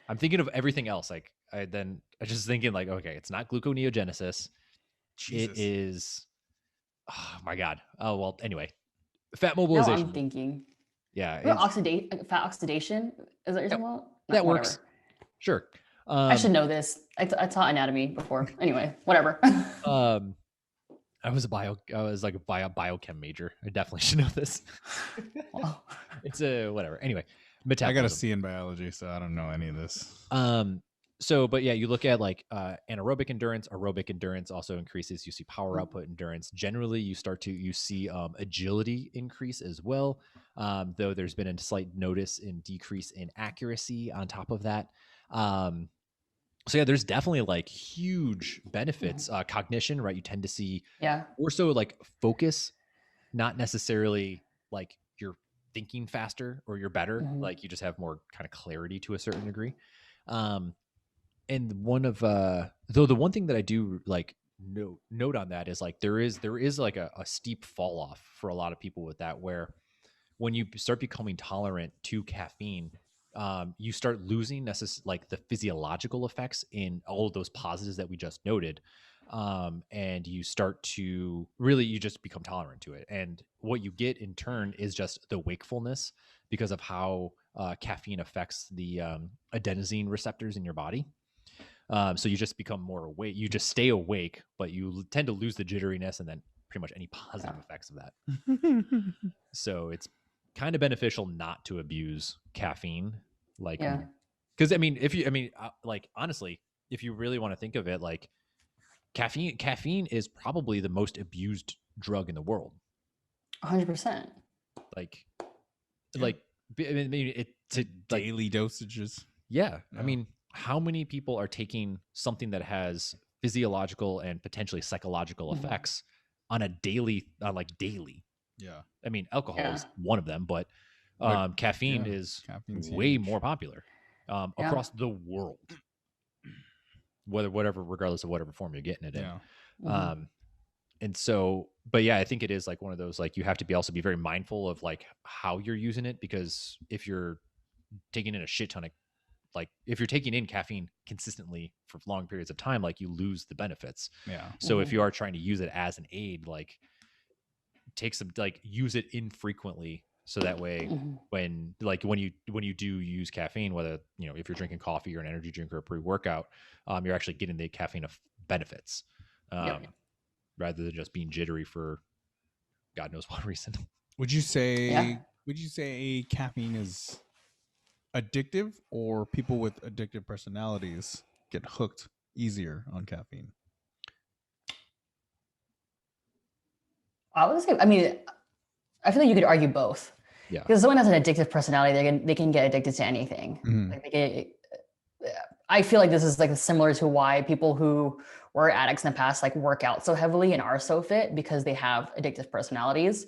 I'm thinking of everything else. Like I just thinking like, okay, it's not gluconeogenesis. Jesus. It is. Oh my god. Oh well. Anyway, fat mobilization. No, I'm thinking. Yeah. Fat oxidation. Is that what you're talking about? That works. Sure. I should know this. I taught anatomy before. Anyway, whatever. I was like a biochem major. I definitely should know this. It's whatever. Anyway, metabolism. I got a C in biology, so I don't know any of this. So, but yeah, you look at like anaerobic endurance, aerobic endurance also increases. You see power output endurance. Generally, you see agility increase as well. Though there's been a slight decrease in accuracy on top of that. So yeah, there's definitely like huge benefits. Cognition, right? You tend to see more so like focus, not necessarily like you're thinking faster or you're better. Like you just have more kind of clarity to a certain degree. And one of though the one thing that I do like note on that is like there is like a steep fall off for a lot of people with that, where when you start becoming tolerant to caffeine, you start losing like the physiological effects in all of those positives that we just noted. And you start to you just become tolerant to it. And what you get in turn is just the wakefulness because of how caffeine affects the adenosine receptors in your body. So you just become more awake. You just stay awake, but you tend to lose the jitteriness and then pretty much any positive effects of that. So it's kind of beneficial not to abuse caffeine. Like, because like honestly, if you really want to think of it, like caffeine is probably the most abused drug in the world. 100%. Like I mean, it's daily dosages. Yeah. I mean, how many people are taking something that has physiological and potentially psychological effects on a daily, daily? Yeah. I mean, alcohol is one of them, but caffeine is way more popular across the world. Regardless of whatever form you're getting it in. And so, but yeah, I think it is like one of those, like you have to also be very mindful of like how you're using it, because if you're taking in a shit ton of, like if you're taking in caffeine consistently for long periods of time, like you lose the benefits. Yeah. So if you are trying to use it as an aid, like use it infrequently. So that way when you do use caffeine, whether, if you're drinking coffee or an energy drink or a pre-workout, you're actually getting the caffeine of benefits, rather than just being jittery for God knows what reason. Would you say caffeine is addictive, or people with addictive personalities get hooked easier on caffeine? I would say, I feel like you could argue both. Yeah. Because someone has an addictive personality, they can get addicted to anything. Like I feel like this is like similar to why people who were addicts in the past like work out so heavily and are so fit, because they have addictive personalities.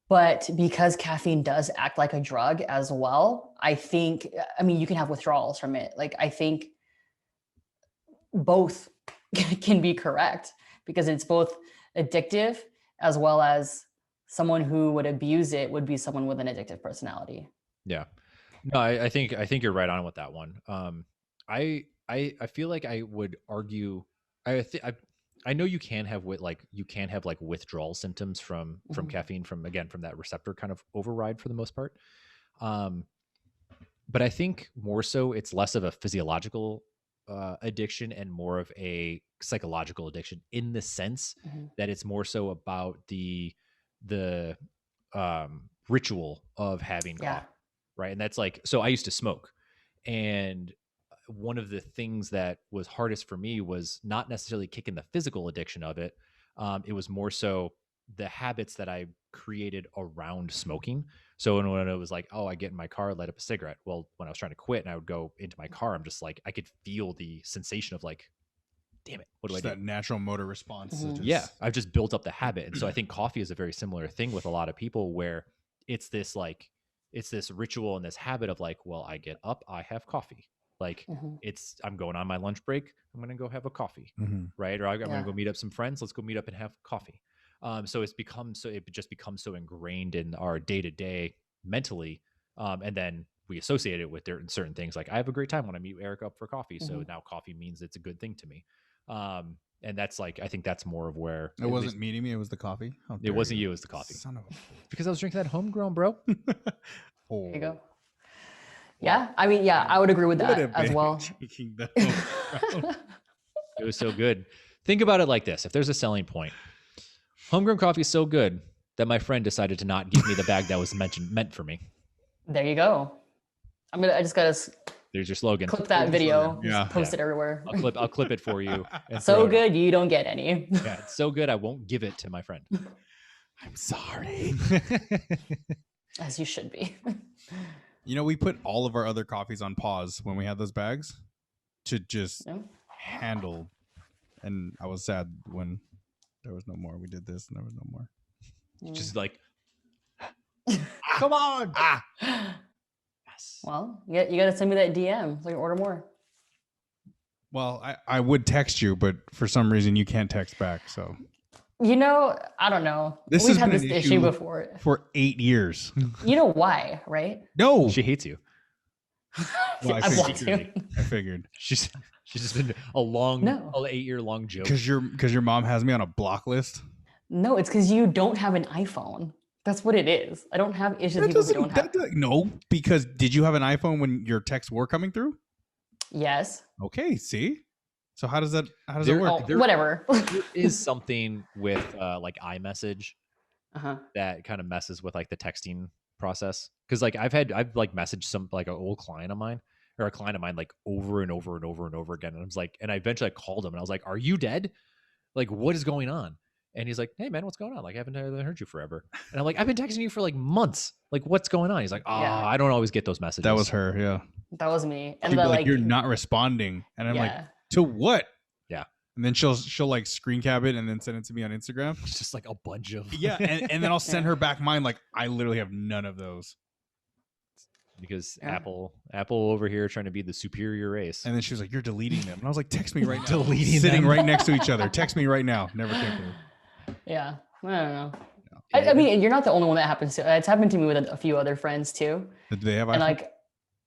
But because caffeine does act like a drug as well, I think, you can have withdrawals from it. Like I think both can be correct, because it's both addictive as well as someone who would abuse it would be someone with an addictive personality. Yeah. No, I think you're right on with that one. I feel like I would argue, I know you can have withdrawal symptoms from caffeine, from that receptor kind of override for the most part. But I think more so it's less of a physiological addiction and more of a psychological addiction, in the sense that it's more so about the the ritual of having coffee, right? And that's like, so I used to smoke, and one of the things that was hardest for me was not necessarily kicking the physical addiction of it. It was more so the habits that I created around smoking. So when it was like, oh, I get in my car, light up a cigarette. Well, when I was trying to quit and I would go into my car, I'm just like, I could feel the sensation of like, damn it, what do I do? That natural motor response. Yeah, I've just built up the habit. And so I think coffee is a very similar thing with a lot of people, where it's this ritual and this habit of like, well, I get up, I have coffee. Like I'm going on my lunch break, I'm going to go have a coffee, right? Or I'm going to go meet up some friends. Let's go meet up and have coffee. So it just becomes so ingrained in our day to day mentally. And then we associate it with certain things. Like I have a great time when I meet Eric up for coffee. So now coffee means it's a good thing to me. And that's like, I think that's more of where it wasn't meeting me. It was the coffee. It wasn't you. It was the coffee. Son of a... Because I was drinking that homegrown, bro. There you go. Yeah, I mean, yeah, I would agree with that as well. It was so good. Think about it like this. If there's a selling point, homegrown coffee is so good that my friend decided to not give me the bag that was meant for me. There you go. I just gotta there's your slogan. Clip that video. Yeah. Post it everywhere. I'll clip it for you. So good, you don't get any. Yeah, it's so good, I won't give it to my friend. I'm sorry. As you should be. You know, we put all of our other coffees on pause when we had those bags to just handle. And I was sad when there was no more. We did this and there was no more. Just like, come on. Yes. Well, you got to send me that DM so I can order more. Well, I would text you, but for some reason you can't text back. So, you know, I don't know. We've had this issue before for 8 years. You know why, right? No, she hates you. Well, I figured she's just been a 8-year-long joke. Because your mom has me on a block list. No, it's because you don't have an iPhone. That's what it is. I don't have issues with people who don't have. No, because did you have an iPhone when your texts were coming through? Yes. Okay. See. So how does it work? Whatever. There is something with like iMessage that kind of messes with like the texting process. Because like I've like messaged some like an old client of mine or a client of mine like over and over and over and over again, and I was like, and I eventually called him and I was like, "Are you dead? Like, what is going on?" And he's like, "Hey man, what's going on? Like, I haven't heard you forever." And I'm like, "I've been texting you for like months. Like, what's going on?" He's like, I don't always get those messages." That was her. Yeah. That was me. And she'd be like, "You're not responding," and I'm like, "To what?" Yeah. And then she'll like screen cap it and then send it to me on Instagram. It's just like a bunch of and then I'll send her back mine. Like I literally have none of those. Because Apple over here trying to be the superior race. And then she was like, "You're deleting them." And I was like, "Text me right now." Deleting sitting them. right next to each other. Text me right now. Never came through. Yeah. I don't know. I mean, you're not the only one that happens to. It's happened to me with a few other friends too. Did they have iPhone? And like,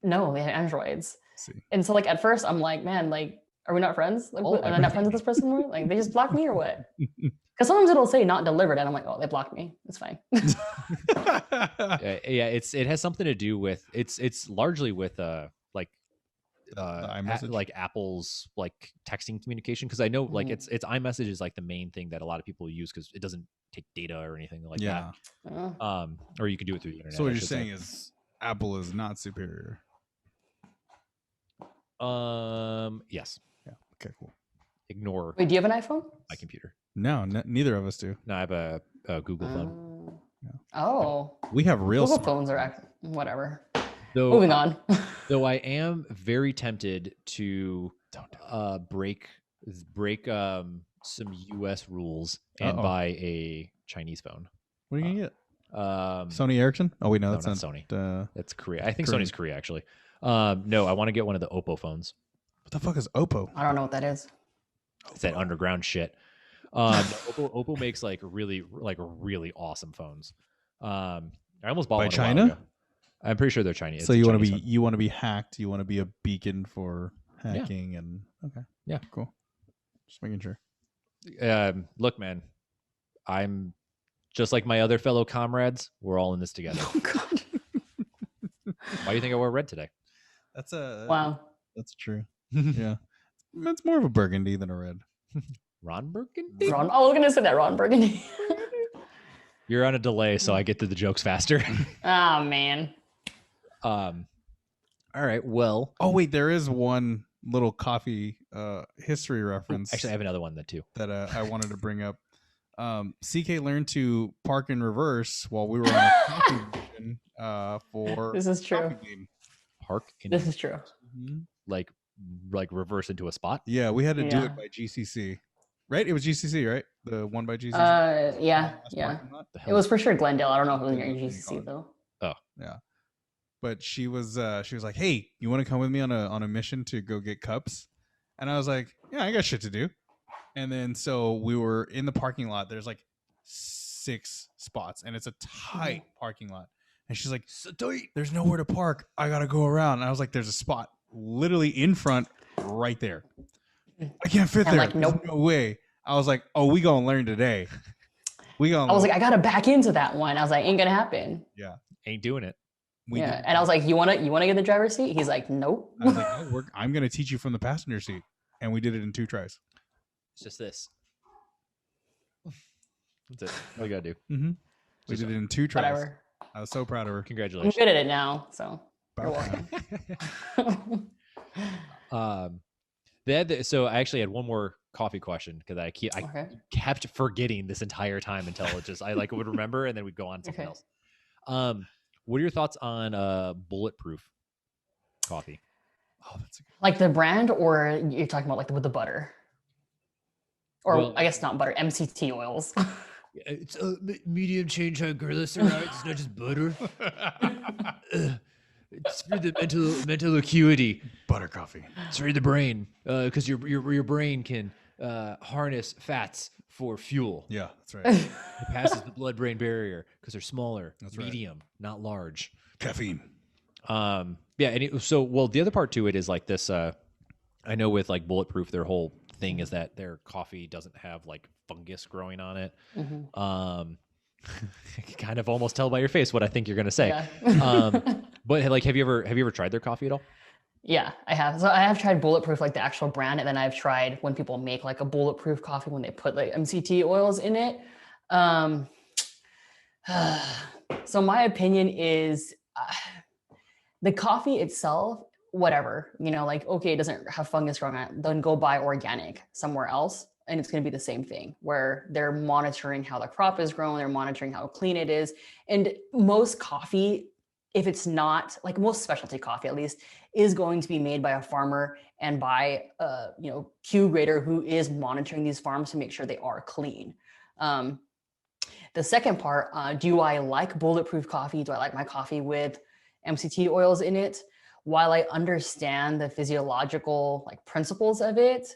no, they had Androids. See. And so like at first I'm like, man, like, are we not friends? Like, am I not friends with this person anymore? Like, they just blocked me or what? Because sometimes it'll say not delivered, and I'm like, oh, they blocked me. It's fine. It has something to do with it's largely with like Apple's like texting communication, because I know like it's iMessage is like the main thing that a lot of people use because it doesn't take data or anything like that. Or you can do it through the internet. So what you're saying is Apple is not superior. Yes. Yeah. Okay. Cool. Ignore. Wait, do you have an iPhone? My computer. No, neither of us do. No, I have a Google phone. Oh. We have real Google phones are whatever. Though, moving on. Though I am very tempted to break some US rules and buy a Chinese phone. What are you gonna get? Sony Ericsson? Oh wait, no, that's not Sony. That's Korea. I think Sony's Korea actually. No, I want to get one of the Oppo phones. What the fuck is Oppo? I don't know what that is. It's that underground shit. Oppo makes like really awesome phones. I almost bought by one China. A while ago. I'm pretty sure they're Chinese. So you want to be hacked. You want to be a beacon for hacking and okay. Yeah, cool. Just making sure. Look, man, I'm just like my other fellow comrades. We're all in this together. Oh God. Why do you think I wore red today? That's a wow. That's true. Yeah, it's more of a burgundy than a red. Ron Burgundy. I was gonna say that Ron Burgundy. You're on a delay, so I get to the jokes faster. Oh man. All right. Well, Oh wait, there is one little coffee history reference. actually, I have another one that too. That I wanted to bring up. CK learned to park in reverse while we were on a coffee mission for This is true. coffee game. Park in This is true. like reverse into a spot. Yeah, we had to do Yeah. it by GCC, right? It was GCC, right? The one by GCC. Yeah, Last yeah. parking lot? The It hell was for sure Glendale. I don't know if it was Glendale, near what do you call GCC it? though. Yeah, but she was like, "Hey, you want to come with me on a mission to go get cups?" And I was like, "Yeah, I got shit to do." And then so we were in the parking lot. There's like 6 spots, and it's a tight parking lot. And she's like, "So tight. There's nowhere to park. I gotta go around." And I was like, "There's a spot literally in front, right there. I can't fit I'm there. like, There's nope. no way." I was like, "Oh, we gonna learn today. We gonna." I was like, I gotta back into that one. I was like, ain't gonna happen. "Yeah, Ain't doing it. we Yeah. did And I was that." like, you wanna get in the driver's seat? He's like, nope. I was like, "No, I'm gonna teach you from the passenger seat," and we did it in 2 tries. It's just this. That's it. All you gotta do. Mm-hmm. We Just did it in 2 tries. Whatever. I was so proud of her. I'm Congratulations. good at it now. So you're About welcome. So I actually had one more coffee question because I Okay. kept forgetting this entire time until it just I would remember and then we'd go on to something Okay. else. What are your thoughts on bulletproof coffee? Oh, that's a good. Like the brand, or you're talking about like with the butter? Or Well, I guess not butter, MCT oils. It's a medium chain triglycerides. It's not just butter. It's for the mental acuity. Butter coffee. It's for the brain, because your brain can harness fats for fuel. Yeah, that's right. It passes the blood-brain barrier because they're smaller, That's right. medium, not large. Caffeine. Yeah, and the other part to it is like this. I know with like Bulletproof, their whole thing is that their coffee doesn't have like fungus growing on it. Mhm. I can kind of almost tell by your face what I think you're gonna say. Yeah. But like, have you ever tried their coffee at all? Yeah, I have. So I have tried Bulletproof, like the actual brand, and then I've tried when people make like a Bulletproof coffee when they put like MCT oils in it. So my opinion is the coffee itself, whatever, like, okay, it doesn't have fungus growing on it, then go buy organic somewhere else. And it's going to be the same thing where they're monitoring how the crop is grown. They're monitoring how clean it is. And most coffee, if it's not like most specialty coffee, at least, is going to be made by a farmer and by Q grader who is monitoring these farms to make sure they are clean. The second part, do I like Bulletproof coffee? Do I like my coffee with MCT oils in it? While I understand the physiological principles of it,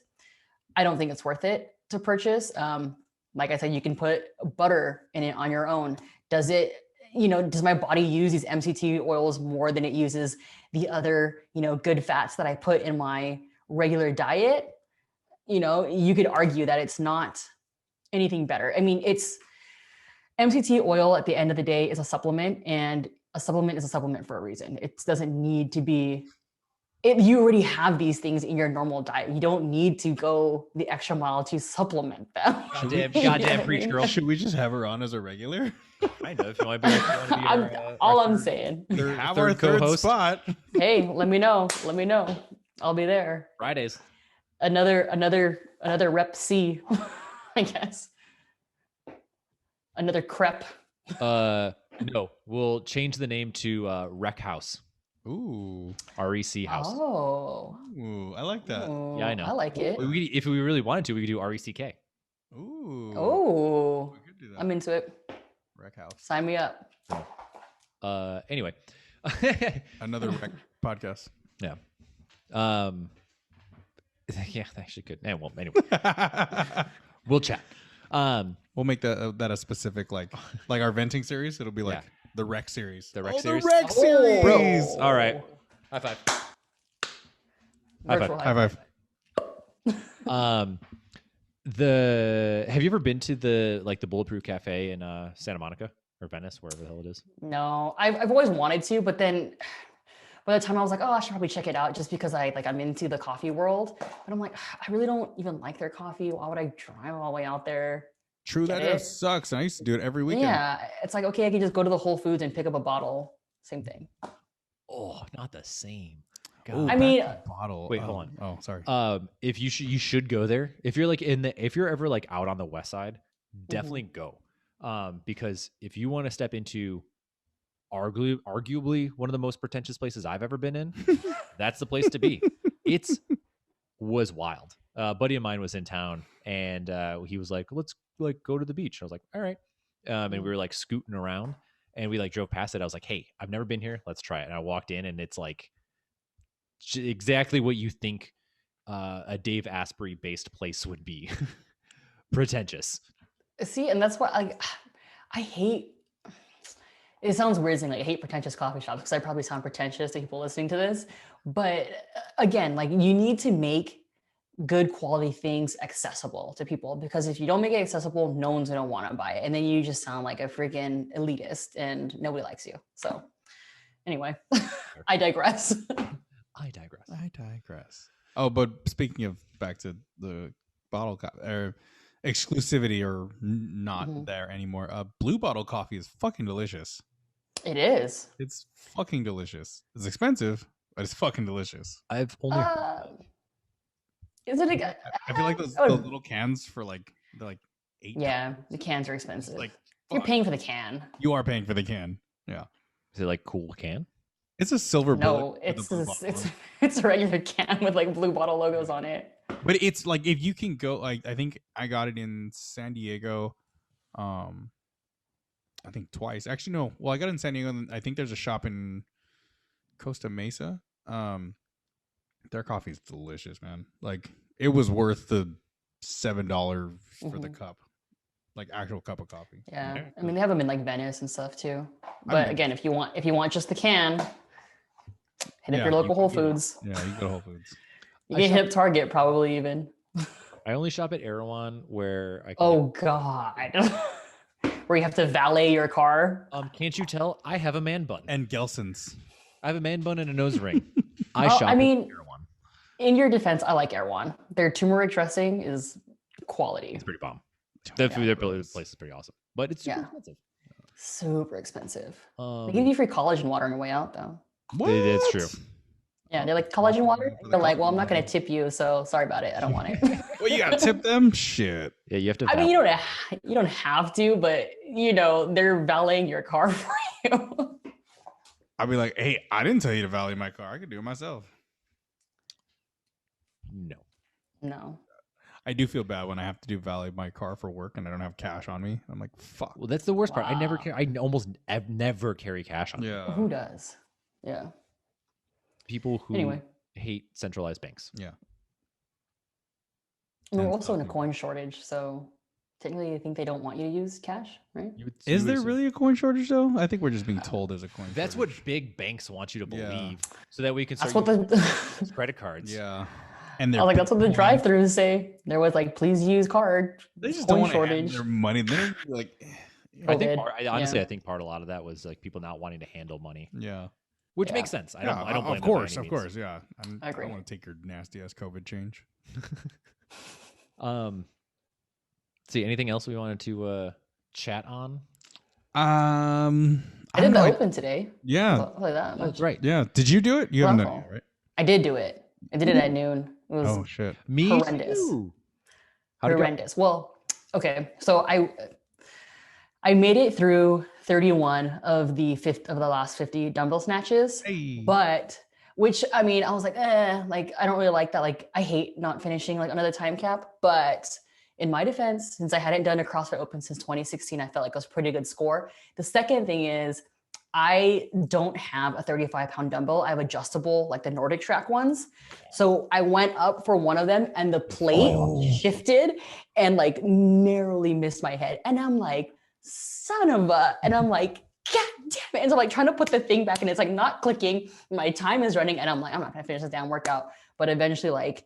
I don't think it's worth it to purchase. Like I said, you can put butter in it on your own. Does my body use these MCT oils more than it uses the other, good fats that I put in my regular diet? You could argue that it's not anything better. I mean, it's MCT oil at the end of the day is a supplement, and a supplement is a supplement for a reason. It doesn't need to be. You already have these things in your normal diet. You don't need to go the extra mile to supplement them. Goddamn preach, girl. Should we just have her on as a regular? I know if you want to be, All I'm saying. We Third- have third our third co-host. spot. Hey, let me know. I'll be there. Fridays. Another rep C, I guess. Another crep. No, we'll change the name to Rec House. Ooh. REC House. Oh. Ooh, I like that. Yeah, I know. I like it. If we really wanted to, we could do RECK. Ooh. Oh. We could do that. I'm into it. Rec house. Sign me up. Anyway. Another rec podcast. Yeah. Yeah, I actually could. Well, anyway. We'll chat. We'll make that a specific like our venting series. It'll be like Yeah. the rec series. The rec series? The rec series. Bro. All right. High five. Virtual High five. Have you ever been to the Bulletproof Cafe in Santa Monica or Venice, wherever the hell it is? No, I've always wanted to, but then by the time I was like, oh, I should probably check it out just because I'm into the coffee world. But I'm like, I really don't even like their coffee. Why would I drive all the way out there True, Get that it? sucks. I used to do it every weekend. Yeah, it's like, okay, I can just go to the Whole Foods and pick up a bottle. Same thing. Oh, not the same. Oh, God. I back mean, to bottle. Wait, hold on. Oh, sorry. If you should go there. If you're like if you're ever like out on the west side, definitely go. Because if you want to step into arguably one of the most pretentious places I've ever been in, that's the place to be. It's was wild. A buddy of mine was in town, and he was like, "Let's like go to the beach." I was like, "All right," and we were like scooting around, and we like drove past it. I was like, "Hey, I've never been here. Let's try it." And I walked in, and it's like exactly what you think a Dave Asprey based place would be. Pretentious. see, and that's what I hate. It sounds weird saying like I hate pretentious coffee shops because I probably sound pretentious to people listening to this. But again, like you need to make good quality things accessible to people because if you don't make it accessible, no one's gonna want to buy it, and then you just sound like a freaking elitist and nobody likes you. So anyway, I digress. I digress. I digress. Oh, but speaking of back to the bottle or exclusivity or not there anymore. Blue bottle coffee is fucking delicious. It is. It's fucking delicious. It's expensive, but it's fucking delicious. I've only Is it a? I feel like those little cans for like they're like $8. Yeah, the cans are expensive. Like You're fuck. paying for the can. You are paying for the can. Yeah. is it like cool can? It's a silver bullet. No, with a blue bottle. it's a regular can with like blue bottle logos on it. But it's like if you can go like I think I got it in San Diego. I think twice. Actually no. Well, I got it in San Diego and I think there's a shop in Costa Mesa. Their coffee is delicious, man. Like it was worth the $7 for the cup. Like actual cup of coffee. Yeah. I mean they have them in like Venice and stuff too. But again, if you want just the can, hit up your local Whole Foods. Yeah, you go to Whole Foods. You can hit up Target probably even. I only shop at Erewhon where I can Oh God. Where you have to valet your car. can't you tell I have a man bun? And Gelson's. I have a man bun and a nose ring. I Oh, shop I mean, at Erewhon. in your defense, I like Erewhon. Their turmeric dressing is quality. It's pretty bomb. The food their place is pretty awesome. But it's super expensive. Super expensive. They give you free collagen water on your way out though. What? That's true. Yeah, they're like collagen water. They're like, well, I'm not gonna tip you, so sorry about it. I don't want it. Well, you gotta tip them? Shit. Yeah, you have to. I mean, you don't have to, but you know, they're valeting your car for you. I'd be like, hey, I didn't tell you to valet my car. I could do it myself. No. I do feel bad when I have to do valet my car for work and I don't have cash on me. I'm like, fuck. Well, that's the worst part. I never carry. I never carry cash on me. Yeah. Who does? Yeah. People who Anyway. hate centralized banks. Yeah. We're And also in a stuff. coin shortage, so technically I think they don't want you to use cash, right? Is there really a coin shortage though? I think we're just being told there's a coin That's shortage. what big banks want you to Yeah. believe, so that we can That's start what using the credit cards. Yeah. And I they're was like, that's what the Bitcoin. drive-throughs say. There was like, please use card. They just coin don't want to shortage. have their money. They're like, I think COVID, honestly, yeah. I think part a lot of that was like people not wanting to handle money, yeah. which Yeah. makes sense. I don't blame of them by course, any of means. course, yeah. I agree. don't want to take your nasty ass COVID change. See, anything else we wanted to chat on? I don't did the know. open today. Yeah. I'll play that. That's right. Yeah. Did you do it? You haven't done Wow. it yet, right? I did do it. I did it at noon. It was Oh shit. Me horrendous. too. How'd it go? horrendous. Well, okay. So I made it through 31 of the last 50 dumbbell snatches. Hey. But which I mean, I was like, like I don't really like that. Like I hate not finishing like under the time cap. But in my defense, since I hadn't done a CrossFit Open since 2016, I felt like it was a pretty good score. The second thing is I don't have a 35-pound dumbbell. I have adjustable, like the Nordic track ones. So I went up for one of them and the plate shifted and like narrowly missed my head. And I'm like, son of a, and I'm like, God damn it. And so I'm like trying to put the thing back and it's like not clicking. My time is running and I'm like, I'm not gonna finish this damn workout. But eventually like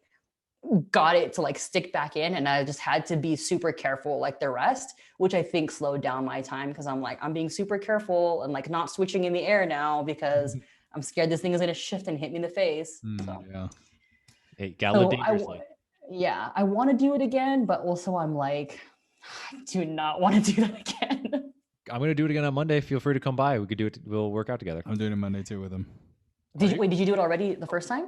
got it to like stick back in and I just had to be super careful like the rest, which I think slowed down my time because I'm like, I'm being super careful and like not switching in the air now because I'm scared this thing is gonna shift and hit me in the face. So. Yeah. Hey, Gala So dangerously. I want to do it again, but also I'm like, I do not want to do that again. I'm gonna do it again on Monday. Feel free to come by. We could do it. We'll work out together. I'm doing it Monday too with him. Wait, did you do it already the first time?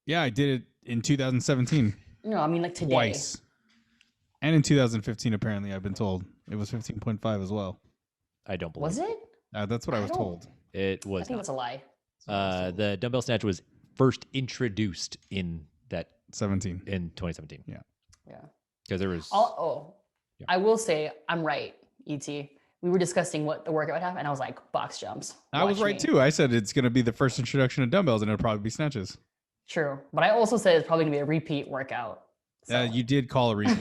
Yeah, I did it in 2017. No, I mean like today. Twice. And in 2015, apparently, I've been told it was 15.5 as well. I don't believe. Was it? That's what I was don't- told. It I was think not. that's a lie. The dumbbell snatch was first introduced in 17. 2017 Yeah. because there was. Yeah. I will say I'm right, ET. We were discussing what the workout would have, and I was like, box jumps. I was Watch right me. too. I said it's going to be the first introduction of dumbbells, and it'll probably be snatches. True, but I also said it's probably gonna be a repeat workout. So. You did call a repeat.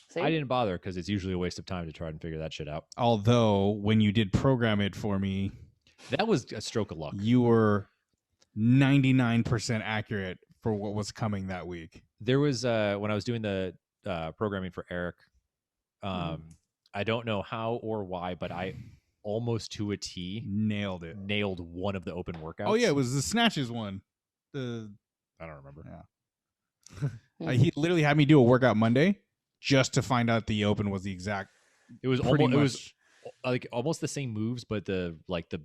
See? I didn't bother because it's usually a waste of time to try and figure that shit out. Although when you did program it for me, That was a stroke of luck. you were 99% accurate for what was coming that week. There was when I was doing the programming for Eric. Mhm. I don't know how or why, but I almost to a T Nailed it. nailed one of the open workouts. Oh yeah, it was the snatches one. I don't remember. Yeah. He literally had me do a workout Monday just to find out the open was the exact. It was pretty almost. much. It was like almost the same moves, but the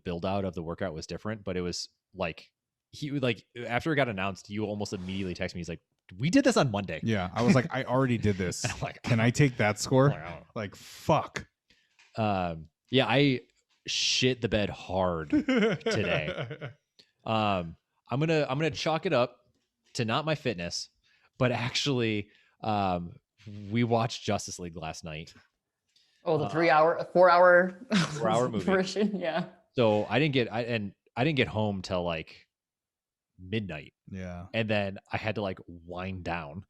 build out of the workout was different. But it was like he would like after it got announced, you almost immediately text me. He's like, "We did this on Monday." Yeah, I was like, I already did this. And I'm like, Can I take that score? I don't know. Like, fuck. Yeah, I shit the bed hard today. I'm gonna chalk it up to not my fitness, but actually, we watched Justice League last night. Oh, the 4-hour 4-hour movie. version. Yeah. So I didn't get home till like midnight, Yeah. and then I had to like wind down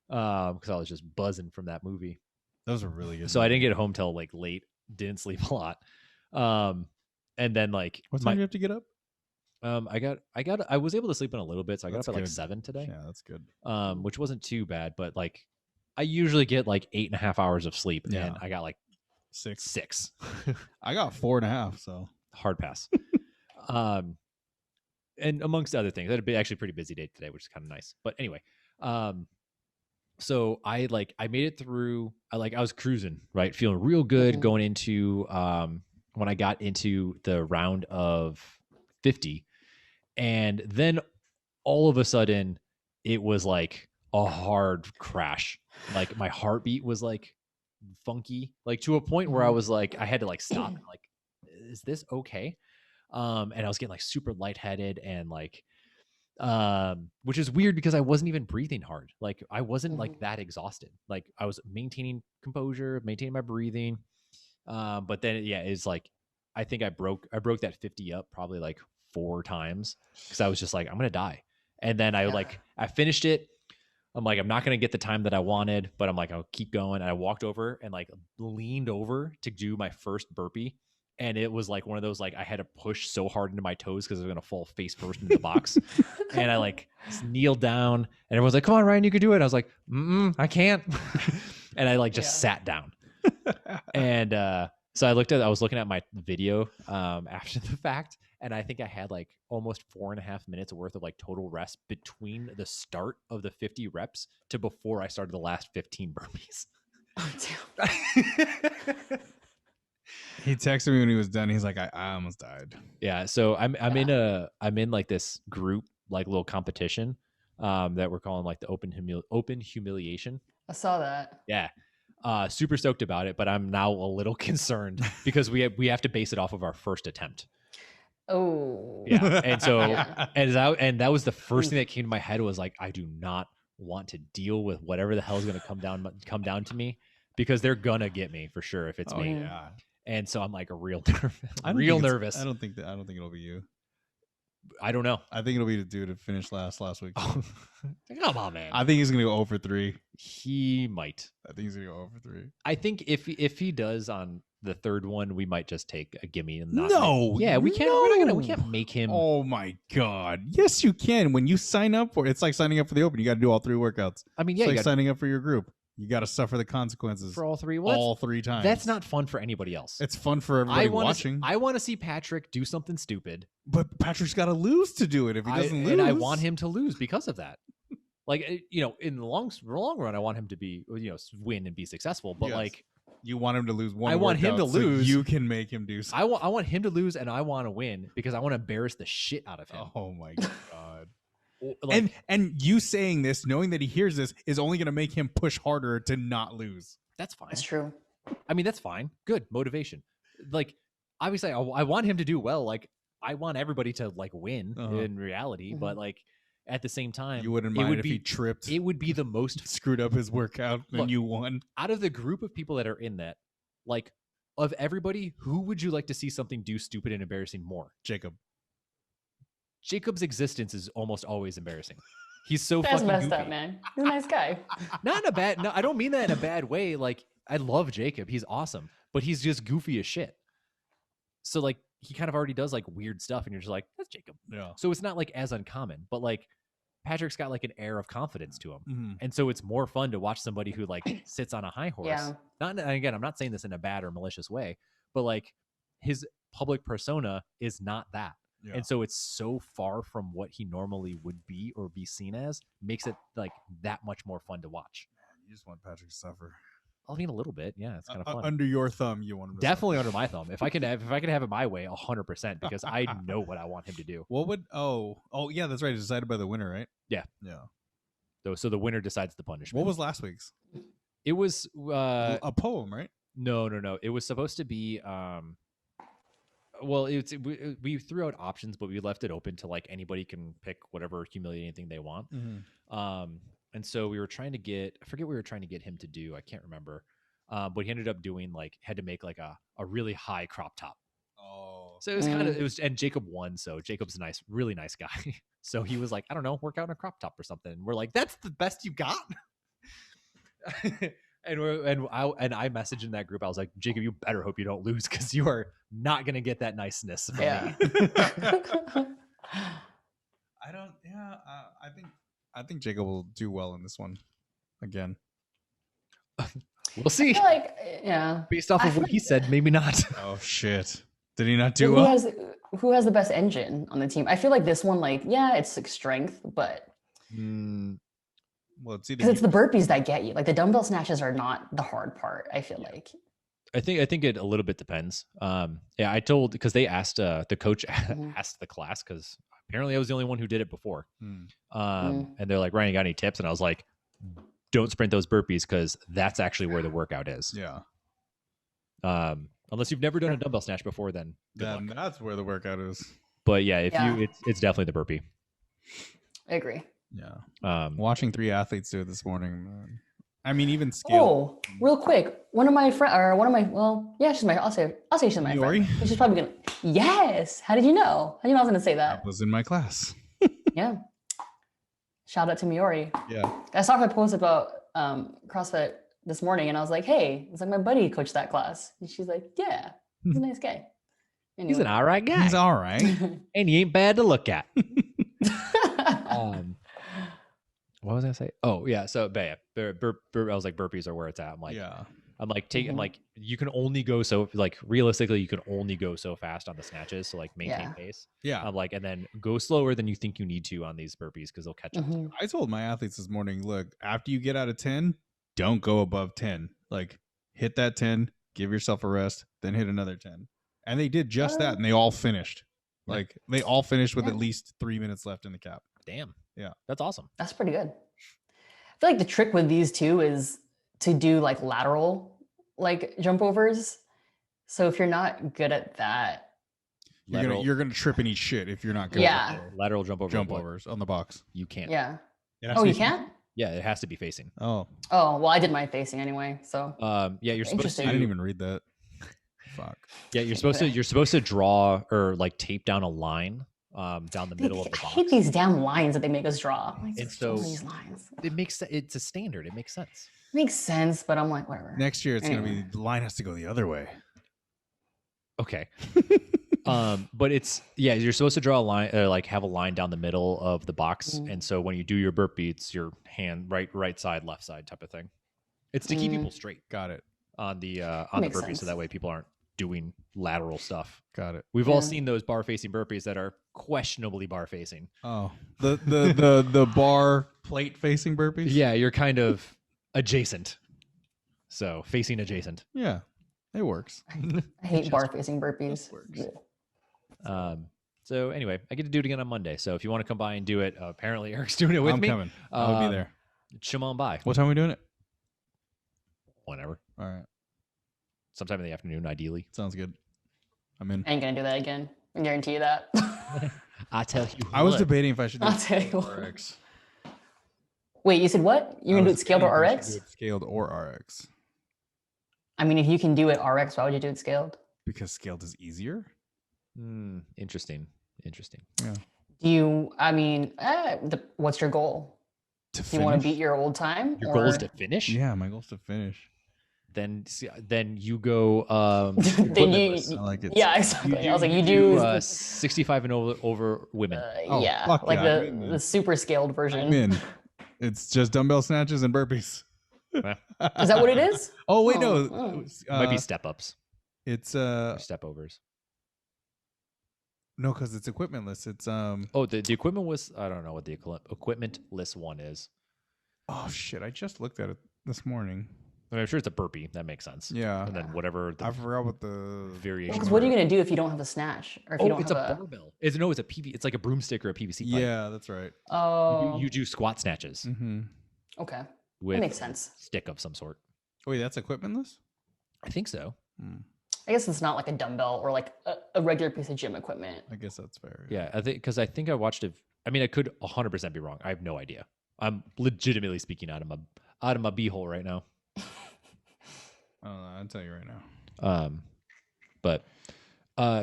because I was just buzzing from that movie. Those were really good. So I didn't get home till like late. Didn't sleep a lot. And then like What time do you have to get up? I was able to sleep in a little bit, so I got That's up at like good. 7 today. Yeah, that's good. Which wasn't too bad, but like I usually get like 8.5 hours of sleep, Yeah. and I got like 6. 6. I got 4.5. So Hard pass. And amongst other things, I had actually a pretty busy day today, which is kind of nice. But anyway, so I made it through. I was cruising, right, feeling real good Mhm. going into when I got into the round of 50, and then all of a sudden it was like a hard crash. Like my heartbeat was like funky, like to a point where I was like, I had to like stop. And, like, is this okay? And I was getting like super lightheaded and like, which is weird because I wasn't even breathing hard. Like I wasn't like that exhausted. Like I was maintaining composure, maintaining my breathing. But then it's like, I think I broke that 50 up probably like 4 times because I was just like, I'm gonna die. And then I finished it. I'm like, I'm not gonna get the time that I wanted, but I'm like, I'll keep going. And I walked over and like leaned over to do my first burpee. And it was like one of those, like I had to push so hard into my toes because I was going to fall face first into the box. And I like kneeled down and everyone's like, come on, Ryan, you could do it. I was like, I can't. And I like just sat down. And so I was looking at my video after the fact. And I think I had like almost 4.5 minutes worth of like total rest between the start of the 50 reps to before I started the last 15 burpees. Oh, damn. he texted me when he was done. He's like, I almost died. Yeah, so I'm in like this group, like little competition that we're calling like the open humiliation. I saw that. Yeah. Super stoked about it, but I'm now a little concerned because we have to base it off of our first attempt. Oh. Yeah. And so Yeah. and that was the first thing that came to my head was like, I do not want to deal with whatever the hell is going to come down to me because they're gonna get me for sure if it's me. Yeah. And so I'm like real nervous. I don't think it'll be you. I don't know. I think it'll be the dude that finished last week. Come on, man. I think he's gonna go over 3. He might. I think he's gonna go over 3. I think if he does on the third one, we might just take a gimme and not No, yeah, we can't. We're not gonna. We can't make him. Oh my god! Yes, you can. When you sign up for it's like signing up for the open. You got to do all 3 workouts. I mean, It's yeah, like you gotta, signing up for your group. You got to suffer the consequences for all 3. all 3 times. That's not fun for anybody else. It's fun for everybody watching. I want to see Patrick do something stupid, But Patrick's got to lose to do it. If he doesn't lose, and I want him to lose because of that. Like, you know, in the long run, I want him to be, you know, win and be successful. But Yes. like, You want him to lose one. I want him to workout so lose. you can make him do something. I want him to lose, and I want to win because I want to embarrass the shit out of him. Oh my god. Like, and you saying this, knowing that he hears this, is only going to make him push harder to not lose. that's fine. That's true. I mean, that's fine. Good motivation. Like, obviously, I want him to do well. Like, I want everybody to like win in reality, but like at the same time, You wouldn't it mind would if be he tripped, it would be the most screwed up his workout, and Look, you won. out of the group of people that are in that. Like, of everybody, who would you like to see something do stupid and embarrassing more? Jacob. Jacob's existence is almost always embarrassing. He's so That's fucking messed goofy. up, man. He's a nice guy. Not in a bad. No, I don't mean that in a bad way. Like, I love Jacob. He's awesome, but he's just goofy as shit. So like, he kind of already does like weird stuff, and you're just like, that's Jacob. Yeah. So it's not like as uncommon, but like Patrick's got like an air of confidence to him. Mm-hmm. And so it's more fun to watch somebody who like sits on a high horse. Yeah. Not, and again, I'm not saying this in a bad or malicious way, but like his public persona is not that. Yeah. And so it's so far from what he normally would be or be seen as, makes it like that much more fun to watch. You just want Patrick to suffer. I mean, a little bit. Yeah, it's kind of fun. Under your thumb, you want him to Definitely under my thumb. If I could have it my way, 100%, because I know what I want him to do. What would yeah, that's right. It's decided by the winner, right? Yeah. So the winner decides the punishment. What was last week's? It was A poem, right? No. It was supposed to be well, we threw out options, but we left it open to like anybody can pick whatever humiliating thing they want. And so we were trying to get, I forget what we were trying to get him to do. I can't remember. But he ended up doing like, had to make like a really high crop top. Oh. So it was and Jacob won. So Jacob's a really nice guy. So he was like, I don't know, work out in a crop top or something. And we're like, that's the best you got. and I messaged in that group. I was like, Jacob, you better hope you don't lose, because you are not going to get that niceness from Yeah. me. I think Jacob will do well in this one again. We'll see. I feel like, yeah. Based off of what he said, maybe not. Oh shit. Did he not do Who well? has the best engine on the team? I feel like this one, like, yeah, it's like strength, but Well, it's either because it's the burpees that get you. Like the dumbbell snatches are not the hard part, I feel like. I think it a little bit depends. Yeah, I told, because they asked the coach asked the class, because apparently I was the only one who did it before. And they're like, Ryan, you got any tips? And I was like, don't sprint those burpees, because that's actually where the workout is. Yeah. Unless you've never done a dumbbell snatch before, then good luck. That's where the workout is. But yeah, Yeah. it's definitely the burpee. I agree. Yeah. Watching 3 athletes do it this morning. I mean, even scale. Oh, real quick. She's my, I'll say she's my Miori? friend. She's probably gonna, yes. How did you know? How did you know I was gonna say that? That was in my class. Yeah. Shout out to Miori. Yeah. I saw her post about CrossFit this morning, and I was like, hey, it's like my buddy coached that class. And she's like, yeah, he's a nice guy. Anyway. He's an all right guy. He's all right. And he ain't bad to look at. What was I gonna say? Oh yeah, so I was like, burpees are where it's at. I'm like, Yeah. I'm like, you can only go so, like, realistically, you can only go so fast on the snatches to like maintain pace. Yeah. I'm like, and then go slower than you think you need to on these burpees, because they'll catch up. To you. I told my athletes this morning, look, after you get out of 10, don't go above 10. Like, hit that 10, give yourself a rest, then hit another 10. And they did just that, and they all finished. Yeah. Like, they all finished with at least 3 minutes left in the cap. Damn. Yeah. That's awesome. That's pretty good. I feel like the trick with these two is to do like lateral like jump overs. So if you're not good at that, You're gonna trip and eat shit if you're not good. Yeah. at Lateral jump over. jump overs on the box. You can't. yeah. It has Oh, to you be- can't? Yeah, it has to be facing. Oh, Oh, well, I did mine facing anyway. So Yeah, you're supposed Interesting. to. I didn't even read that. Fuck. Yeah, you're supposed to draw or like tape down a line down the middle of the I box. hate these damn lines that they make us draw. Like, And so so- these lines It's a standard. It makes sense. makes sense, but I'm like, whatever. Next year, it's gonna Anyway. be the line has to go the other way. Okay. But you're supposed to draw a line, like have a line down the middle of the box, and so when you do your burpee, it's your hand right side, left side type of thing. It's to keep people straight Got it. on the Makes burpee, sense. so that way people aren't doing lateral stuff. Got it. We've all Yeah. seen those bar facing burpees that are questionably bar facing. Oh, the bar plate facing burpees. Yeah, you're kind of adjacent. So facing adjacent. Yeah, it works. I hate bar facing burpees. works. So anyway, I get to do it again on Monday. So if you want to come by and do it, apparently Eric's doing it with I'm me. coming. I'll be there. Come on by. What time are we doing it? Whenever. All right, Sometime in the afternoon, ideally. sounds good. I'm in. I ain't gonna do that again. I guarantee you that. I tell you. I was what. debating if I should do I'll tell you scaled what. or RX. Wait, you said what? You're I gonna do was it scaled or debating if I should RX? do it scaled or RX I mean, if you can do it RX, why would you do it scaled? because scaled is easier. Interesting. Yeah. Do you? I mean, what's your goal? To Do you want to beat your old time? Your goal is to finish? Yeah, my goal is to finish. Then you go Then you, equipmentless. I like it. yeah, exactly. I was like, you do, 65 and over women. Oh, yeah, fuck like yeah, I'm in the then. super scaled version. I'm in. It's just dumbbell snatches and burpees. Is that what it is? Oh wait, Oh, no. oh. Might be step ups It's or step overs. no, because it's equipmentless. It's Oh, the equipment was, I don't know what the equipment list one is. oh shit, I just looked at it this morning. I mean, I'm sure it's a burpee. That makes sense. Yeah. And then whatever the I forgot what the variation. Because what are you gonna do if you don't have a snatch or if you don't it's a have barbell. It's a PV. It's like a broomstick or a PVC pipe. Yeah, that's right. Oh, You do squat snatches Mm-hmm. okay, with that makes sense. a stick of some sort. Wait, that's equipmentless? I think so. Hmm. I guess it's not like a dumbbell or like a regular piece of gym equipment. I guess that's fair. Yeah, I think I think I watched it. I mean, I could 100% be wrong. I have no idea. I'm legitimately speaking out of my beehole right now. I don't know. I'll tell you right now. But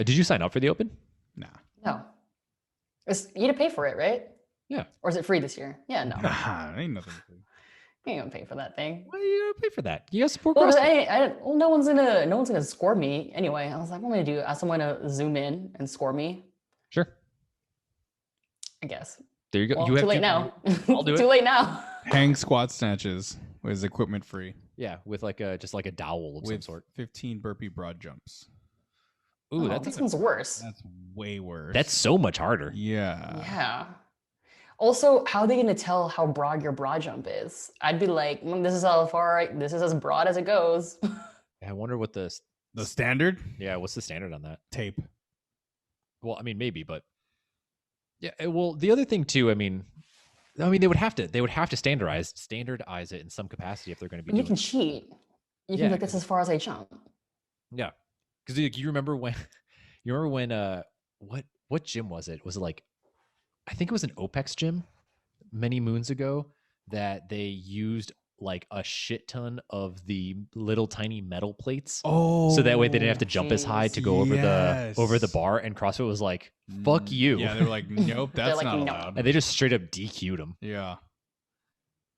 did you sign up for the Open? Nah. No, you had to pay for it, right? Yeah. Or is it free this year? Yeah, no, Nah, ain't nothing. you ain't gonna pay for that thing. Why do you gotta pay for that? You gotta support Well, CrossFit. well, no one's gonna score me anyway. I was like, what am I gonna do? Ask someone to zoom in and score me. Sure. I guess. There you go. Well, you have too late to- now. I'll do it. Too late now. Hang squat snatches was equipment free Yeah, with like a dowel of some with sort. 15 burpee broad jumps. Ooh, Oh, that's that sounds worse. That's way worse. that's so much harder. Yeah. Yeah. Also, how are they gonna tell how broad your broad jump is? I'd be like, this is how far. This is as broad as it goes. I wonder what the standard what's the standard on that? tape. Well, I mean maybe, but yeah. Well, the other thing too. I mean, they would have to standardize it in some capacity if they're going to be. You doing can cheat. You Yeah, can be like, this is as far as I jump. Yeah, because you remember when what gym was it? Was it like, I think it was an OPEX gym many moons ago that they used like a shit ton of the little tiny metal plates. Oh. So that way they didn't have to jump as high to go over the yes. bar. And CrossFit was like, "Fuck you!" Yeah, they're like, nope, that's like, not no. allowed. and they just straight up DQ'd them. Yeah.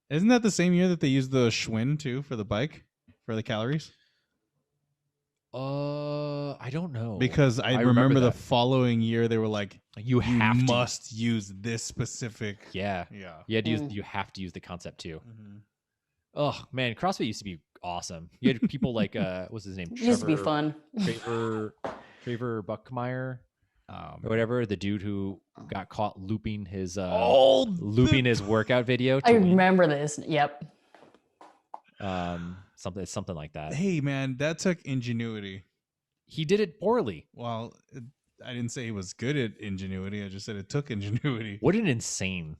Isn't that the same year that they used the Schwinn too for the bike for the calories? I don't know Because I remember remember the that. following year they were like, you you have to. must use this specific. Yeah, Yeah. you have to use the concept too. Oh man, CrossFit used to be awesome. You had people like what's his name? It used to be fun. Trevor Buckmeyer Um, or whatever, the dude who got caught looping his oh, his workout video. I To win. remember this. Yep. Something like that. hey man, that took ingenuity. He did it poorly. Well, I didn't say he was good at ingenuity. I just said it took ingenuity. What an insane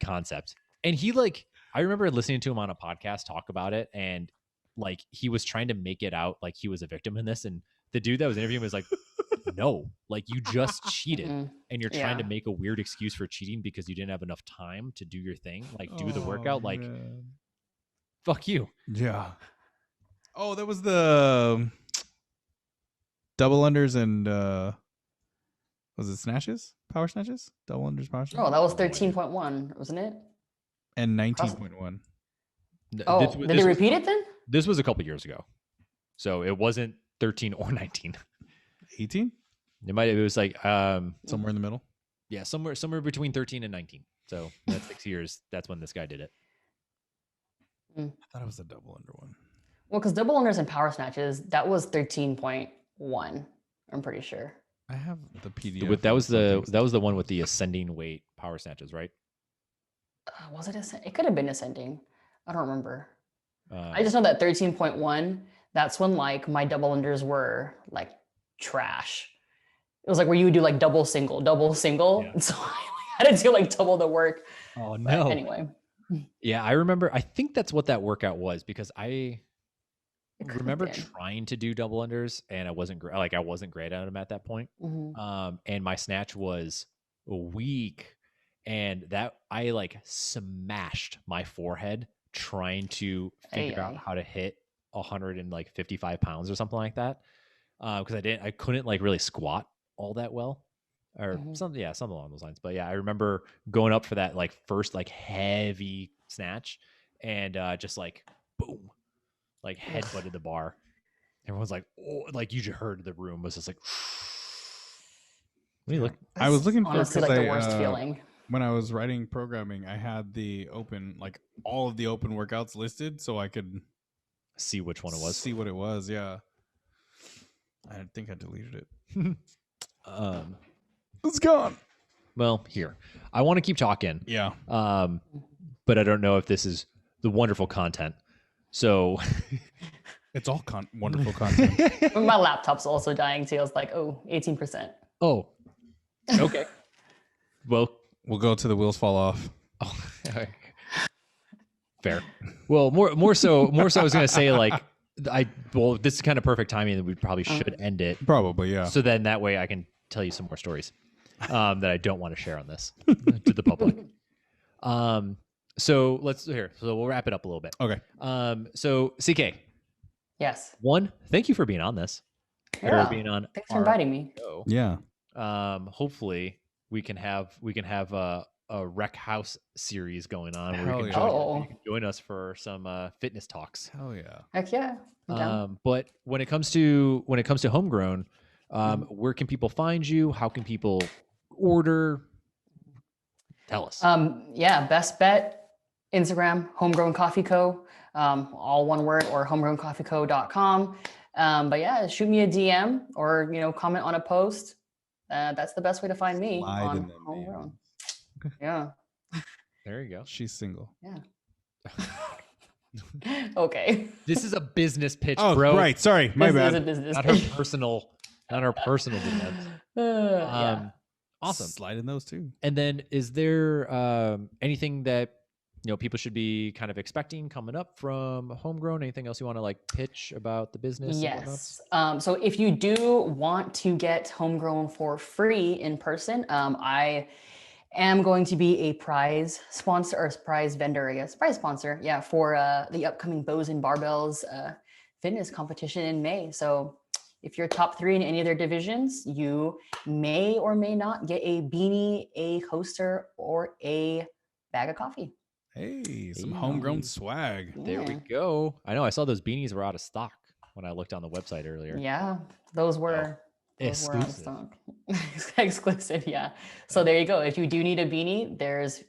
concept. And I remember listening to him on a podcast talk about it, and like he was trying to make it out like he was a victim in this, and the dude that was interviewing was like, no, like you just cheated Mhm. and you're trying to Yeah. make a weird excuse for cheating because you didn't have enough time to do your thing, like do the Oh, workout. Like, man. fuck you. Yeah. Oh, that was the double unders and was it snatches? Power snatches? Double unders, power snatches? Oh, that was 13.1, wasn't it? And 19.1. Oh, This- did this they was- repeat it then? This was a couple years ago, so it wasn't 13 or 19. 18? It was like Somewhere in the middle. yeah, somewhere between 13 and 19. So that's 6 years. That's when this guy did it. I thought it was the double under one. Well, because double unders and power snatches, that was 13.1. I'm pretty sure. I have the PDF. That was the something. one with the ascending weight power snatches, right? Was it it could have been ascending. I don't remember. I Uh, just know that 13.1, that's when like my double unders were like trash. It was like where you would do like double single. Yeah. And so I had to do like double the work. oh But anyway, Yeah, I remember. I think that's what that workout was because I it could have remember been. trying to do double unders and I wasn't I wasn't great at them at that point. Mhm. And my snatch was weak, and that I like smashed my forehead trying to figure out Ay. how to hit 155 pounds or something like that. Because I couldn't like really squat all that well, or Mhm. something along those lines. But yeah, I remember going up for that like first like heavy snatch, and just like boom, like headbutted the bar. Everyone's like, oh, like you just heard the room was just like. Let me look. I was That's looking for honestly because like the worst feeling. when I was writing programming, I had the open like all of the open workouts listed, so I could See which one it was. see what it was. Yeah, I think I deleted it. Um, It's gone. well, here I want to keep talking. Yeah. But I don't know if this is the wonderful content. So It's all wonderful content. My laptop's also dying too. I was like, oh, 18%. Oh, okay. Well, We'll go to the wheels fall off. oh, fair. Well, more so, I was gonna say like this is kind of perfect timing that we probably should end it. Probably, yeah. So then that way I can tell you some more stories that I don't want to share on this to the public. So we'll wrap it up a little bit. Okay. So CK, Yes. one, thank you for being on this. Yeah. For being on Thanks for our inviting me. show. Yeah. Hopefully we can have a rec house series going on where Hell you yeah. can, Oh. you can join us for some fitness talks. Hell yeah. Heck yeah. I'm down. But when it comes to homegrown, where can people find you? How can people order? Tell us. Yeah, best bet, Instagram, Homegrown Coffee Co. All one word, or homegrowncoffeeco.com. But yeah, shoot me a DM or comment on a post. That's the best way to find me Slide in on them Homegrown. DMs. Yeah. There you go. She's single. Okay. This is a business pitch, Oh, bro. right. Sorry. My This is bad. a business. Not her personal. Not her personal demands. Yeah. Awesome. Slide in those too. And then, is there anything that people should be kind of expecting coming up from Homegrown? Anything else you want to like pitch about the business? and whatnot? Yes. So if you do want to get Homegrown for free in person, I am going to be a prize sponsor, or prize vendor, I guess, prize sponsor, yeah, for the upcoming Bows and Barbells fitness competition in May. So if you're top 3 in any of their divisions, you may or may not get a beanie, a coaster, or a bag of coffee. Hey, some Hey. homegrown swag. There we Yeah. go. I know I saw those beanies were out of stock when I looked on the website earlier. Yeah, those were out of Exclusive. stock. Exclusive, yeah. So there you go. If you do need a beanie, there's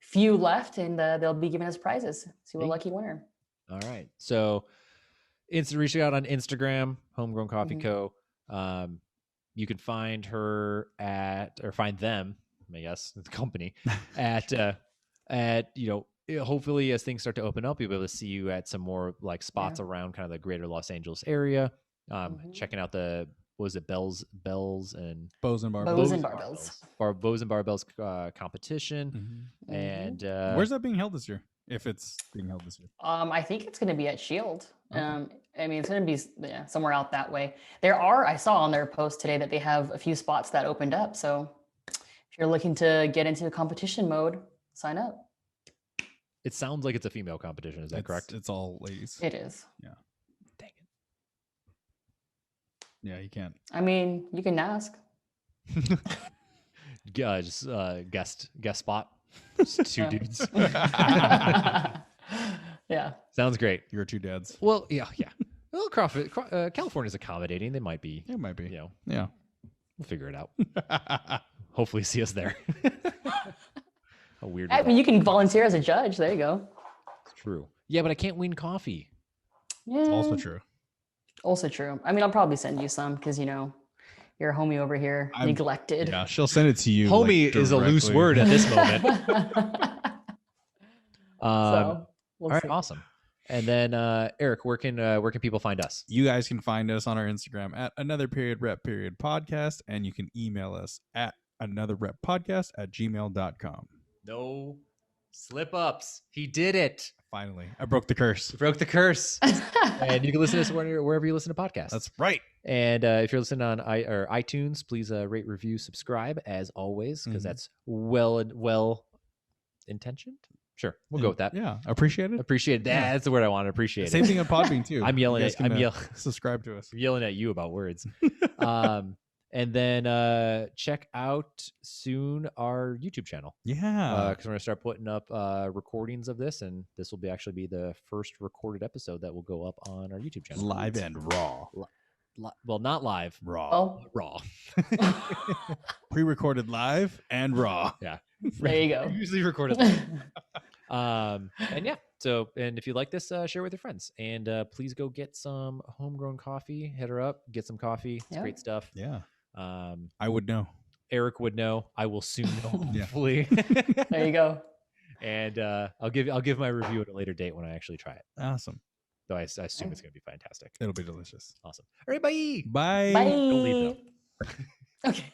few left, and they'll be giving us prizes to a Hey. lucky winner. All right. So reach out on Instagram, Homegrown Coffee Mhm. Co. You can find her find them, I guess, the company at hopefully as things start to open up, you'll be able to see you at some more like spots around kind of the greater Los Angeles area. Checking out Bells and Bows and barbells. Bows and Barbells. Bows and Barbells competition. Mhm. And Where's that being held this year? If it's being held this year. I think it's going to be at Shield. Okay. I mean, it's going to be somewhere out that way. I saw on their post today that they have a few spots that opened up. So if you're looking to get into the competition mode, sign up. it sounds like it's a female competition. Is that correct? It's all ladies. It is. Dang it. Yeah, you can't. I mean, you can ask. Just guest spot. Just 2 Yeah. dudes. Yeah. Sounds great. Your 2 dads. Well, yeah. Well, California's accommodating. They might be. It might be. Yeah, Yeah. we'll figure it out. Hopefully, see us there. A weird. I mean, you can volunteer as a judge. There you go. True. Yeah, but I can't win coffee. Yeah. It's also true. Also true. I mean, I'll probably send you some because you're a homie over here, neglected. Yeah, she'll send it to you. Homie like, is a loose directly. word at this moment. So we'll all right, see. awesome. And then Eric, where can people find us? You guys can find us on our Instagram at another_rep_podcast, and you can email us at anotherreppodcast@gmail.com. No slip ups. He did it. Finally, I broke the curse. He broke the curse. And you can listen to us wherever you listen to podcasts. That's right. And if you're listening on iTunes, please rate, review, subscribe as always, because that's well intentioned. Sure, we'll go with that. Yeah, appreciate it. Appreciate it. Yeah. That's the word I want. Appreciate Same it. thing on Podbean too. I'm yelling You guys at- I'm can, yell- subscribe to us. I'm yelling at you about words. And then check out soon our YouTube channel. Yeah. Because we're gonna start putting up recordings of this, and this will actually be the first recorded episode that will go up on our YouTube channel. Live and raw. Well, not live. Raw. Oh, Raw. Pre-recorded live and raw. Yeah. there you go. Usually recorded live. And yeah. So, and if you like this, share with your friends, and please go get some homegrown coffee. Hit her up. Get some coffee. It's Yeah. great stuff. Yeah. I would know. Eric would know. I will soon know. Yeah. Hopefully. There you go. And I'll give my review at a later date when I actually try it. Awesome. Though I assume it's going to be fantastic. It'll be delicious. Awesome. All right, bye. Bye. Bye. Don't leave Okay.